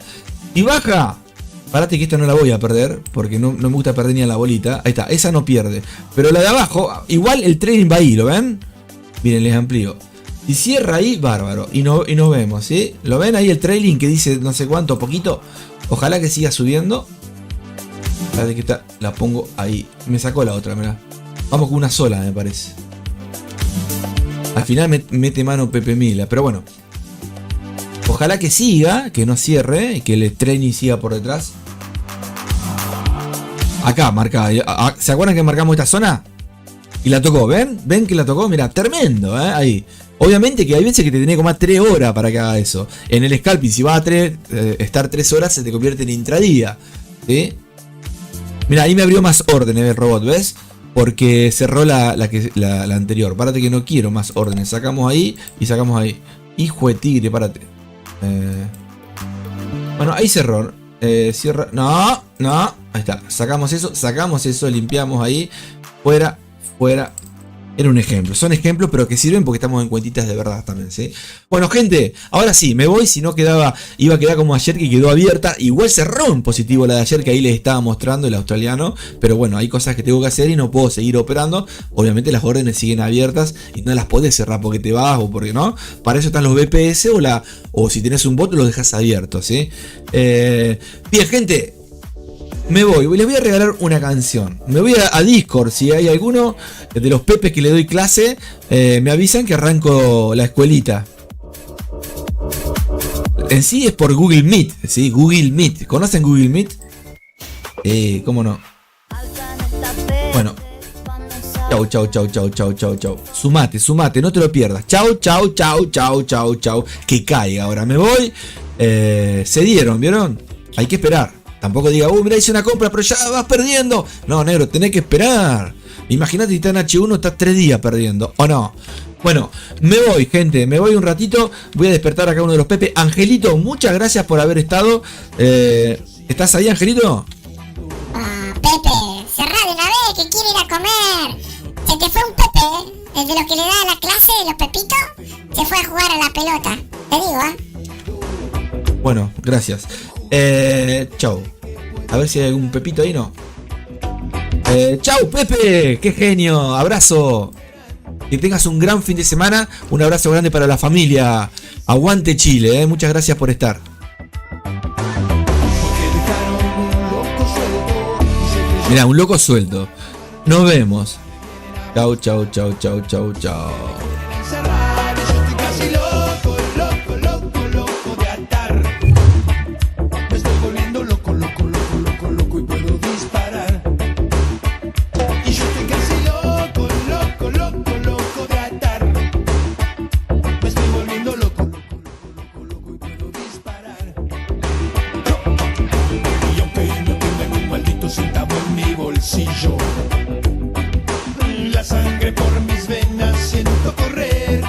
Y baja. Parate que esta no la voy a perder, porque no me gusta perder ni a la bolita. Ahí está, esa no pierde. Pero la de abajo, igual el train va ahí, ¿lo ven? Miren, les amplío. Y cierra ahí, bárbaro. Y nos vemos, ¿sí? ¿Lo ven ahí el trailing que dice no sé cuánto, poquito? Ojalá que siga subiendo. Espérate que esta la pongo ahí. Me sacó la otra, mirá. Vamos con una sola, me parece. Al final mete mano Pepe Mila, pero bueno. Ojalá que siga, que no cierre, que el training siga por detrás. Acá, marca. ¿Se acuerdan que marcamos esta zona? Y la tocó, ¿ven? ¿Ven que la tocó? Mira, tremendo, ¿eh? Ahí. Obviamente que hay veces que te tenés que tomar 3 horas para que haga eso. En el scalping, si vas a estar 3 horas, se te convierte en intradía, ¿sí? Mira, ahí me abrió más órdenes el robot, ¿ves? Porque cerró la anterior. Párate que no quiero más órdenes. Sacamos ahí y sacamos ahí. Hijo de tigre, párate. Bueno, ahí cerró. Cierra. No. Ahí está. Sacamos eso, limpiamos ahí. Fuera. Era un ejemplo, son ejemplos pero que sirven porque estamos en cuentitas de verdad también, ¿sí? Bueno, gente, ahora sí, me voy, si no iba a quedar como ayer que quedó abierta. Igual cerró en positivo la de ayer que ahí les estaba mostrando el australiano, pero bueno, hay cosas que tengo que hacer y no puedo seguir operando. Obviamente las órdenes siguen abiertas y no las podés cerrar porque te vas o porque no. Para eso están los BPS o si tenés un bot lo dejas abierto, ¿sí? Bien, gente. Me voy, les voy a regalar una canción. Me voy a Discord, si hay alguno de los pepes que le doy clase, me avisan que arranco la escuelita. En sí es por Google Meet, ¿sí? Google Meet. ¿Conocen Google Meet? ¿Cómo no? Bueno. Chau. Sumate, no te lo pierdas. Chau. Que caiga ahora, me voy. Se dieron, ¿vieron? Hay que esperar. Tampoco diga, mira, hice una compra, pero ya vas perdiendo. No, negro, tenés que esperar. Imagínate si está en H1, estás 3 días perdiendo, ¿o no? Bueno, me voy, gente, me voy un ratito. Voy a despertar acá uno de los Pepe. Angelito, muchas gracias por haber estado. ¿Estás ahí, Angelito? Pepe, cerrá de una vez, que quiere ir a comer. Se te fue un Pepe, el de los que le da la clase de los Pepitos. Se fue a jugar a la pelota, te digo, Bueno, gracias. Chau. A ver si hay algún Pepito ahí, ¿no? Chau, Pepe. Qué genio. Abrazo. Que tengas un gran fin de semana. Un abrazo grande para la familia. Aguante Chile, Muchas gracias por estar. Mirá, un loco suelto. Nos vemos. Chau. La sangre por mis venas siento correr.